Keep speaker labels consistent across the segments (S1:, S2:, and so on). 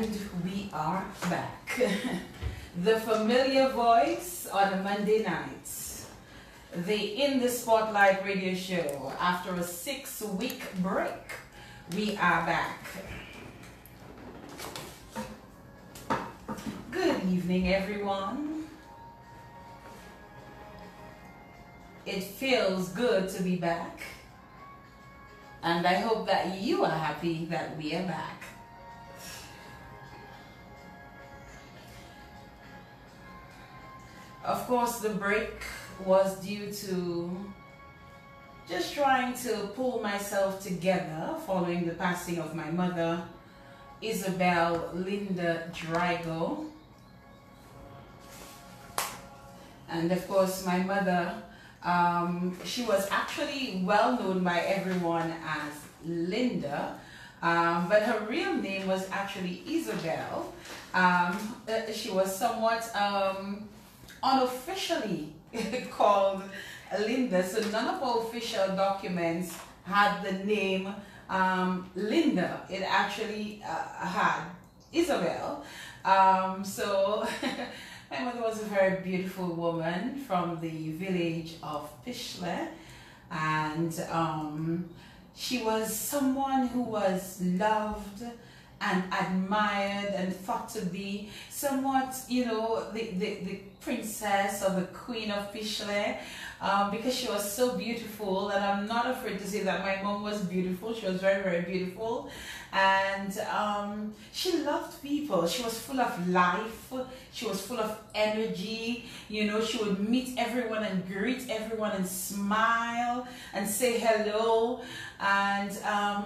S1: And we are back. The familiar voice on a Monday night. The In the Spotlight radio show. After a 6-week break, we are back. Good evening, everyone. It feels good to be back. And I hope that you are happy that we are back. Of course, the break was due to just trying to pull myself together following the passing of my mother, Isabel Linda Drago. And of course, my mother, she was actually well known by everyone as Linda, but her real name was actually Isabel. She was somewhat unofficially called Linda, so none of our official documents had the name Linda. It actually had Isabel. So my mother was a very beautiful woman from the village of Pishle, and she was someone who was loved and admired and thought to be somewhat, you know, the princess or the queen of Pishle, because she was so beautiful. And I'm not afraid to say that my mom was beautiful. She was very, very beautiful. And she loved people. She was full of life. She was full of energy. You know, she would meet everyone and greet everyone and smile and say hello. And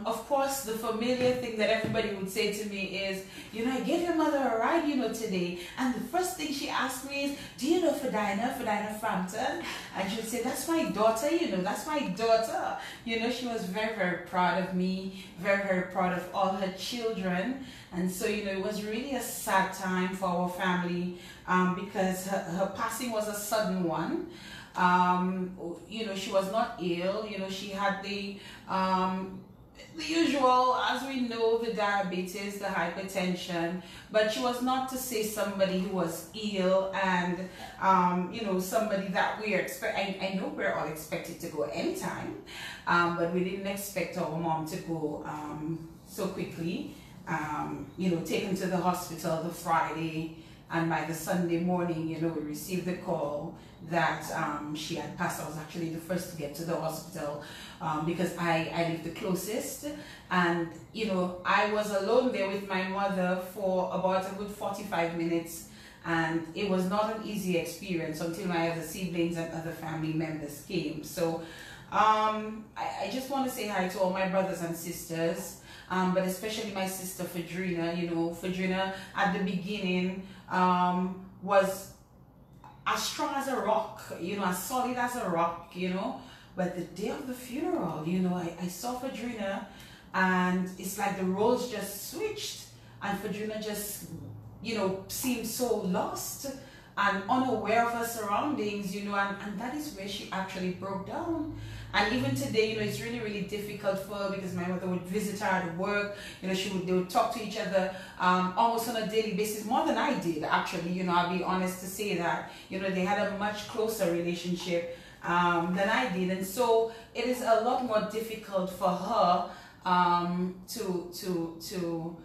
S1: of course, the familiar thing that everybody would say to me is, you know, I gave your mother a ride, you know, today. And the first thing she asked me is, do you know Fidina Frampton? And she would say, that's my daughter, you know, that's my daughter. You know, she was very, very proud of me, very, very proud of all her children. And so, you know, it was really a sad time for our family because her passing was a sudden one. You know, she was not ill. You know, she had the usual, as we know, the diabetes, the hypertension, but she was not to say somebody who was ill and, you know, somebody that we expect. I know we're all expected to go anytime, but we didn't expect our mom to go so quickly. You know, taken to the hospital the Friday, and by the Sunday morning, you know, we received the call that she had passed. I was actually the first to get to the hospital because I live the closest, and you know, I was alone there with my mother for about a good 45 minutes, and it was not an easy experience until my other siblings and other family members came. So I just want to say hi to all my brothers and sisters. But especially my sister Fadrina. You know, Fadrina at the beginning was as strong as a rock, you know, as solid as a rock, you know. But the day of the funeral, you know, I saw Fadrina, and it's like the roles just switched, and Fadrina just, you know, seemed so lost and unaware of her surroundings, you know, and that is where she actually broke down. And even today, you know, it's really, really difficult for her because my mother would visit her at work. You know, they would talk to each other almost on a daily basis, more than I did, actually. You know, I'll be honest to say that. You know, they had a much closer relationship than I did. And so it is a lot more difficult for her to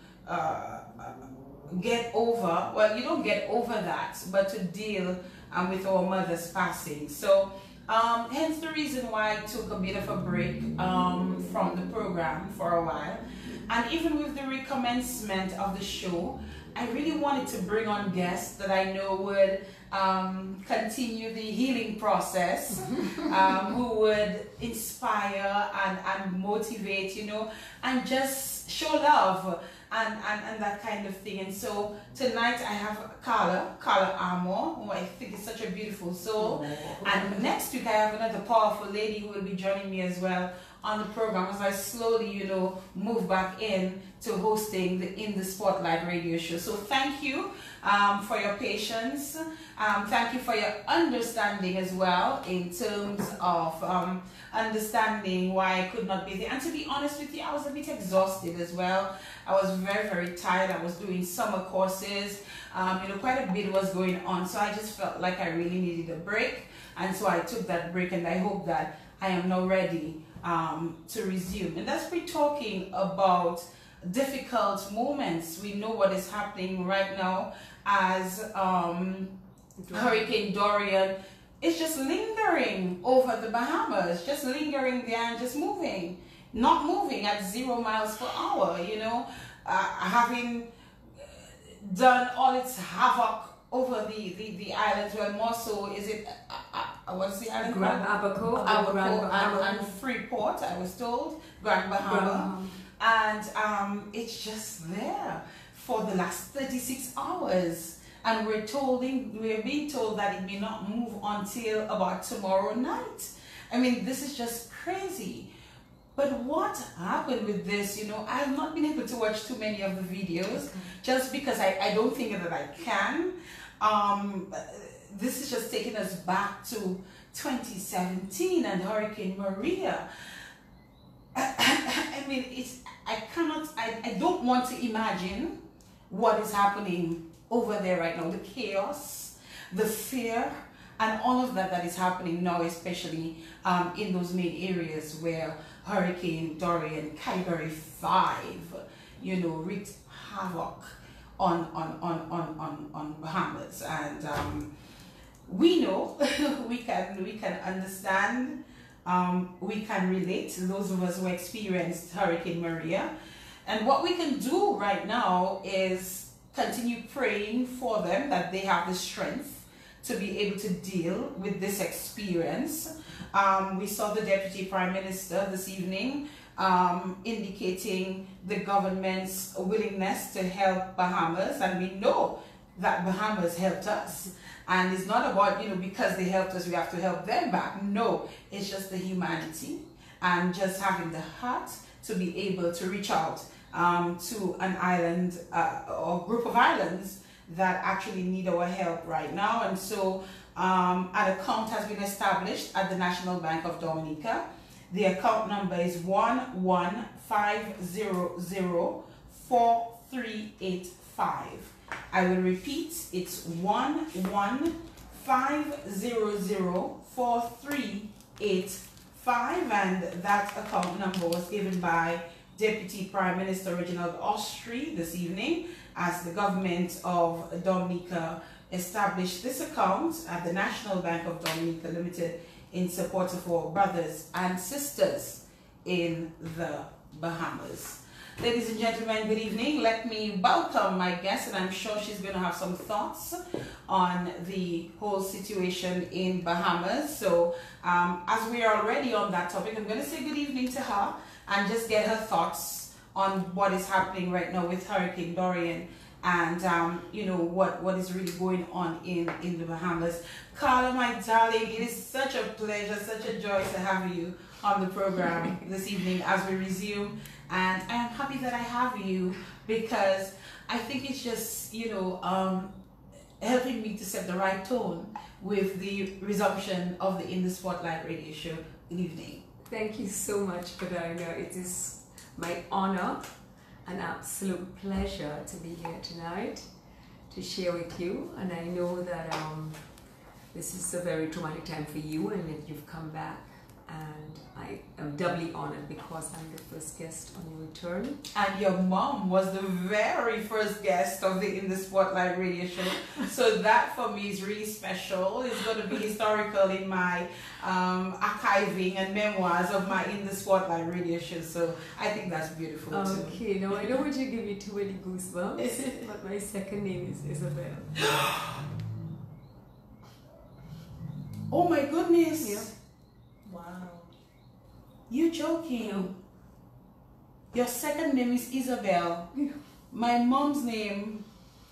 S1: get over, well, you don't get over that, but to deal with our mother's passing. So hence the reason why I took a bit of a break from the program for a while. And even with the recommencement of the show, I really wanted to bring on guests that I know would continue the healing process, who would inspire and motivate, you know, and just show love and that kind of thing. And so tonight I have Carla Armour, who I think is such a beautiful soul. And next week I have another powerful lady who will be joining me as well on the program as I slowly, you know, move back in to hosting the In the Spotlight radio show. So thank you for your patience. Thank you for your understanding as well in terms of understanding why I could not be there. And to be honest with you, I was a bit exhausted as well. I was very, very tired. I was doing summer courses. You know, quite a bit was going on. So I just felt like I really needed a break. And so I took that break, and I hope that I am now ready to resume. And that's we're talking about difficult moments. We know what is happening right now as Hurricane Dorian is just lingering over the Bahamas, just lingering there and just moving, not moving at 0 miles per hour, you know, having done all its havoc over the islands. Well, more so is it, what's the island
S2: called?
S1: Abaco and Freeport, I was told, Grand Bahama. And it's just there for the last 36 hours. And we're being told that it may not move until about tomorrow night. I mean, this is just crazy. But what happened with this, you know, I have not been able to watch too many of the videos just because I don't think that I can. This is just taking us back to 2017 and Hurricane Maria. I mean, I don't want to imagine what is happening over there right now. The chaos, the fear, and all of that is happening now, especially in those main areas where Hurricane Dorian, Category 5, you know, wreaked havoc on Bahamas. And we know, we can understand, we can relate to those of us who experienced Hurricane Maria. And what we can do right now is continue praying for them, that they have the strength to be able to deal with this experience. We saw the Deputy Prime Minister this evening indicating the government's willingness to help Bahamas, and we know that Bahamas helped us. And it's not about, you know, because they helped us, we have to help them back. No, it's just the humanity and just having the heart to be able to reach out to an island or group of islands that actually need our help right now. And so an account has been established at the National Bank of Dominica. The account number is 115004385. I will repeat, it's 115004385, and that account number was given by Deputy Prime Minister Reginald Austri this evening as the government of Dominica established this account at the National Bank of Dominica Limited in support of our brothers and sisters in the Bahamas. Ladies and gentlemen, good evening. Let me welcome my guest, and I'm sure she's going to have some thoughts on the whole situation in Bahamas. So as we are already on that topic, I'm going to say good evening to her and just get her thoughts on what is happening right now with Hurricane Dorian and you know, what is really going on in the Bahamas. Carla, my darling, it is such a pleasure, such a joy to have you on the program this evening as we resume. And I am happy that I have you because I think it's just, you know, helping me to set the right tone with the resumption of the In the Spotlight radio show. Good evening.
S2: Thank you so much, Kadarina. It is my honor, an absolute pleasure to be here tonight to share with you. And I know that this is a very traumatic time for you and that you've come back. And I am doubly honored because I'm the first guest on your return.
S1: And your mom was the very first guest of the In the Spotlight radio show. So that for me is really special. It's going to be historical in my archiving and memoirs of my In the Spotlight radio show. So I think that's beautiful too.
S2: Okay, now I don't want you to give me too many goosebumps, but my second name is Isabel.
S1: Oh my goodness.
S2: Yeah.
S1: Wow. You joking?
S2: No.
S1: Your second name is Isabel.
S2: Yeah.
S1: My mom's name.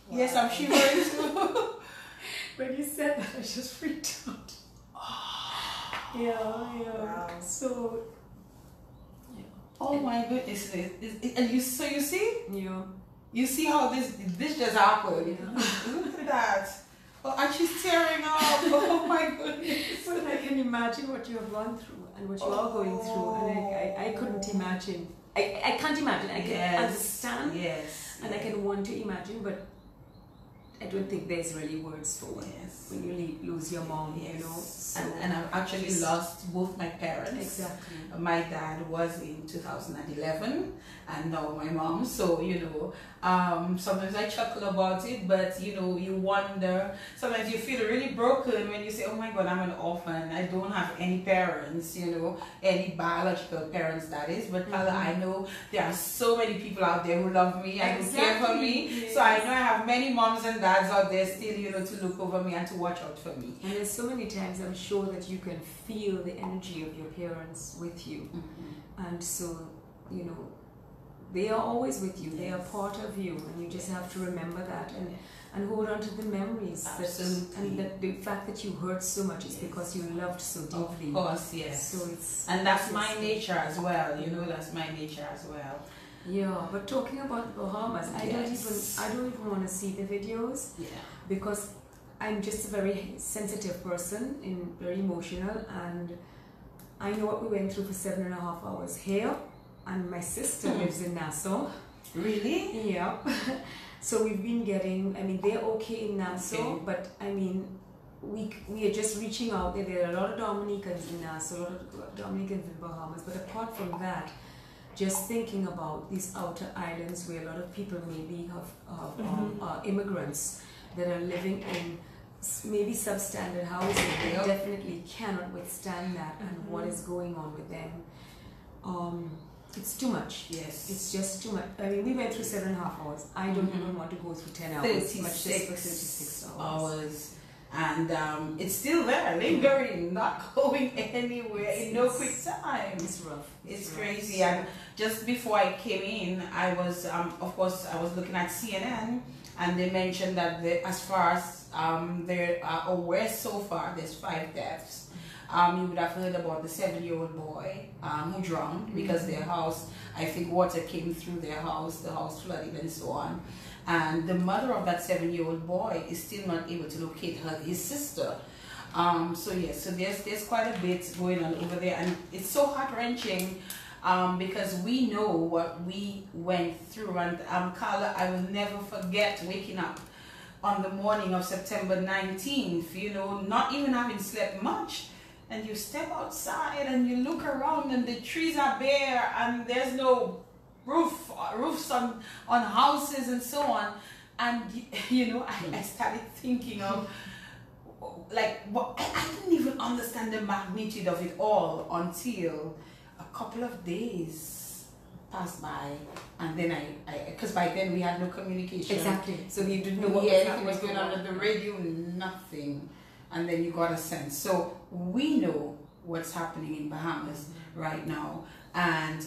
S1: Wow. Yes, I'm shivering too.
S2: When you said that, I just freaked out. Yeah.
S1: Wow.
S2: So
S1: Oh my goodness! And so you see,
S2: Yeah.
S1: you see how this just happened.
S2: Yeah.
S1: Look at that. Oh, and she's tearing up. Oh my goodness!
S2: But I can imagine what you have gone through and what you are going through, and I couldn't imagine. I can't imagine. I can understand,
S1: Yes.
S2: and I can want to imagine, but I don't think there's really words for it.
S1: Yes.
S2: When you lose your mom,
S1: Yes.
S2: you know. So
S1: And I've actually lost both my parents.
S2: exactly.
S1: My dad was in 2011, and now my mom. So sometimes I chuckle about it, but you wonder. Sometimes you feel really broken when you say, "Oh my God, I'm an orphan. I don't have any parents. Any biological parents, that is." But Carla, I know there are so many people out there who love me and who care for me.
S2: Yes.
S1: So I know I have many moms and dads out there still, to look over me and to watch out for me.
S2: And there's so many times I'm sure that you can feel the energy of your parents with you.
S1: Mm-hmm.
S2: And so, they are always with you. They are
S1: Yes.
S2: part of you, and you just have to remember that and hold on to the memories.
S1: Absolutely.
S2: And that the fact that you hurt so much is because you loved so deeply.
S1: Of course, yes.
S2: So it's
S1: And that's my nature as well. That's my nature as well.
S2: Yeah, but talking about the Bahamas, I don't even want to see the videos.
S1: Yeah.
S2: Because I'm just a very sensitive person and very emotional, and I know what we went through for 7.5 hours here, and my sister lives in Nassau.
S1: Really?
S2: Yeah. So we've been getting, they're okay in Nassau,
S1: Okay.
S2: but we are just reaching out there. There are a lot of Dominicans in Nassau, a lot of Dominicans in Bahamas, but apart from that, just thinking about these outer islands where a lot of people maybe have immigrants that are living in maybe substandard housing, they
S1: Yep.
S2: definitely cannot withstand that, and what is going on with them. It's too much.
S1: Yes.
S2: It's just too much. We went through 7.5 hours. I don't even want to go through 10 hours. Much less for 36 hours.
S1: And it's still there, lingering, not going anywhere in no quick time.
S2: It's rough.
S1: It's
S2: rough.
S1: crazy. And just before I came in, I was, of course, I was looking at CNN, and they mentioned that as far as they are aware so far, there's 5 deaths. You would have heard about the 7-year-old boy who drowned because their house, I think water came through their house, the house flooded and so on. And the mother of that 7-year-old boy is still not able to locate his sister. So there's quite a bit going on over there, and it's so heart-wrenching because we know what we went through. And Carla, I will never forget waking up on the morning of September 19th, not even having slept much. And you step outside and you look around and the trees are bare and there's no roofs on houses and so on. And I started thinking of I didn't even understand the magnitude of it all until a couple of days passed by, and then because by then we had no communication.
S2: Exactly. So you didn't know what
S1: anything was going on at the radio, nothing. And then you got a sense. So we know what's happening in Bahamas right now. And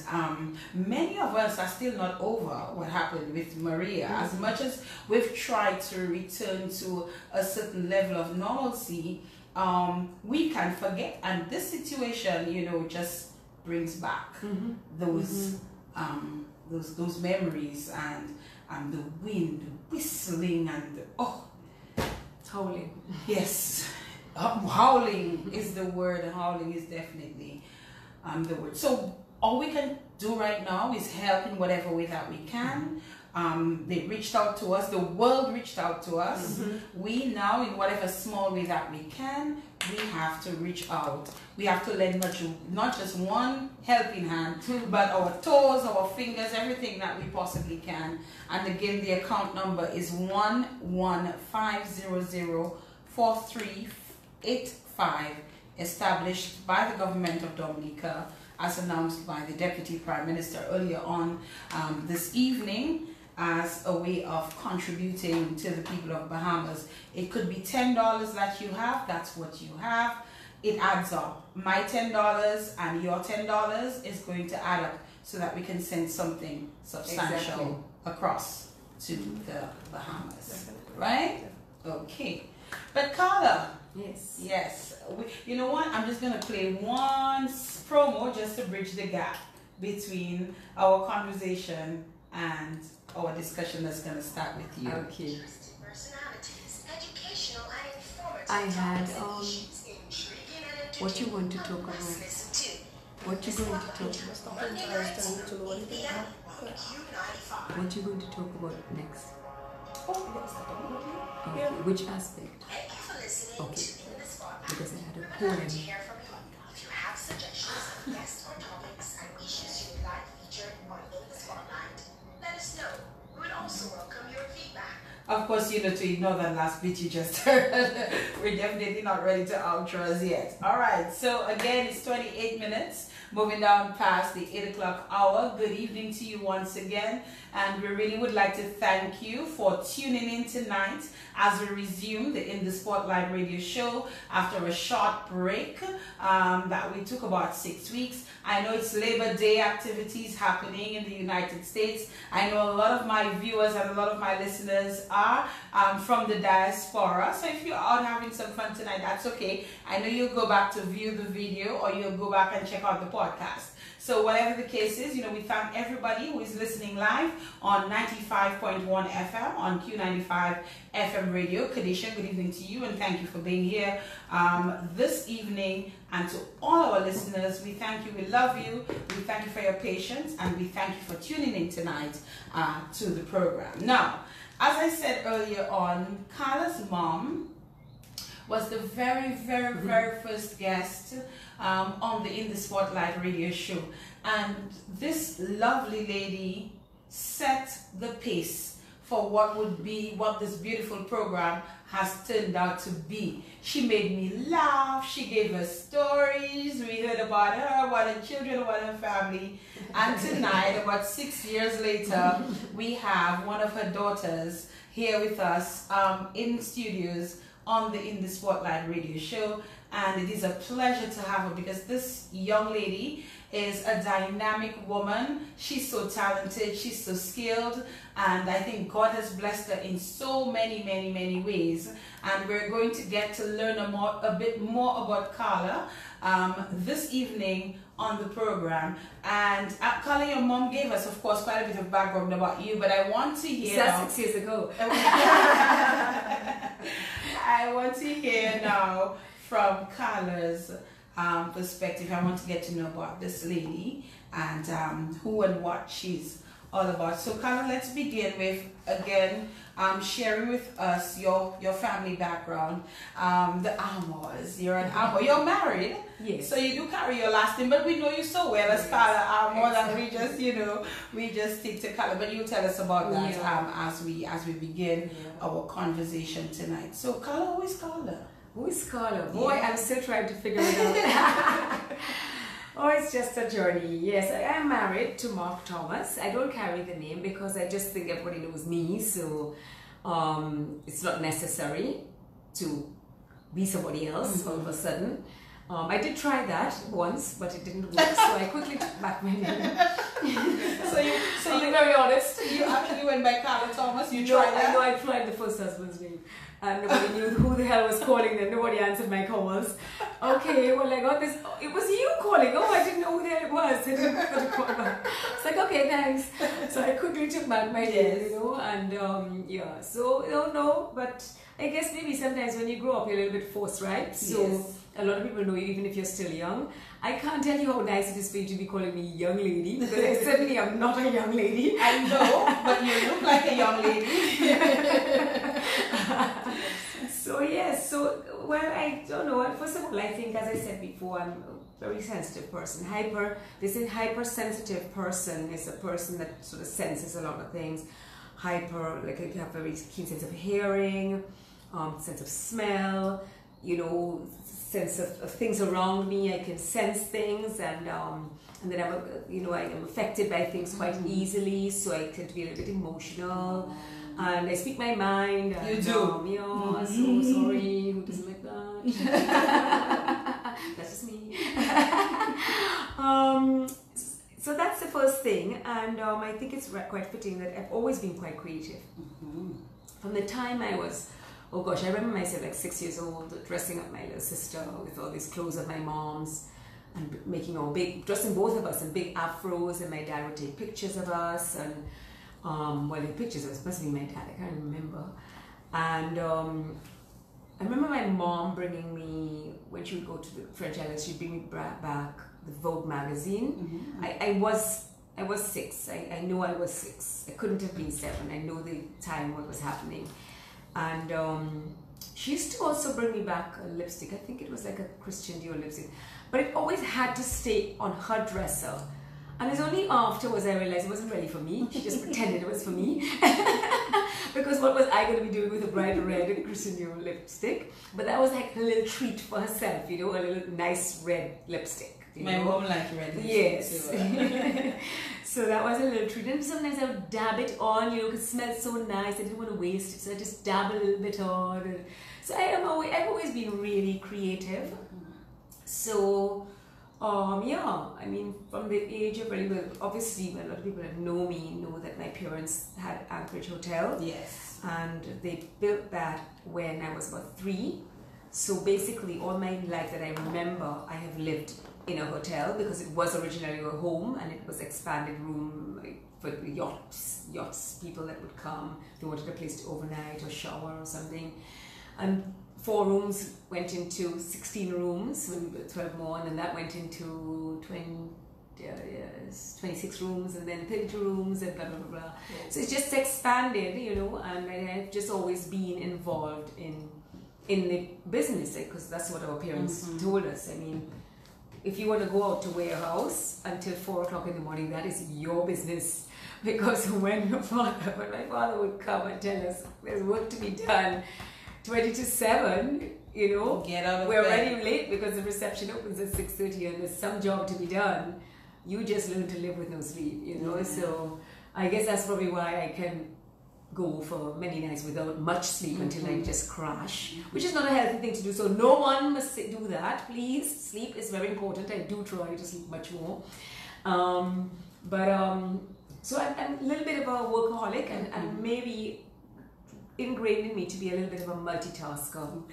S1: many of us are still not over what happened with Maria. As much as we've tried to return to a certain level of normalcy, we can forget. And this situation, just brings back those memories and the wind whistling and
S2: howling.
S1: Yes, howling is the word. Howling is definitely the word. So all we can do right now is help in whatever way that we can. They reached out to us. The world reached out to us. We now, in whatever small way that we can, we have to reach out. We have to lend not just one helping hand, but our toes, our fingers, everything that we possibly can. And again, the account number is 115004385, established by the government of Dominica, as announced by the Deputy Prime Minister earlier on this evening, as a way of contributing to the people of Bahamas. It could be $10 that you have, that's what you have. It adds up. My $10 and your $10 is going to add up so that we can send something substantial across to the Bahamas. Right? Okay. But Carla, yes. You know what? I'm just going to play one promo just to bridge the gap. between our conversation and our discussion that's going to start with you.
S2: Okay. I had what you want to talk about? What you going to talk about? What you going to talk about next? Okay. Which aspect? Okay. Because I had a poem.
S3: If you have suggestions of guests or topics and issues you would like featured on In the Spotlight, let us know. We would also welcome your feedback.
S1: Of course, to ignore that last bit you just heard. We're definitely not ready to outros yet. All right, so again, it's 28 minutes, moving down past the 8 o'clock hour. Good evening to you once again. And we really would like to thank you for tuning in tonight as we resume the In the Spotlight radio show after a short break that we took about 6 weeks. I know it's Labor Day activities happening in the United States. I know a lot of my viewers and a lot of my listeners are from the diaspora. So if you're out having some fun tonight, that's okay. I know you'll go back to view the video or you'll go back and check out the podcast. So whatever the case is, we thank everybody who is listening live on 95.1 FM on Q95 FM radio. Kadisha, good evening to you and thank you for being here this evening. And to all our listeners, we thank you, we love you, we thank you for your patience, and we thank you for tuning in tonight to the program. Now, as I said earlier on, Carla's mom was the very first guest on the In the Spotlight radio show. And this lovely lady set the pace for what this beautiful program has turned out to be. She made me laugh, she gave us stories, we heard about her, about her children, about her family. And tonight, about 6 years later, we have one of her daughters here with us in studios on the In the Spotlight radio show. And it is a pleasure to have her because this young lady is a dynamic woman. She's so talented, she's so skilled, and I think God has blessed her in so many ways. And we're going to get to learn a bit more about Carla this evening on the program. And Carla, your mom gave us, of course, quite a bit of background about you, but I want to hear...
S2: That's 6 years ago.
S1: I want to hear now from Carla's perspective. I want to get to know about this lady and who and what she's all about. So Carla, let's begin with, again, sharing with us your family background. The Armours. You're an Armour. You're married.
S2: Yes.
S1: So you do carry your last name, but we know you so well as Carla Armour that we just stick to Carla. But you tell us about that as we begin our conversation tonight. So Carla, who is Carla?
S2: Who is Carla? Boy, I'm still trying to figure it out. Oh, it's just a journey. Yes, I am married to Mark Thomas. I don't carry the name because I just think everybody knows me, so it's not necessary to be somebody else all of a sudden. I did try that once, but it didn't work, so I quickly took back my name.
S1: So you're
S2: very honest.
S1: You actually went by Carla Thomas. You tried that?
S2: I know. I tried the first husband's name. And nobody knew who the hell was calling them. Nobody answered my calls. Okay, well, I got this. It was you calling. Oh, I didn't know who the hell it was. I didn't put a call back. It's like, okay, thanks. So I quickly took back my name, and yeah. So, no, but I guess maybe sometimes when you grow up, you're a little bit forced, right? So a lot of people know you even if you're still young. I can't tell you how nice it is for you to be calling me young lady, because I certainly am not a young lady.
S1: I know, but you look like a young lady.
S2: So yes, well, I don't know. First of all, I think, as I said before, I'm a very sensitive person. This hypersensitive person is a person that sort of senses a lot of things. Like I have a very keen sense of hearing, sense of smell, sense of things around me. I can sense things, and then I am affected by things quite easily. So I tend to be a little bit emotional. And I speak my mind.
S1: You do.
S2: So sorry. Who doesn't like that? That's just me. So that's the first thing, and I think it's quite fitting that I've always been quite creative. From the time I was, I remember myself like 6 years old, dressing up my little sister with all these clothes of my mom's. and making our big, dressing both of us in big afros, and my dad would take pictures of us, and well, the pictures, it was supposed to be my dad, I can't remember. And I remember my mom bringing me, when she would go to the French Islands, she'd bring me back the Vogue magazine. I was 6. I know I was 6. I couldn't have been 7. I know the time what was happening. And she used to also bring me back a lipstick. I think it was like a Christian Dior lipstick. But it always had to stay on her dresser. And it's only afterwards I realized it wasn't really for me. She just pretended it was for me. Because what was I going to be doing with a bright red Christian Dior lipstick? But that was like a little treat for herself, you know, a little nice red lipstick.
S1: My mom liked red lipstick.
S2: Yes. So that was a little treat. And sometimes I would dab it on, you know, because it smelled so nice. I didn't want to waste it, so I just dab a little bit on. And so I've always been really creative. So, yeah, I mean, from the age of really, well, obviously, a lot of people that know me know that my parents had Anchorage Hotel.
S1: Yes.
S2: And they built that when I was about 3. So basically, all my life that I remember, I have lived in a hotel, because it was originally a home, and it was expanded room for the yachts, people that would come, they wanted a place to overnight or shower or something. And 4 rooms went into 16 rooms when we built 12 more, and then that went into 26 rooms, and then 32 rooms, and blah blah blah blah. Yes. So it's just expanded, you know, and I've just always been involved in the business, because that's what our parents told us. I mean, if you want to go out to warehouse until 4 o'clock in the morning, that is your business. Because when my father would come and tell us there's work to be done, 20 to 7, you know, we're already late because the reception opens at 6:30 and there's some job to be done. You just learn to live with no sleep, you know. So I guess that's probably why I can go for many nights without much sleep until I just crash, which is not a healthy thing to do. So no one must do that, please. Sleep is very important. I do try to sleep much more. So I'm a little bit of a workaholic, and maybe ingrained in me to be a little bit of a multitasker.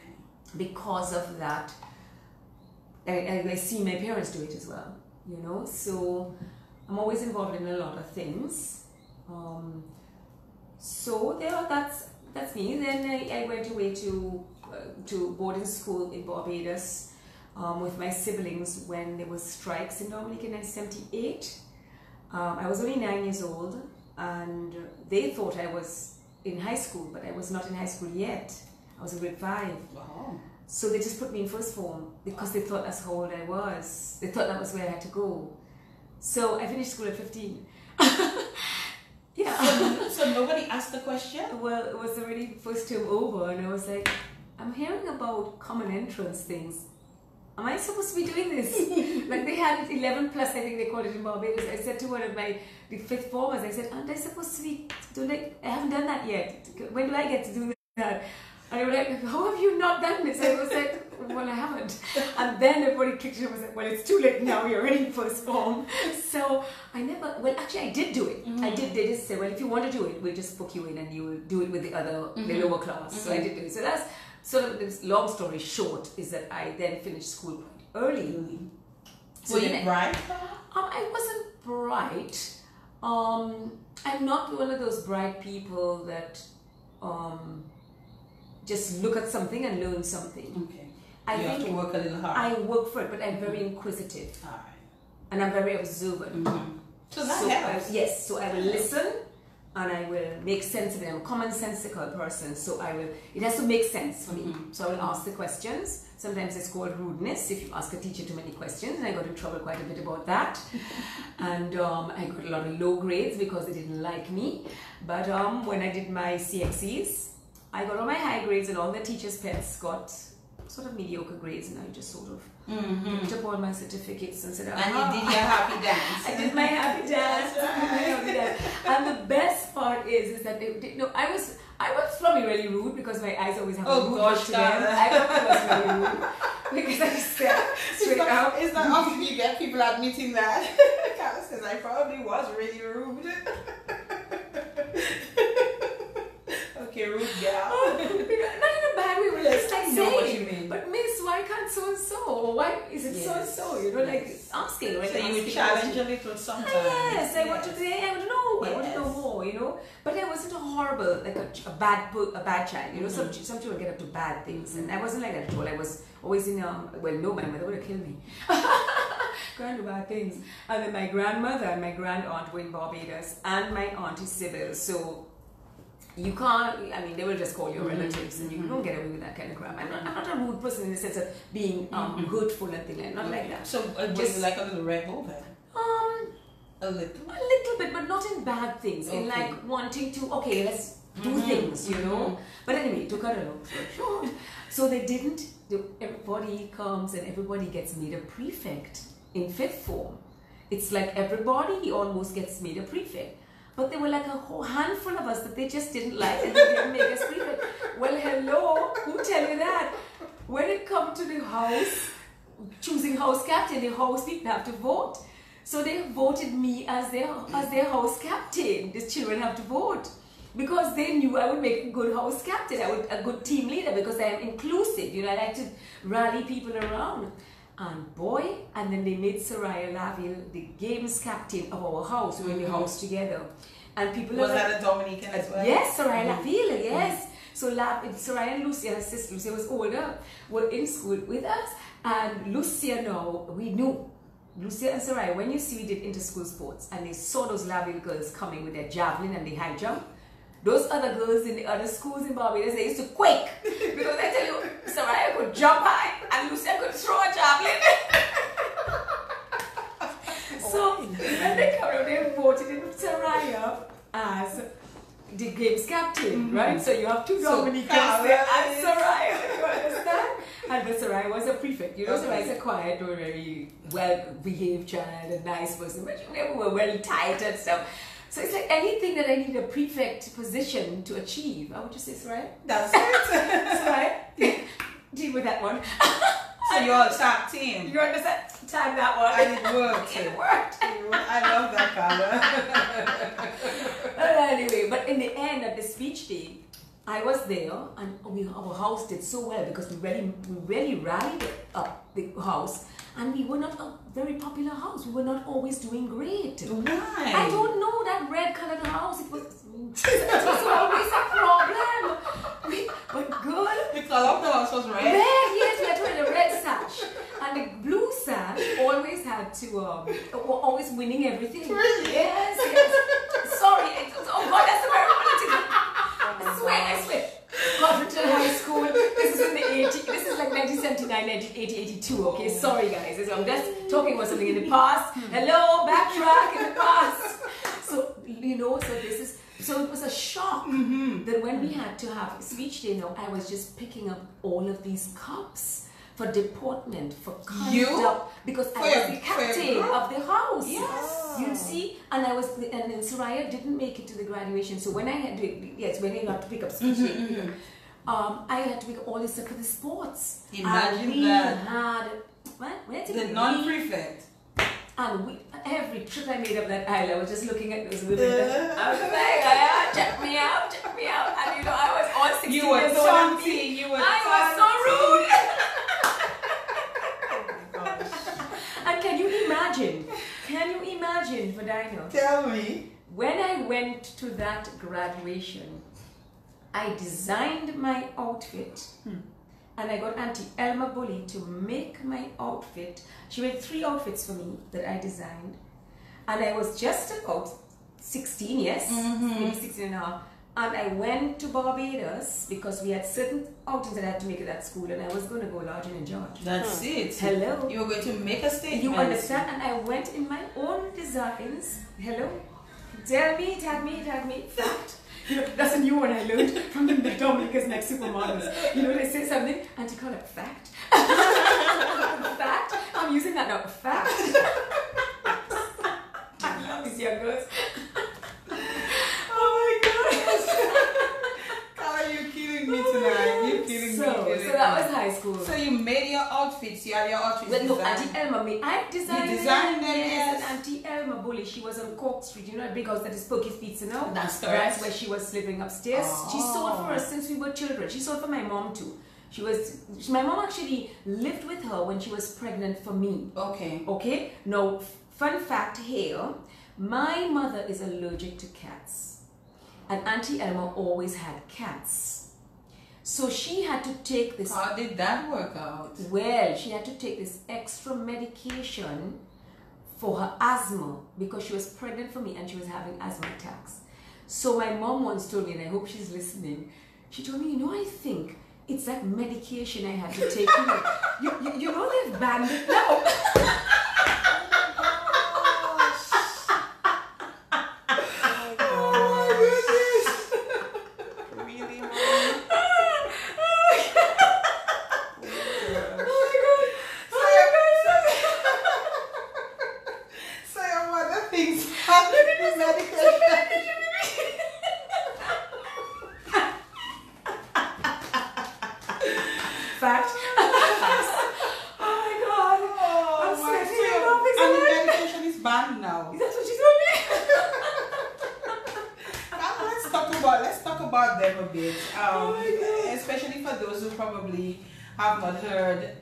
S2: Because of that. I see my parents do it as well, you know. So I'm always involved in a lot of things. So yeah, that's me. Then I went away to boarding school in Barbados with my siblings when there was strikes in Dominica in 1978. I was only 9 years old, and they thought I was in high school, but I was not in high school yet. I was in grade 5.
S1: Wow. So
S2: they just put me in first form because they thought that's how old I was. They thought that was where I had to go. So I finished school at 15. Yeah.
S1: So nobody asked the question?
S2: Well, it was already first term over, and I was like, I'm hearing about common entrance things. Am I supposed to be doing this? Like they had 11 plus, I think they called it in Barbados. I said to one of the 5th formers, I said, aren't I supposed to be doing it? I haven't done that yet. When do I get to do that? And they were like, how have you not done this? I was like, well, I haven't. And then everybody kicked it and was like, well, it's too late now, you're already in first form. So I never, well, actually I did do it. They just said, well, if you want to do it, we'll just book you in and you will do it with the other, the lower class. So I did do it. So that's sort of, this long story short, is that I then finished school quite early.
S1: So were you bright?
S2: I wasn't bright. I'm not one of those bright people that just look at something and learn something.
S1: Okay. You have to work a little hard.
S2: I work for it, but I'm very inquisitive.
S1: All right.
S2: And I'm very observant.
S1: So that helps.
S2: Yes, so I will listen and I will make sense of it. I'm a commonsensical person, so it has to make sense for me. So I will ask the questions. Sometimes it's called rudeness if you ask a teacher too many questions, and I got in trouble quite a bit about that. And I got a lot of low grades because they didn't like me. But when I did my CXCs, I got all my high grades, and all the teachers' pets got sort of mediocre grades, and I just sort of picked up all my certificates and said,
S1: and you did your happy dance.
S2: I did my happy dance. And the best part is that I was probably really rude because my eyes always have a rude look to them. I probably was really rude because I just said straight out.
S1: It's not often you get people admitting that. Carla says I probably was really rude. Okay, rude girl.
S2: Not in a bad way, but just like
S1: I know what you mean.
S2: But Miss, why why can't so and so? Or why is it so and so? You know, like asking. Right?
S1: So you would challenge a little sometimes.
S2: Yes, I want to know. I want to know more. You know, but I wasn't a horrible, like a bad child. You know, some children get up to bad things, and I wasn't like that at all. I was always in well, no, my mother would have killed me. Going to bad things. And then my grandmother and my grand aunt were in Barbados, and my auntie Sybil. So you can't, I mean, they will just call you relatives, and you don't get away with that kind of crap. I'm not a rude person in the sense of being hurtful and things like that. Not like that.
S1: So just like a little rebel then? A little
S2: bit, but not in bad things. In like wanting to, okay, let's do things, you know. But anyway, to cut it long story short, so they didn't. Everybody comes and everybody gets made a prefect in fifth form. It's like everybody almost gets made a prefect. But there were like a whole handful of us that they just didn't like and they didn't make us prefect. Well, hello, who tell you that? When it comes to the house, choosing house captain, the house people have to vote. So they voted me as their house captain. The children have to vote. Because they knew I would make a good house captain, I would a good team leader, because I am inclusive. You know, I like to rally people around. And boy, and then they made Soraya Laville the games captain of our house. We were in the house together. And people
S1: was that a Dominican as well?
S2: Yes, Soraya Laville, yes. So Soraya and Lucia, her sister, Lucia was older, were in school with us. And Lucia now, we knew. Lucia and Soraya, when you see we did inter-school sports, and they saw those Laville girls coming with their javelin and the high jump, those other girls in the other schools in Barbados, they used to quake. Because I tell you, Soraya could jump high and Lucia could throw a javelin. So when they come out, they voted in Soraya as the games captain, right? So you have two Dominicans there and Soraya, you understand? And but Soraya was a prefect. You know, Soraya is a quiet, very well-behaved child, a nice person, but you know, we were well tight and stuff. So it's like anything that I need a prefect position to achieve. I would just say, Soraya.
S1: That's it.
S2: Soraya, deal with that one.
S1: So you all tag team.
S2: You understand? Tag that one.
S1: And it worked.
S2: It worked.
S1: I love that color.
S2: Anyway, but in the end of the speech day, I was there, and our house did so well because we really rallied up the house, and we were not a very popular house. We were not always doing great.
S1: Why?
S2: I don't know, that red-colored house. It was always a problem. But girl,
S1: the color of the house was red.
S2: Red, yes, we had to wear the red sash, and the blue sash always had to always winning everything.
S1: Really?
S2: Yes. Sorry, oh God, that's a very political. I swear. Covington High School. This is in the 80s. This is like 1979, 1980, 82. Okay, sorry guys. I'm just talking about something in the past. Hello, backtrack in the past. So you know, so it was a shock that when we had to have speech day. Now I was just picking up all of these cups for deportment, for conduct, because I was the captain of the house.
S1: Yes.
S2: You see, and then Soraya didn't make it to the graduation. So when I had to, when you have to pick up speech day, I had to pick up all this stuff for the sports.
S1: Imagine that.
S2: The
S1: non-prefect.
S2: And every trip I made up that aisle, I was just looking at those women. I was like, check me out. And you know, I was all 16
S1: you were
S2: years old. I was so rude. And can you imagine, Vadina?
S1: Tell me.
S2: When I went to that graduation, I designed my outfit. And I got Auntie Elma Bully to make my outfit. She made 3 outfits for me that I designed. And I was just about 16, yes, maybe 16 and a half. And I went to Barbados because we had certain outings that I had to make at that school, and I was going to go large and in charge.
S1: That's it.
S2: Hello.
S1: You were going to make a statement.
S2: You understand? And I went in my own designs. Hello. Tell me, tag me. Fact. You know, that's a new one I learned from the Dominica's Next Supermodels. You know, they say something and you call it fact. Fact. I'm using that now. Fact. I love these young girls. Oh my gosh.
S1: Carla, you're killing me tonight. You're killing me.
S2: So that was high school.
S1: So you made your outfits. You had your outfits.
S2: Well, no, Auntie Elma made. I designed
S1: them.
S2: Yes, and Auntie Elma Bully, she was on Cork Street. You know that big house that is Pokey's Pizza now?
S1: That's correct.
S2: That's where she was living upstairs. She sewed for us since we were children. She sewed for my mom too. My mom actually lived with her when she was pregnant for me.
S1: Okay.
S2: Okay. Now, fun fact here: my mother is allergic to cats, and Auntie Elma always had cats. So she had to take this.
S1: How did that work out?
S2: Well, she had to take this extra medication for her asthma because she was pregnant for me and she was having asthma attacks. So my mom once told me, and I hope she's listening, she told me, I think it's that medication I had to take. You know they've banned it now. Fact. Oh my God. I'm sweating.
S1: And the medication is banned now.
S2: That's what she told me.
S1: Let's talk about them a bit.
S2: Oh my God.
S1: Especially for those who probably have not heard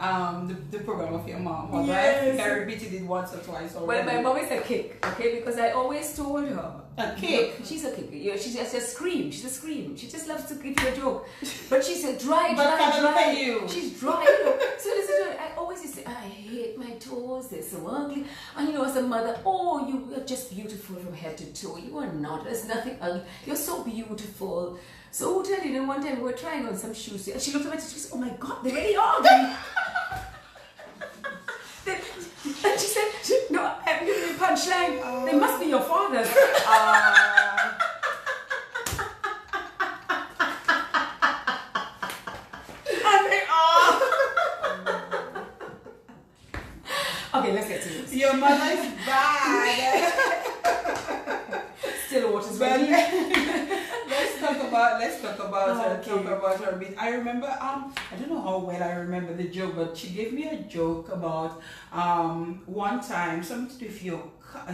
S1: the program of your mom. Although
S2: Yes.
S1: I think I repeated it once or twice already.
S2: Well, my mom is a kick, okay? Because I always told her.
S1: A kick?
S2: She's a kick. She's just a scream. She's a scream. She just loves to give you a joke. But she's a dry.
S1: But can I tell you?
S2: She's dry. So listen to her. I always used to say, I hate my toes. They're so ugly. And as a mother, you are just beautiful from head to toe. You are not. There's nothing ugly. You're so beautiful. So I'll tell you, one time we were trying on some shoes, and she looked at me and she said, oh my God, they really are ugly. And she said, no, I'm giving you a punchline. They must be your father's. And they are. Okay, let's get to this.
S1: Your mother is bad.
S2: Still water's
S1: Well,
S2: ready.
S1: let's talk about her a bit. I remember I don't know how well I remember the joke, but she gave me a joke about one time something to do with your car,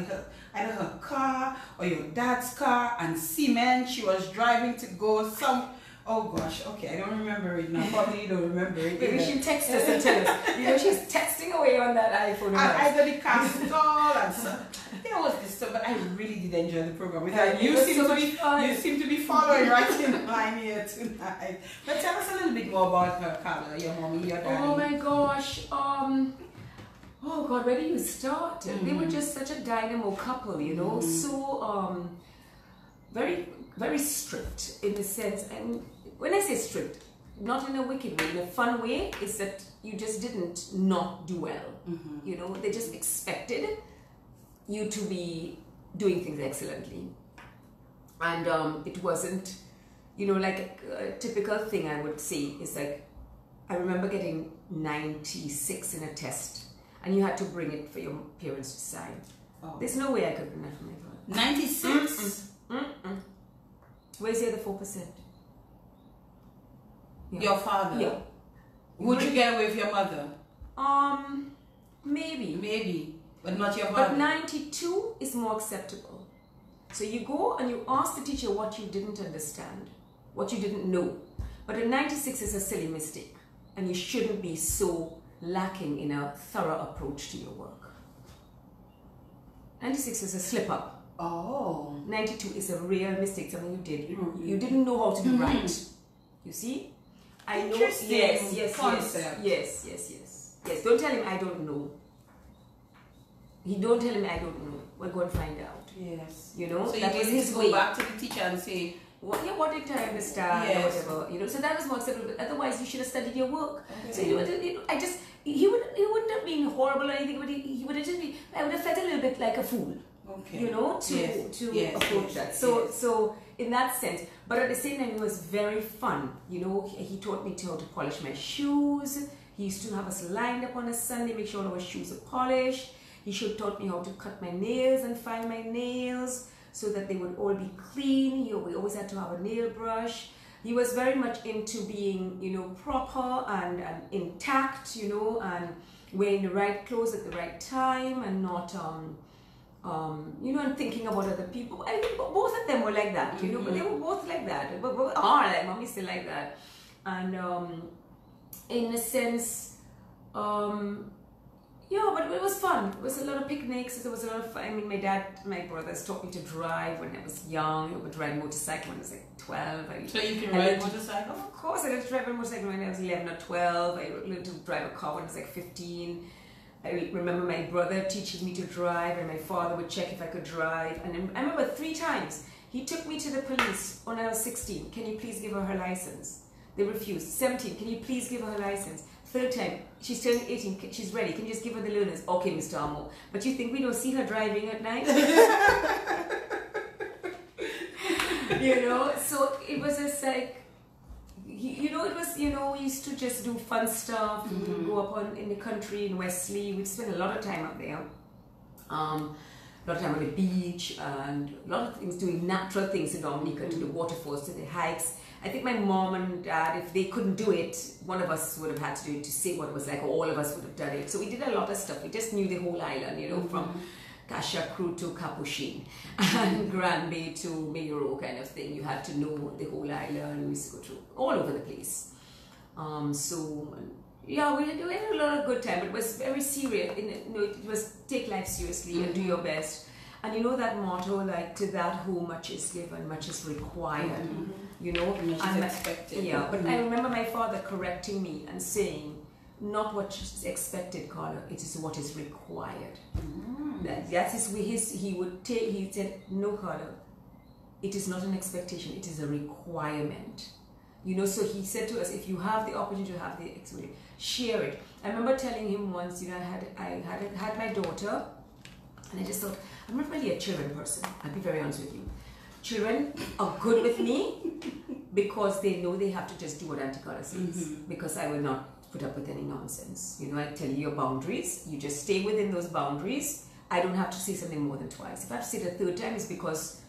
S1: either her car or your dad's car, and cement. She was driving to go some. Oh gosh, okay, I don't remember it now. Probably you don't remember it.
S2: Maybe she text us and tell us. She's texting away on that iPhone.
S1: And either the car stall and so. There was this stuff, but I really did enjoy the program. With her. You seem to be following right in line here tonight. But tell us a little bit more about her, Carla, your mommy, your daddy.
S2: Oh my gosh. Oh God, where do you start? They were just such a dynamo couple, so very, very strict in the sense, and when I say strict, not in a wicked way, in a fun way, is that you just didn't not do well. They just expected you to be doing things excellently. And it wasn't, like a typical thing I would say is like, I remember getting 96 in a test, and you had to bring it for your parents to sign.
S1: Oh.
S2: There's no way I could bring that for my father.
S1: 96?
S2: Where's the other 4%? Yeah.
S1: Your father?
S2: Yeah.
S1: Would you get away with your mother?
S2: Maybe.
S1: Maybe, but not your
S2: But
S1: father.
S2: 92 is more acceptable. So you go and you ask the teacher what you didn't understand, what you didn't know. But a 96 is a silly mistake, and you shouldn't be so lacking in a thorough approach to your work. 96 is a slip up.
S1: Oh.
S2: 92 is a real mistake, something you did. You didn't know how to do right. You see? I know.
S1: Interesting concept.
S2: Yes. Don't tell him I don't know. Don't tell him I don't know. We're going to find out.
S1: Yes.
S2: So
S1: that
S2: was
S1: was
S2: his
S1: go
S2: way.
S1: back to the teacher and say,
S2: What did I understand
S1: Yes.
S2: or whatever? So that was more acceptable. Otherwise, you should have studied your work.
S1: Okay.
S2: So he wouldn't have been horrible or anything, but he would have just been. I would have felt a little bit like a fool.
S1: okay.
S2: To
S1: Yes,
S2: approach
S1: yes,
S2: that.
S1: yes.
S2: So in that sense, but at the same time, it was very fun. He taught me how to polish my shoes. He used to have us lined up on a Sunday, make sure all our shoes are polished. He taught me how to cut my nails and file my nails so that they would all be clean. We always had to have a nail brush. He was very much into being, proper and intact, and wearing the right clothes at the right time and not, and thinking about other people. I think both of them were like that, but they were both like that. But like mommy still like that. And in a sense, yeah, but it was fun. It was a lot of picnics. There was a lot of fun. I mean, my brothers taught me to drive when I was young. I would ride motorcycle when I was like 12.
S1: So you can ride motorcycle?
S2: Of course, I learned to drive a motorcycle when I was 11 or 12. I learned to drive a car when I was like 15. I remember my brother teaching me to drive, and my father would check if I could drive. And I remember 3 times he took me to the police when I was 16. Can you please give her her license? They refused. 17. Can you please give her her license? 3rd time, she's turning 18, she's ready, can you just give her the learners? Okay, Mr. Amo. But you think we don't see her driving at night? You know, so it was just like, you know, it was, you know, we used to just do fun stuff. We would go up in the country in Wesley. We'd spend a lot of time up there. A lot of time on the beach and a lot of things, doing natural things in Dominica, to the waterfalls, to the hikes. I think my mom and dad, if they couldn't do it, one of us would have had to do it to see what it was like, or all of us would have done it. So we did a lot of stuff. We just knew the whole island, you know, from Kashakru to Capuchin and Granby to Mayoro kind of thing. You had to know the whole island. We used to go through all over the place. So yeah, we had a lot of good time, but it was very serious. You know, it was take life seriously and do your best. And you know that motto, like, to that whom much is given, much is required. You know,
S1: and expected.
S2: Yeah, but I remember my father correcting me and saying, not what is expected, Carla, it is what is required. That is he said, no, Carla, it is not an expectation, it is a requirement. You know, so he said to us, if you have the opportunity to have the experience, share it. I remember telling him once, you know, I had my daughter, and I just thought, I'm not really a children person, I'll be very honest with you. Children are good with me because they know they have to just do what Auntie Carla says, because I will not put up with any nonsense. You know, I tell you your boundaries, you just stay within those boundaries. I don't have to say something more than twice. If I have to say it a 3rd time, it's because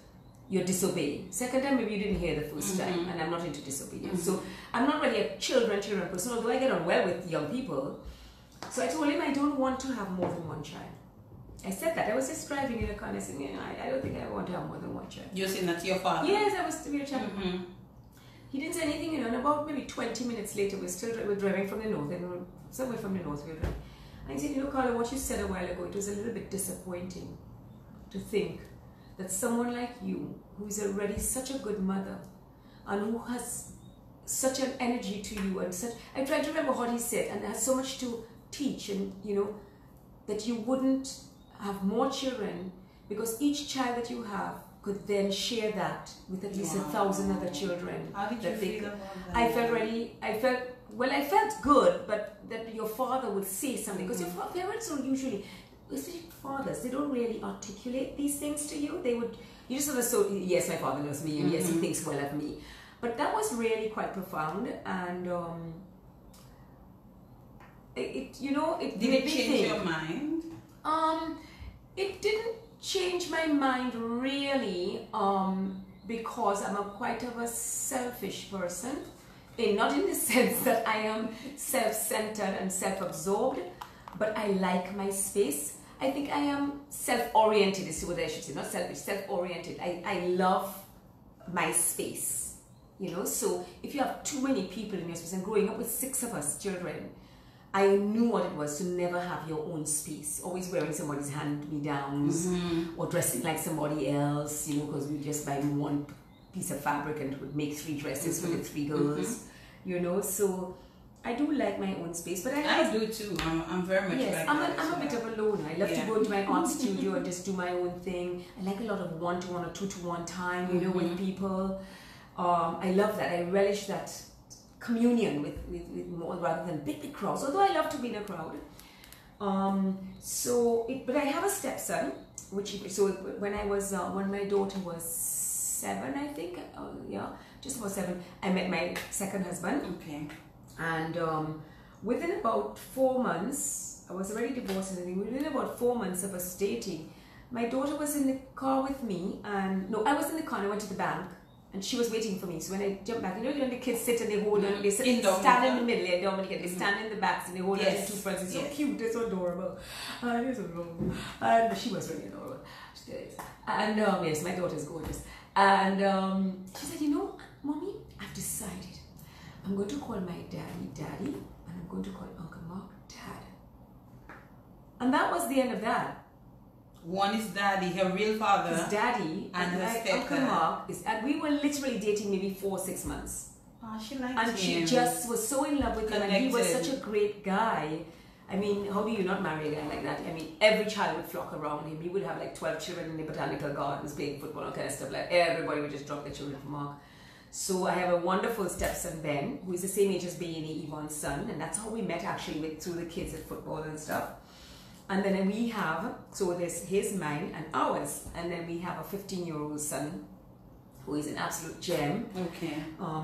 S2: you're disobeying. 2nd time, maybe you didn't hear the 1st time, and I'm not into disobedience. So I'm not really a children person, although I get on well with young people. So I told him I don't want to have more than 1 child. I said that. I was just driving in a car and I said, you know, I don't think I want to have more than 1 child.
S1: You're saying that to your father?
S2: Yes, I was to be a child. He didn't say anything, you know, and about maybe 20 minutes later, we're driving from the north, and somewhere from the north we were driving. And he said, you know, Carla, what you said a while ago, it was a little bit disappointing to think that someone like you, who is already such a good mother, and who has such an energy to you, and such, I tried to remember what he said, and has so much to teach, and, you know, that you wouldn't have more children, because each child that you have could then share that with at least 1,000 other children.
S1: How did you feel about that?
S2: I felt good, but that your father would say something, because your parents don't usually, especially fathers, they don't really articulate these things to you. You just sort of so, yes, my father knows me, and yes, he thinks well of me. But that was really quite profound, and
S1: Did it change your mind?
S2: It didn't change my mind really, because I'm quite of a selfish person. Not in the sense that I am self-centered and self-absorbed, but I like my space. I think I am self-oriented is what I should say, not selfish, self-oriented. I love my space, you know. So if you have too many people in your space, and growing up with 6 of us children, I knew what it was to never have your own space, always wearing somebody's hand-me-downs or dressing like somebody else, you know, because we just buy one piece of fabric and would make 3 dresses for the 3 girls, you know. So I do like my own space, but
S1: I do too. I'm very much like that.
S2: I'm a bit of a loner. I love to go to my art studio and just do my own thing. I like a lot of 1-to-1 or 2-to-1 time, you know, with people. I love that. I relish that communion with more rather than big crowds, although I love to be in a crowd. But I have a stepson, when my daughter was 7, I think, just about 7, I met my second husband.
S1: Okay.
S2: And within about 4 months, I was already divorced and everything. Within about 4 months of us dating, my daughter was in the car with me, and no, I was in the car and I went to the bank. And she was waiting for me. So when I jumped back, you know when the kids sit and they hold on, they stand in the middle, in Dominica, they stand in the backs and they hold on to 2 friends. It's so cute, they're so adorable. They're so adorable. And she was really adorable. She is. And yes, my daughter's gorgeous. And she said, you know, Mommy, I've decided. I'm going to call my daddy, and I'm going to call Uncle Mark Dad. And that was the end of that.
S1: One is daddy, her real father.
S2: His daddy
S1: and her
S2: like
S1: stepdad.
S2: Uncle Mark is, and we were literally dating maybe 4 or 6 months.
S1: Oh, she liked
S2: And
S1: him.
S2: she just was so in love with him, and he was
S1: Connected.
S2: such a great guy. I mean, how do you not marry a guy like that? I mean, every child would flock around him. He would have like 12 children in the botanical gardens playing football and kind of stuff. Like everybody would just drop their children for Mark. So I have a wonderful stepson, Ben, who is the same age as Bayani, Yvonne's son, and that's how we met actually through the kids at football and stuff. And then we have, so there's his, mine, and ours, and then we have a 15-year-old son who is an absolute gem.
S1: Okay.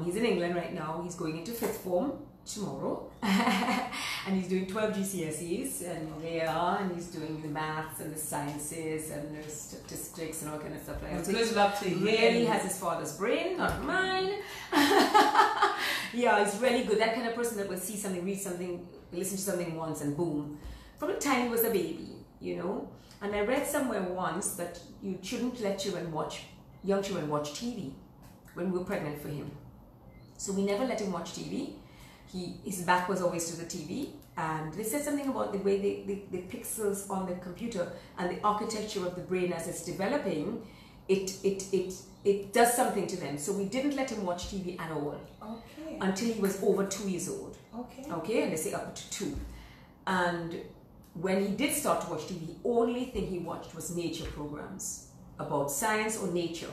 S2: He's in England right now. He's going into 5th form tomorrow, and he's doing 12 GCSEs, and he's doing the maths and the sciences and the statistics and all kind of stuff like that. So
S1: Good luck to him.
S2: really has his father's brain, not mine. Yeah, he's really good. That kind of person that will see something, read something, listen to something once, and boom. From the time he was a baby, you know. And I read somewhere once that you shouldn't let young children watch TV when we were pregnant for him. So we never let him watch TV. His back was always to the TV, and they said something about the way the pixels on the computer and the architecture of the brain as it's developing, it does something to them. So we didn't let him watch TV at all.
S1: Okay.
S2: Until he was over 2 years old.
S1: Okay.
S2: Okay, and they say up to 2. And when he did start to watch TV, the only thing he watched was nature programs about science or nature.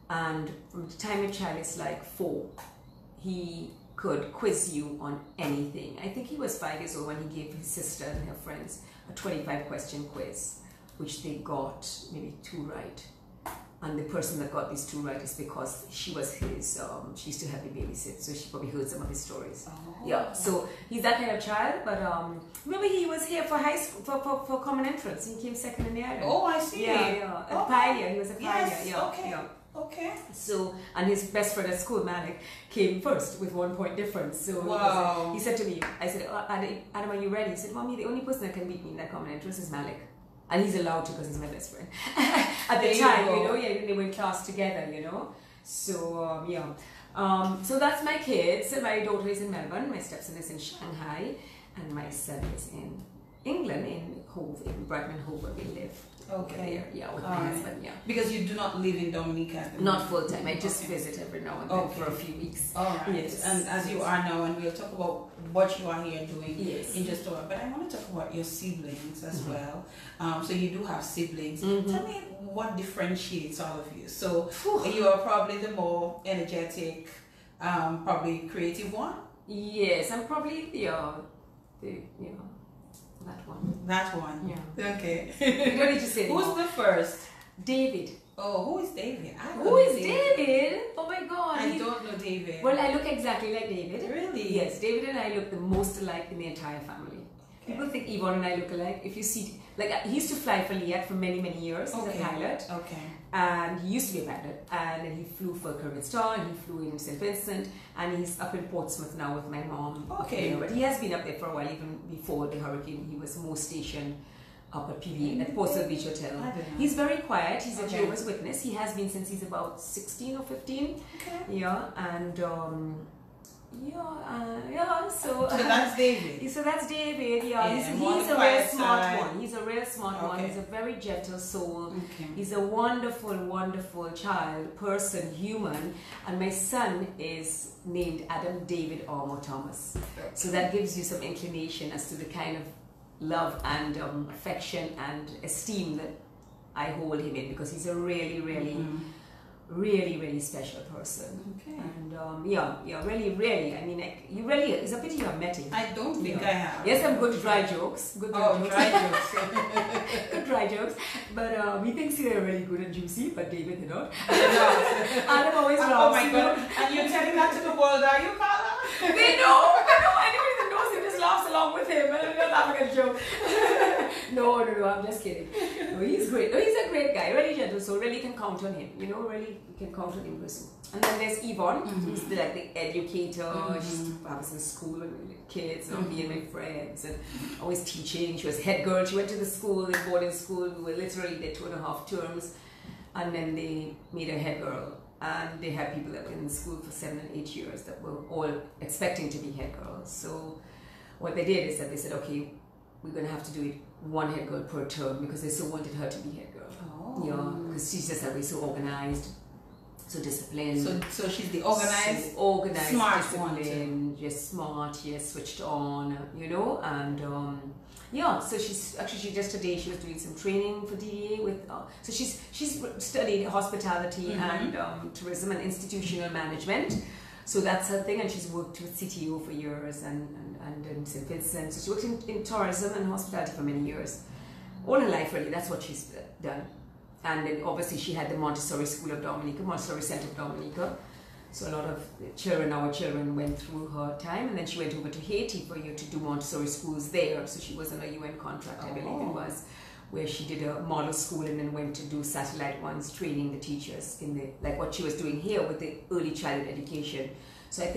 S2: And from the time a child is like 4, he could quiz you on anything. I think he was 5 years old when he gave his sister and her friends a 25-question quiz, which they got maybe 2 right. And the person that got these 2 right is because she was his, she used to have me babysit, so she probably heard some of his stories.
S1: Oh.
S2: Yeah, so he's that kind of child, but remember he was here for high school, for common entrance. He came second in the Ireland.
S1: Oh, I see.
S2: Yeah. A pioneer, he was a pioneer.
S1: Yes,
S2: Yeah,
S1: okay.
S2: yeah.
S1: Okay.
S2: So, and his best friend at school, Malik, came first with 1 point difference. So
S1: Wow.
S2: he said to me, I said, oh, Adam, are you ready? He said, Mommy, the only person that can beat me in that common entrance is Malik. And he's allowed to because he's my best friend. At the time, you know, yeah, they were in class together, you know. So, so that's my kids. My daughter is in Melbourne, my stepson is in Shanghai, and my son is in England, in Hove, in Brighton, Hove, where we live.
S1: Okay.
S2: There, yeah, with my
S1: Alright.
S2: husband, yeah.
S1: Because you do not live in Dominica at the
S2: Not
S1: moment.
S2: full time, I just
S1: Okay.
S2: visit every now and then
S1: Okay.
S2: for a few weeks.
S1: All right.
S2: Yes.
S1: And as you are now, and we'll talk about what you are here doing
S2: Yes.
S1: in just a while. But I want to talk about your siblings as
S2: Mhm.
S1: well. So you do have siblings.
S2: Mhm.
S1: Tell me what differentiates all of you. So you are probably the more energetic, probably creative one.
S2: Yes, I'm probably that one.
S1: That one.
S2: Yeah.
S1: Okay.
S2: You don't need to say
S1: Who's
S2: anymore.
S1: the first?
S2: David.
S1: Oh, who is David? I don't
S2: Who
S1: know
S2: is David? Oh my God.
S1: I don't know David.
S2: Well, I look exactly like David.
S1: Really?
S2: Yes, David and I look the most alike in the entire family.
S1: Okay.
S2: People think Yvonne and I look alike. If you see, like, he used to fly for Liat for many, many years. He's
S1: Okay.
S2: a pilot.
S1: Okay.
S2: And he used to be a pilot. And then he flew for Caribbean Star, and he flew in St. Vincent. And he's up in Portsmouth now with my mom.
S1: Okay.
S2: You know, but he has been up there for a while, even before the hurricane. He was more stationed up at PV, at Portsmouth Beach Hotel.
S1: I don't know.
S2: He's very quiet. He's a
S1: Okay.
S2: Jehovah's Witness. He has been since he's about 16 or 15.
S1: Okay.
S2: Yeah, and so
S1: So that's David.
S2: so that's David. Yeah,
S1: Yeah,
S2: he's
S1: more
S2: a
S1: the
S2: real
S1: quiet
S2: smart
S1: side.
S2: one. He's a real smart one.
S1: Okay.
S2: He's a very gentle soul.
S1: Okay.
S2: He's a wonderful, wonderful child, person, human. And my son is named Adam David Armour Thomas. So that gives you some inclination as to the kind of love and affection and esteem that I hold him in, because he's a really, really, really, really special person.
S1: Okay.
S2: And really. I mean, like, you really, it's a pity you have met him.
S1: I don't think
S2: Yeah.
S1: I have.
S2: Yes, some good dry jokes. Good dry
S1: Oh,
S2: jokes.
S1: dry jokes.
S2: Good dry jokes. But he thinks they're really good and juicy, but David did not. Adam always laughs.
S1: Oh my
S2: you know.
S1: God. And you're telling that to the world, are you, Carla?
S2: They know. Anybody that knows him just laughs along with him. And I'm laughing at a joke. No, I'm just kidding. No, he's great. No, he's a great guy. Really gentle, so really can count on him. You know, really you can count on him. Person. And then there's Yvonne, who's the educator. She's obviously in school and with the kids, and me and my friends, and always teaching. She was head girl. She went to the school, in boarding school. We were literally there 2.5 terms, and then they made her head girl. And they had people that were in school for 7 and 8 years that were all expecting to be head girls. So what they did is that they said, okay, we're going to have to do it one head girl per term because they so wanted her to be head girl.
S1: Oh.
S2: Yeah, because she's just that way, so organized, so disciplined.
S1: So she's the organized, smart
S2: disciplined, just smart, yes, switched on, you know, and yeah. So she just today she was doing some training for DEA with. So she's studied hospitality and tourism and institutional management. So that's her thing, and she's worked with CTO for years and in St. Vincent. So she worked in tourism and hospitality for many years. All her life, really, that's what she's done. And then obviously she had the Montessori School of Dominica, Montessori Center of Dominica. So a lot of our children went through her time, and then she went over to Haiti for a year to do Montessori schools there. So she was on a UN contract, I believe it was, where she did a model school and then went to do satellite ones, training the teachers in the, like what she was doing here with the early childhood education. So I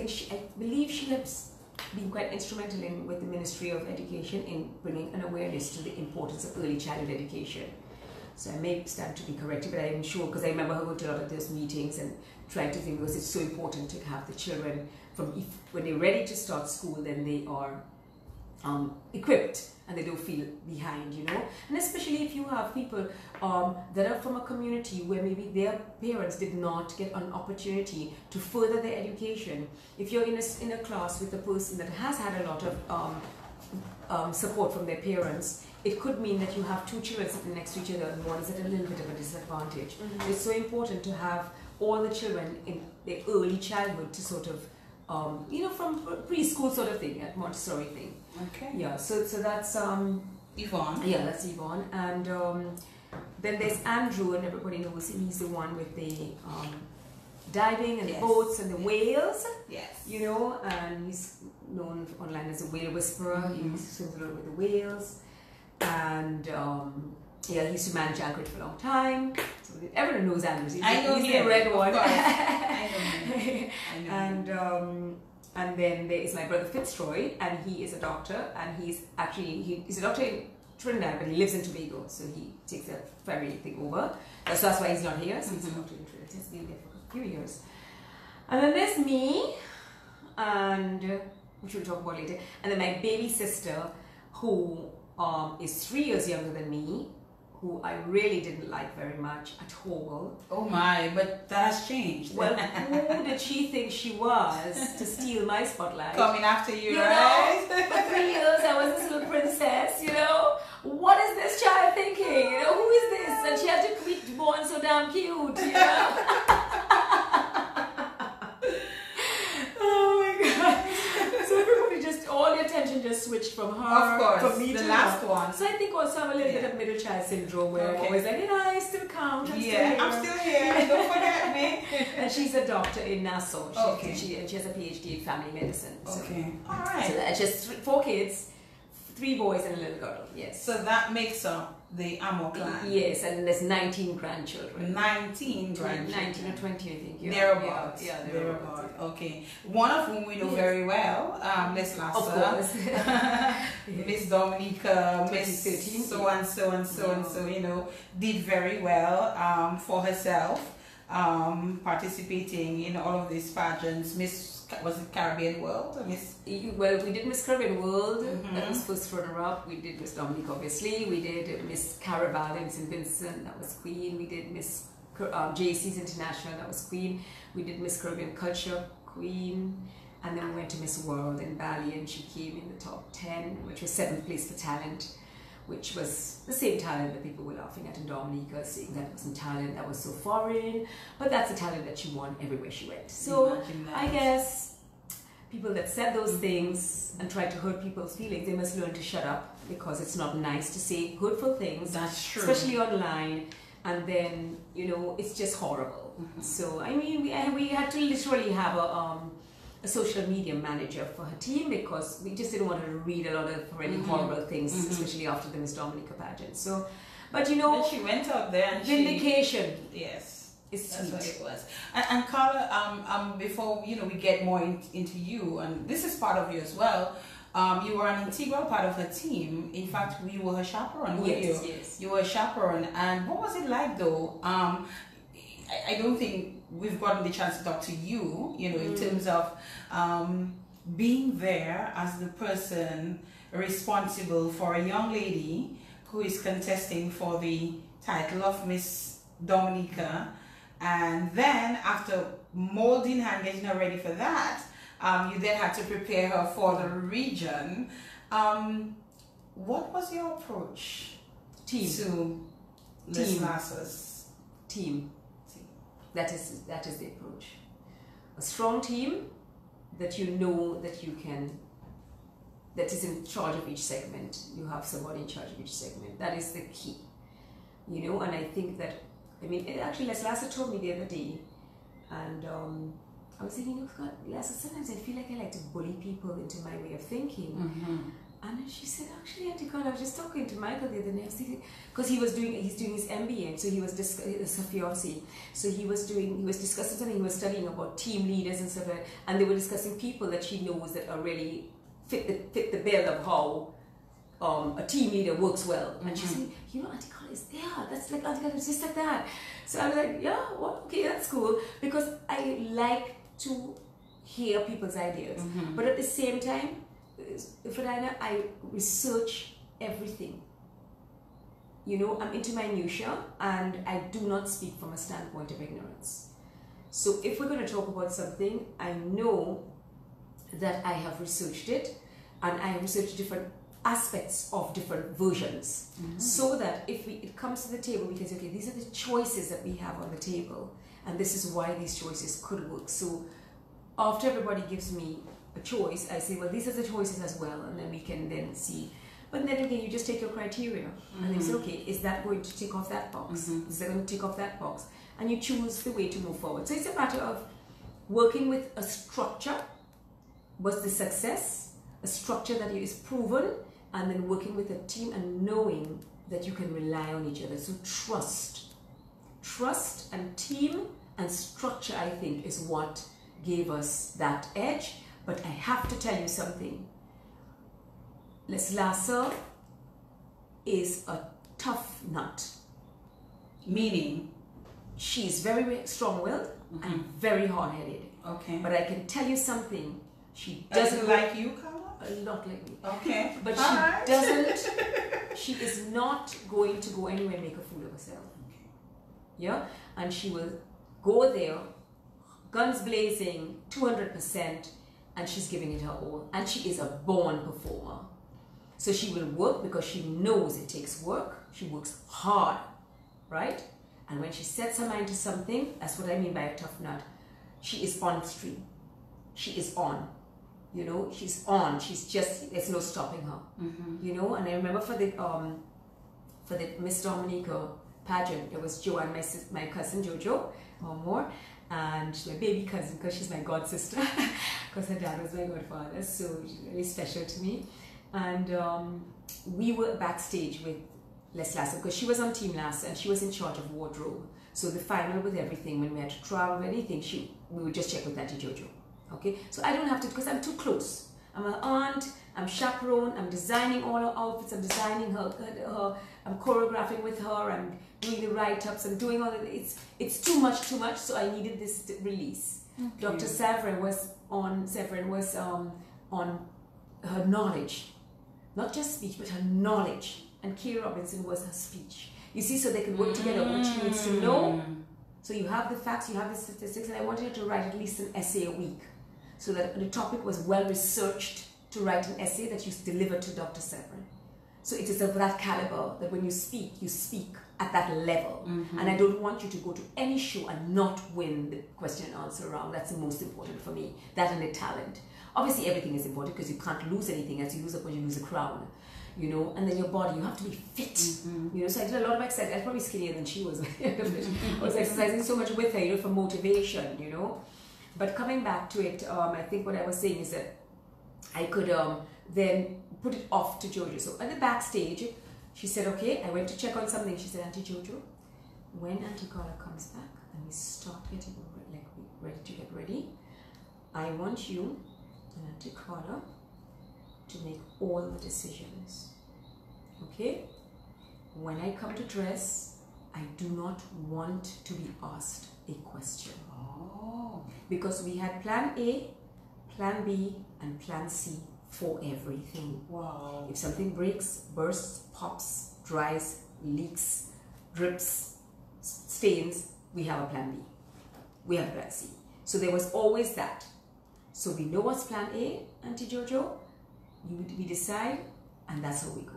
S2: believe she has been quite instrumental with the Ministry of Education in bringing an awareness to the importance of early childhood education. So I may stand to be corrected, but I'm sure, because I remember her going to a lot of those meetings and trying to think, because it's so important to have the children when they're ready to start school, then they are equipped and they don't feel behind, you know. And especially if you have people that are from a community where maybe their parents did not get an opportunity to further their education. If you're in a class with a person that has had a lot of support from their parents, it could mean that you have two children sitting next to each other and one is at a little bit of a disadvantage. It's so important to have all the children in their early childhood to sort of, you know, from preschool sort of thing, at Montessori thing.
S1: Okay.
S2: Yeah, so that's
S1: Yvonne.
S2: Yeah, that's Yvonne. And then there's Andrew, and everybody knows him. He's the one with the diving and the boats and the whales.
S1: Yes.
S2: You know, and he's known online as a whale whisperer. He swims a lot with the whales. And yeah, he used to manage Anchorage for a long time. So everyone knows Andrew. He's the red one.
S1: I know him.
S2: And then there is my brother Fitzroy, and he is a doctor, and he's a doctor in Trinidad, but he lives in Tobago, so he takes a ferry thing over. So that's why he's not here. So he's a doctor in Trinidad. He's been there for a few years. And then there's me, and which we'll talk about later. And then my baby sister, who is 3 years younger than me, who I really didn't like very much at all.
S1: Oh my, but that has changed.
S2: Well, who did she think she was to steal my spotlight?
S1: Coming after you,
S2: right?
S1: right?
S2: For 3 years I was this little princess, you know? What is this child thinking? You know, who is this? And she had to be born so damn cute, you know? Oh my God. So everybody all the attention just switched from her,
S1: of course,
S2: from me
S1: the
S2: to
S1: last
S2: her.
S1: one.
S2: So I think also I'm a little bit of middle child syndrome, where I'm always like, you know, I still count, I'm
S1: still here, don't forget me.
S2: And she's a doctor in Nassau. She has a PhD in family medicine. So.
S1: Okay, all right.
S2: So that's just 4 kids, 3 boys and a little girl. Yes.
S1: So that makes up the Amo clan.
S2: Yes, and there's 19 grandchildren.
S1: 19 grandchildren.
S2: 19 or 20, I think.
S1: Thereabouts.
S2: Yeah,
S1: thereabouts. Okay. One of whom we know very well, Miss Lassa.
S2: Of course.
S1: Miss Dominica,
S2: Miss
S1: so and so and so and so, you know, did very well for herself, participating in all of these pageants. Was it Caribbean World?
S2: Well, we did Miss Caribbean World. That was first runner-up. We did Miss Dominique, obviously. We did Miss Caraval in St. Vincent. That was Queen. We did Miss JC's International. That was Queen. We did Miss Caribbean Culture, Queen. And then we went to Miss World in Bali, and she came in the top 10, which was 7th place for talent, which was the same talent that people were laughing at in Dominica, saying that wasn't talent, that was so foreign, but that's the talent that she won everywhere she went. So I guess people that said those things and tried to hurt people's feelings, they must learn to shut up, because it's not nice to say hurtful things.
S1: That's true.
S2: Especially online, and then, you know, it's just horrible. So, I mean, we had to literally have a social media manager for her team, because we just didn't want her to read a lot of really horrible things, especially after the Miss Dominica pageant. So, but you know,
S1: then she went out there and
S2: vindication.
S1: Yes,
S2: it's
S1: that's
S2: sweet.
S1: what it was. And Carla, before we get more into you, and this is part of you as well. You were an integral part of her team. In fact, you were her chaperone.
S2: Yes.
S1: You were a chaperone. And what was it like, though? I don't think we've gotten the chance to talk to you, you know, in terms of being there as the person responsible for a young lady who is contesting for the title of Miss Dominica, and then after molding her and getting her ready for that, you then had to prepare her for the region. What was your approach to Les Lasses?
S2: Team. That is the approach. A strong team that you know that you can, that is in charge of each segment. You have somebody in charge of each segment. That is the key. You know, and I think that, I mean, actually Les Lasses told me the other day, and I was thinking, oh God, Lasses, sometimes I feel like I like to bully people into my way of thinking. And then she said, actually, Auntie Carla, I was just talking to Michael the other night, because he's doing his MBA, so he was his fiancé. So he was discussing something, he was studying about team leaders and stuff like that, and they were discussing people that she knows that are really fit the bill of how a team leader works well. And she said, you know, Auntie Carla is there. That's like Auntie Carla, it's just like that. So I was like, yeah, well, okay, that's cool, because I like to hear people's ideas, but at the same time, Fredina, I research everything. You know, I'm into minutiae, and I do not speak from a standpoint of ignorance. So if we're going to talk about something, I know that I have researched it, and I have researched different aspects of different versions, so that if it comes to the table, we can say, okay, these are the choices that we have on the table, and this is why these choices could work. So after everybody gives me a choice, I say, well, these are the choices as well, and then we can then see. But then again, you just take your criteria, and you say, okay, is that going to tick off that box? Is that going to tick off that box? And you choose the way to move forward. So it's a matter of working with a structure. Was the success a structure that is proven, and then working with a team and knowing that you can rely on each other. So trust and team and structure, I think, is what gave us that edge. But I have to tell you something. Les Lasses is a tough nut.
S1: Meaning?
S2: She's very strong-willed and very hard-headed.
S1: Okay.
S2: But I can tell you something. She
S1: doesn't like you, Carla?
S2: Not like me.
S1: Okay.
S2: But she doesn't, she is not going to go anywhere and make a fool of herself.
S1: Okay.
S2: Yeah? And she will go there, guns blazing, 200%, and she's giving it her all. And she is a born performer. So she will work because she knows it takes work. She works hard, right? And when she sets her mind to something, that's what I mean by a tough nut. She is on stream. She is on. You know, she's on. She's just, there's no stopping her. You know, and I remember for the Miss Dominica pageant, it was Joanne, my cousin Jojo, or more, and she's my baby cousin because she's my god sister, because her dad was my godfather, so she's really special to me. And we were backstage with Les Lasses because she was on Team Lasses and she was in charge of wardrobe. So the final with everything, when we had to travel or anything, we would just check with Auntie Jojo. Okay, so I don't have to, because I'm too close. I'm her aunt, I'm chaperone, I'm designing all her outfits, I'm designing her, I'm choreographing with her, I'm doing the write-ups, I'm doing all of it. It's too much, so I needed this release. Okay. Dr. Severin was on her knowledge, not just speech, but her knowledge. And Kay Robinson was her speech. You see, so they could work together, what she needs to know. So you have the facts, you have the statistics, and I wanted her to write at least an essay a week. So that the topic was well researched to write an essay that you deliver to Dr. Severin. So it is of that caliber that when you speak at that level. And I don't want you to go to any show and not win the question and answer round. That's the most important for me. That and the talent. Obviously everything is important because you can't lose anything. As you lose a point, you lose a crown. You know, and then your body, you have to be fit. You know, so I did a lot of exercise. I was probably skinnier than she was at the end of it. I was exercising so much with her, you know, for motivation, you know. But coming back to it, I think what I was saying is that I could then put it off to Jojo. So at the backstage, she said, okay, I went to check on something. She said, Auntie Jojo, when Auntie Carla comes back and we start getting ready to get ready, I want you and Auntie Carla to make all the decisions. Okay? When I come to dress, I do not want to be asked a question.
S1: Oh.
S2: Because we had plan A, plan B and plan C for everything.
S1: Wow.
S2: If something breaks, bursts, pops, dries, leaks, drips, stains, we have a plan B. We have a plan C. So there was always that. So we know what's plan A, Auntie Jojo. We decide, and that's how we go.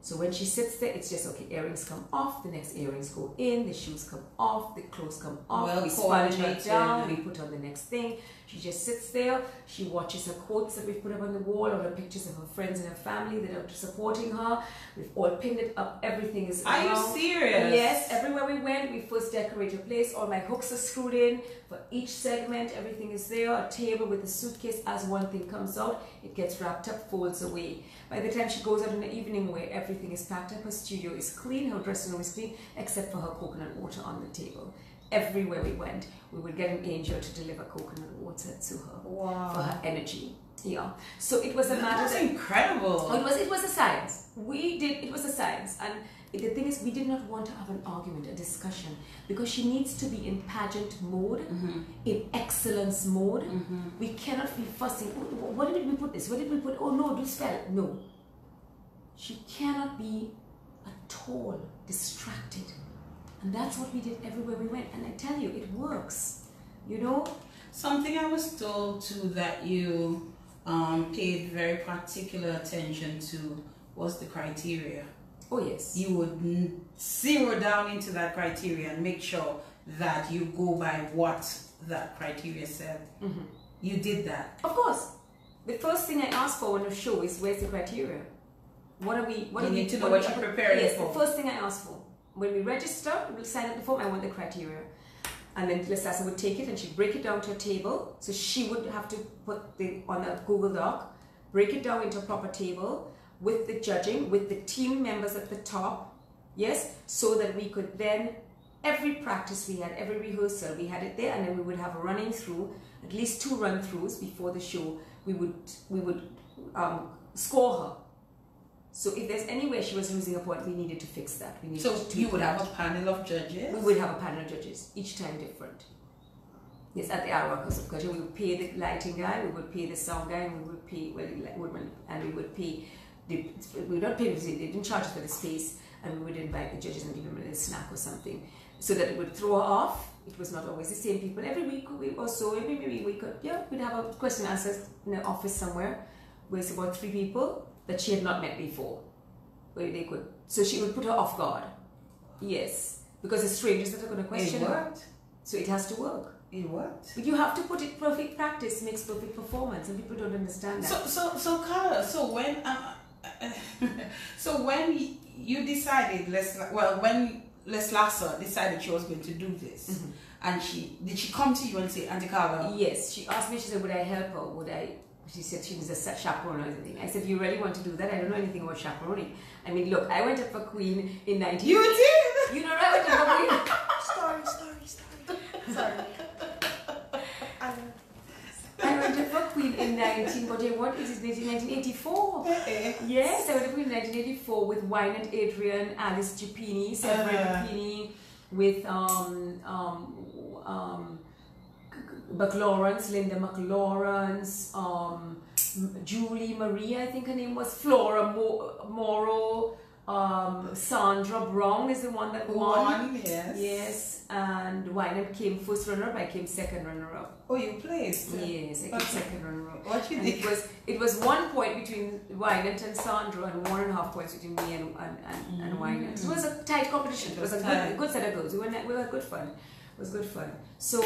S2: So when she sits there, it's just, okay, earrings come off, the next earrings go in, the shoes come off, the clothes come off,
S1: Well
S2: we sponge her
S1: coordinated.
S2: down, we put on the next thing. She just sits there, she watches her quotes that we've put up on the wall, or the pictures of her friends and her family that are supporting her. We've all pinned it up, everything is
S1: Are you
S2: around.
S1: serious?
S2: Yes, everywhere we went, we first decorate a place, all my hooks are screwed in, for each segment, everything is there, a table with a suitcase, as one thing comes out, it gets wrapped up, folds away. By the time she goes out in the evening wear, everything is packed up, her studio is clean, her dressing room is clean, except for her coconut water on the table. Everywhere we went, we would get an angel to deliver coconut water to her.
S1: Wow.
S2: For her energy. Yeah. So it was a matter
S1: That's
S2: that
S1: incredible.
S2: Oh, it was a science. It was a science. And the thing is, we did not want to have an argument, a discussion, because she needs to be in pageant mode, in excellence mode. We cannot be fussing. Oh, what did we put this? What did we put? Oh no, do spell. No. She cannot be at all distracted. And that's what we did everywhere we went. And I tell you, it works. You know?
S1: Something I was told too that you paid very particular attention to was the criteria.
S2: Oh yes.
S1: You would zero down into that criteria and make sure that you go by what that criteria said. You did that.
S2: Of course. The first thing I ask for on a show is, where's the criteria? What are we? What
S1: You
S2: are we?
S1: need to know what you're preparing
S2: yes,
S1: for.
S2: the first thing I ask for. When we register, we'll sign up the form, I want the criteria. And then Lissasa would take it and she'd break it down to a table. So she would have to put on a Google Doc, break it down into a proper table with the judging, with the team members at the top. Yes, so that we could then, every practice we had, every rehearsal, we had it there, and then we would have a running through, at least 2 run-throughs before the show. We would score her. So if there's anywhere she was losing a point, we needed to fix that. We needed
S1: So
S2: to
S1: you would have a panel of judges?
S2: We would have a panel of judges, each time different. Yes, at the Arawak House of Culture, we would pay the lighting guy, we would pay the sound guy, and we would pay, and we would pay, we would not pay, they didn't charge us for the space, and we would invite the judges and give them a little snack or something, so that it would throw her off. It was not always the same people. Every week or so, every week, we'd have a question and answer in the office somewhere, where it's about 3 people that she had not met before, where they could, so she would put her off guard. Yes, because it's strangers that are going to question her. So it has to work.
S1: It worked.
S2: But you have to put it, perfect practice makes perfect performance, and people don't understand that.
S1: So Carla, so when you decided, when Lissasa decided she was going to do this, and did she come to you and say, Auntie Carla?
S2: Yes, she asked me, she said, would I help her? She said she was a chaperone or anything. I said, you really want to do that? I don't know anything about chaperoning. I mean, look, I went up for Queen in 19...
S1: You did?
S2: You know, I went up for Queen.
S3: Sorry.
S2: I went up for Queen in 1984. Yes, I went to Queen in 1984 with Wynand Adrian, Alice Giuppini, Severine Giuppini, with McLawrence, Linda McLawrence, Julie Marie, I think her name was, Flora Morrow, Sandra Brown is the one that won.
S1: Yes.
S2: Yes, and Wynand came first runner-up, I came second runner-up.
S1: Oh, you placed?
S2: Yes, I came second runner-up.
S1: What you
S2: And
S1: did?
S2: it was 1 point between Wynand and Sandra, and 1.5 points between me and Wynand. So it was a tight competition. It was a good set of girls. We had good fun. It was good fun. So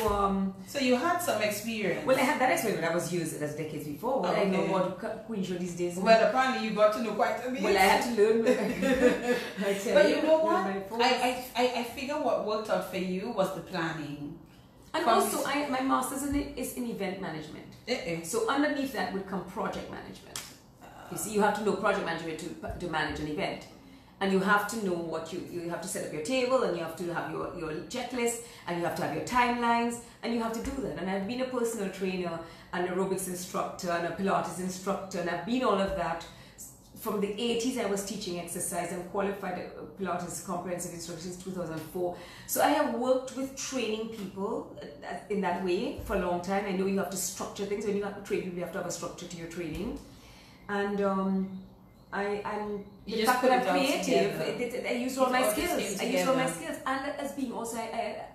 S1: So you had some experience.
S2: well, I had that experience when I was used as decades before. Well, I know
S1: Okay.
S2: what Queen Show these days.
S1: Well, apparently you got to know quite a bit.
S2: Well, I had to learn. I tell
S1: But you know what?
S2: learn by force.
S1: I figure what worked out for you was the planning.
S2: And also, my master's is in event management. So underneath that would come project management. You see, you have to know project management to manage an event. And you have to know what you have to set up your table, and you have to have your checklist, and you have to have your timelines, and you have to do that. And I've been a personal trainer, an aerobics instructor, and a Pilates instructor, and I've been all of that from the 80s I was teaching exercise. I'm qualified Pilates comprehensive instructor since 2004. So I have worked with training people in that way for a long time. I know you have to structure things. When you have to train people, you have to have a structure to your training. And I'm
S1: You
S2: the
S1: just
S2: fact
S1: put
S2: that
S1: it
S2: I'm
S1: all
S2: creative.
S1: together.
S2: I use all
S1: It
S2: my
S1: all just
S2: skills.
S1: came
S2: I use all my
S1: together.
S2: skills, and as being also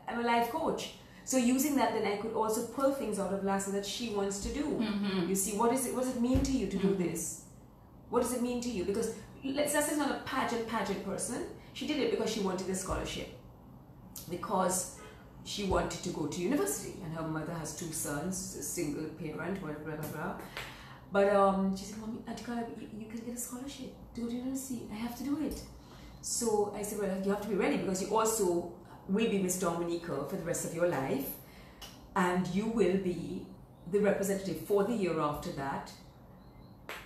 S2: I'm a life coach. So using that, then I could also pull things out of Lassa that she wants to do.
S1: Mm-hmm.
S2: You see, what does it mean to you to do this? What does it mean to you? Because Lassa's not a pageant person. She did it because she wanted a scholarship, because she wanted to go to university, and her mother has 2 sons, a single parent, whatever, blah blah blah. But she said, "Mommy, Auntie Carla, you can get a scholarship to go to university. I have to do it." So I said, "Well, you have to be ready, because you also will be Miss Dominica for the rest of your life, and you will be the representative for the year after that."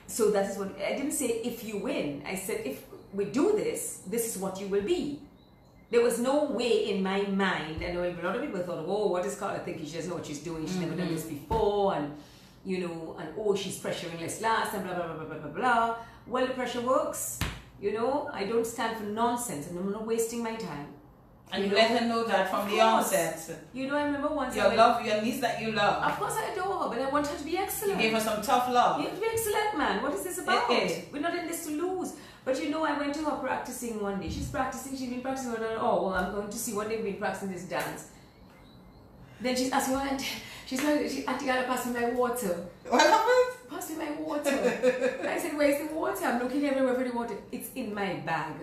S2: So that is what I didn't say. If you win, I said, if we do this, this is what you will be. There was no way in my mind, and a lot of people thought, "Oh, what is Carla thinking? She doesn't know what she's doing. She's never done this before, and oh, she's pressuring less last, and blah blah blah blah blah blah." Well, the pressure works. I don't stand for nonsense, and I'm not wasting my time.
S1: And you let her know that from the onset.
S2: I remember once
S1: Your niece that you love.
S2: Of course I adore her, but I want her to be excellent.
S1: You gave her some tough love.
S2: You have to be excellent, man. What is this about?
S1: Okay.
S2: We're not in this to lose. But I went to her practicing one day. She's been practicing. Oh, well, I'm going to see what they've been practicing this dance. Then she's asking, Auntie Carla, pass me my water.
S1: What happened?
S2: Pass me my water. I said, "Where's the water? I'm looking everywhere for the water." "It's in my bag."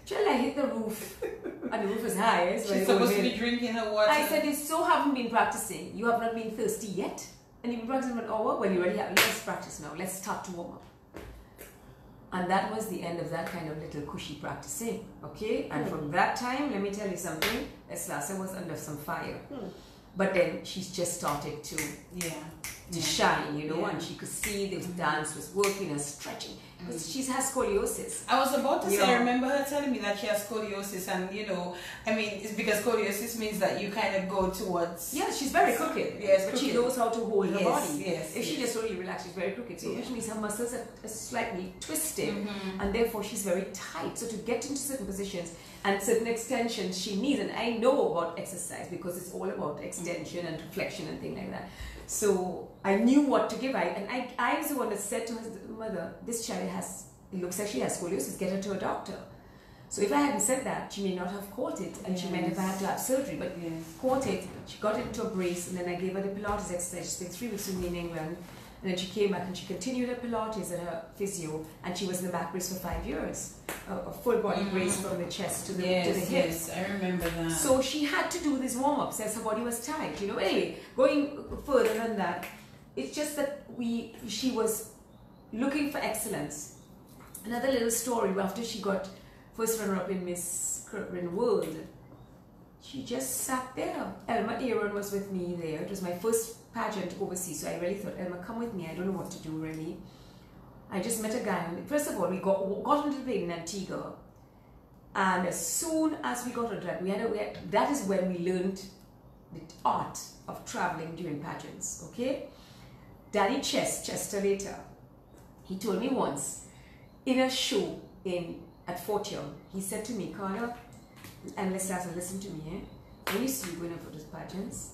S2: Till I hit the roof. And the roof is high. So
S1: She's supposed to be drinking her water.
S2: I said, "You so haven't been practicing. You have not been thirsty yet. And you've been practicing for an hour. Well, you already have. Let's practice now. Let's start to warm up." And that was the end of that kind of little cushy practicing. Okay? And from that time, let me tell you something, Lassa was under some fire. But then she's just started to shine, and she could see the dance was working and stretching. Because she has scoliosis.
S1: I was about to say, I remember her telling me that she has scoliosis, and it's because scoliosis means that you kind of go towards.
S2: Yeah, she's very crooked.
S1: Yes,
S2: but she knows how to hold her body.
S1: Yes.
S2: If she just really relaxes, she's very crooked. So which means her muscles are slightly twisted, and therefore she's very tight. So to get into certain positions and certain extensions she needs, and I know about exercise because it's all about extension and flexion and things like that. So I knew what to give. I was the one that said to her mother, "This child it looks like she has scoliosis, get her to a doctor." So if I hadn't said that, she may not have caught it, and she might have had to have surgery, but caught it. She got into a brace, and then I gave her the Pilates exercise. She spent 3 weeks with me in England, and then she came back and she continued her Pilates at her physio, and she was in the back brace for 5 years. A full body brace from the chest to the hips.
S1: Yes, I remember that.
S2: So she had to do these warm-ups as her body was tight. Anyway, going further than that, it's just that she was looking for excellence. Another little story, after she got first runner-up in Miss Caribbean World, she just sat there. Elma Aaron was with me there. It was my first pageant overseas, so I really thought, "Elma, come with me. I don't know what to do, really." I just met a guy. First of all, we got onto the plane in Antigua, and as soon as we got on that, that is when we learned the art of traveling during pageants. Okay, Danny Chester later, he told me once in a show at Fort Young, he said to me, "Carla, and listen to me, when you see you going for those pageants,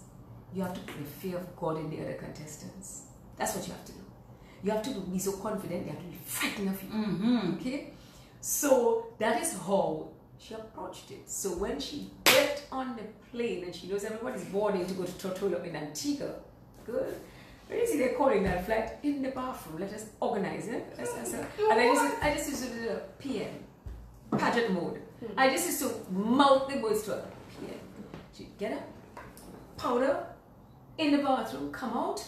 S2: you have to put the fear of God in the other contestants. That's what you have to do. You have to be so confident, you have to be frightened of you." Okay? So that is how she approached it. So when she get on the plane and she knows everybody's boarding to go to Tortola in Antigua, good. Where is it they're calling that flight? In the bathroom. Let us organize it. And I just used to do the PM, pageant mode. I just used to mouth the words to her. PM. She'd get up, powder, in the bathroom, come out,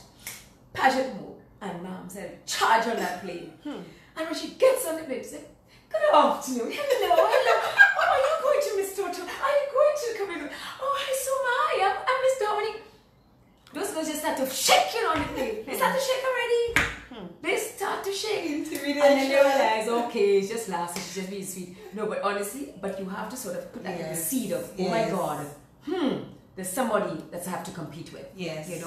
S2: pageant mode. And Mom said, "Charge on that plane." And when she gets on the plane, she said, "Good afternoon, hello. Oh, are you going to Miss Toto? Are you going to the community? Oh, hi, so am I. I'm Miss Dominique." Those girls just start to shake on the plane. They start to shake already. They start to shake.
S1: Intimidation.
S2: And then they realize, okay, it's just last, she's just being sweet. No, but honestly, you have to sort of put that in the seed of, oh my God, there's somebody that I have to compete with.
S1: Yes.
S2: Yes.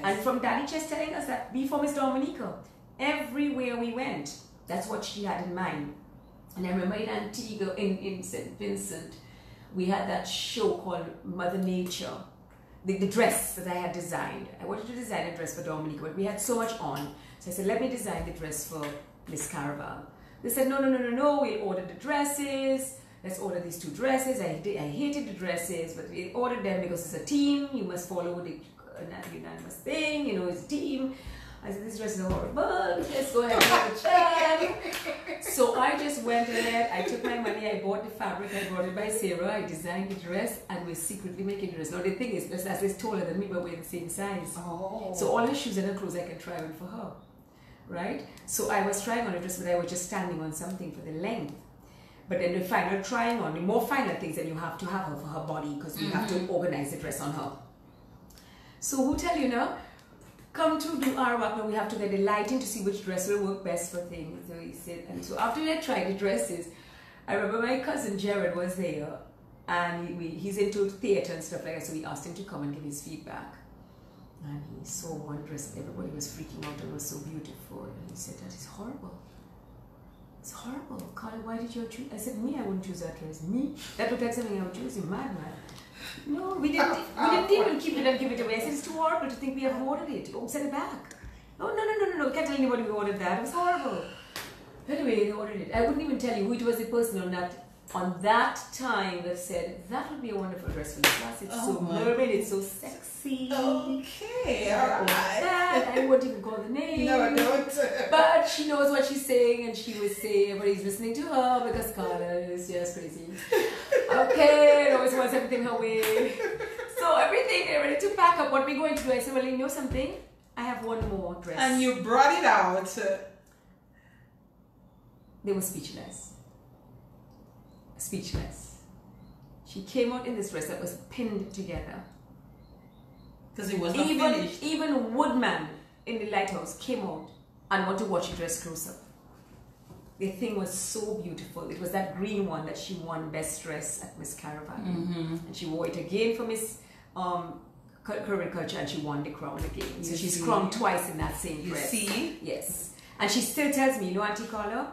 S2: And from Danny just telling us that before Miss Dominica, everywhere we went, that's what she had in mind. And I remember in Antigua, in St. Vincent, we had that show called Mother Nature. The dress that I had designed. I wanted to design a dress for Dominica, but we had so much on. So I said, let me design the dress for Miss Caraval. They said, no, we'll order the dresses. Let's order these 2 dresses. I hated the dresses, but we ordered them because it's a team. You must follow the unanimous thing, you know, it's a team. I said, this dress is horrible. Let's go ahead and have a chat. So I just went ahead. I took my money. I bought the fabric. I brought it by Sarah. I designed the dress, and we're secretly making the dress. Now the thing is, Leslie is taller than me, but we're the same size.
S1: Oh.
S2: So all her shoes and her clothes I can try on for her, right? So I was trying on a dress, but I was just standing on something for the length. But then the final trying on, the more final things that you have to have her for her body, because we have to organize the dress on her. So who tell you now? Come to do our work, now we have to get the lighting to see which dress will work best for things. So he said, and so after we had tried the dresses, I remember my cousin Jared was there, and he's into theatre and stuff like that, so we asked him to come and give his feedback. And he saw one dress that everybody was freaking out and was so beautiful, and he said, that is horrible. It's horrible. Carla, why did you choose? I said, me, I wouldn't choose that dress. Me? That looked like something I would choose. You're mad, man. No, we didn't even keep it and give it away. I said, it's too horrible to think we have ordered it. Oh, send it back. Oh, no. We can't tell anybody we ordered that. It was horrible. Anyway, they ordered it. I wouldn't even tell you who it was the person on that time that said, that would be a wonderful dress for the class. It's so mermaid, it's so sexy.
S1: Okay, alright.
S2: That, I won't even call the name.
S1: No, don't.
S2: But she knows what she's saying, and she would say everybody's listening to her because Carla is just crazy. Okay, always wants everything her way. So everything, they're ready to pack up. What we're going to do, I said, well, you know something? I have one more dress.
S1: And you brought it out.
S2: They were speechless. Speechless. She came out in this dress that was pinned together.
S1: Because it was not finished.
S2: Even Woodman in the lighthouse came out and wanted to watch the dress close up. The thing was so beautiful. It was that green one that she won Best Dress at Miss Caravan. And she wore it again for Miss Caribbean Culture, and she won the crown again. So she's crowned twice in that same dress.
S1: You see?
S2: Yes. And she still tells me, you know, Auntie Carla,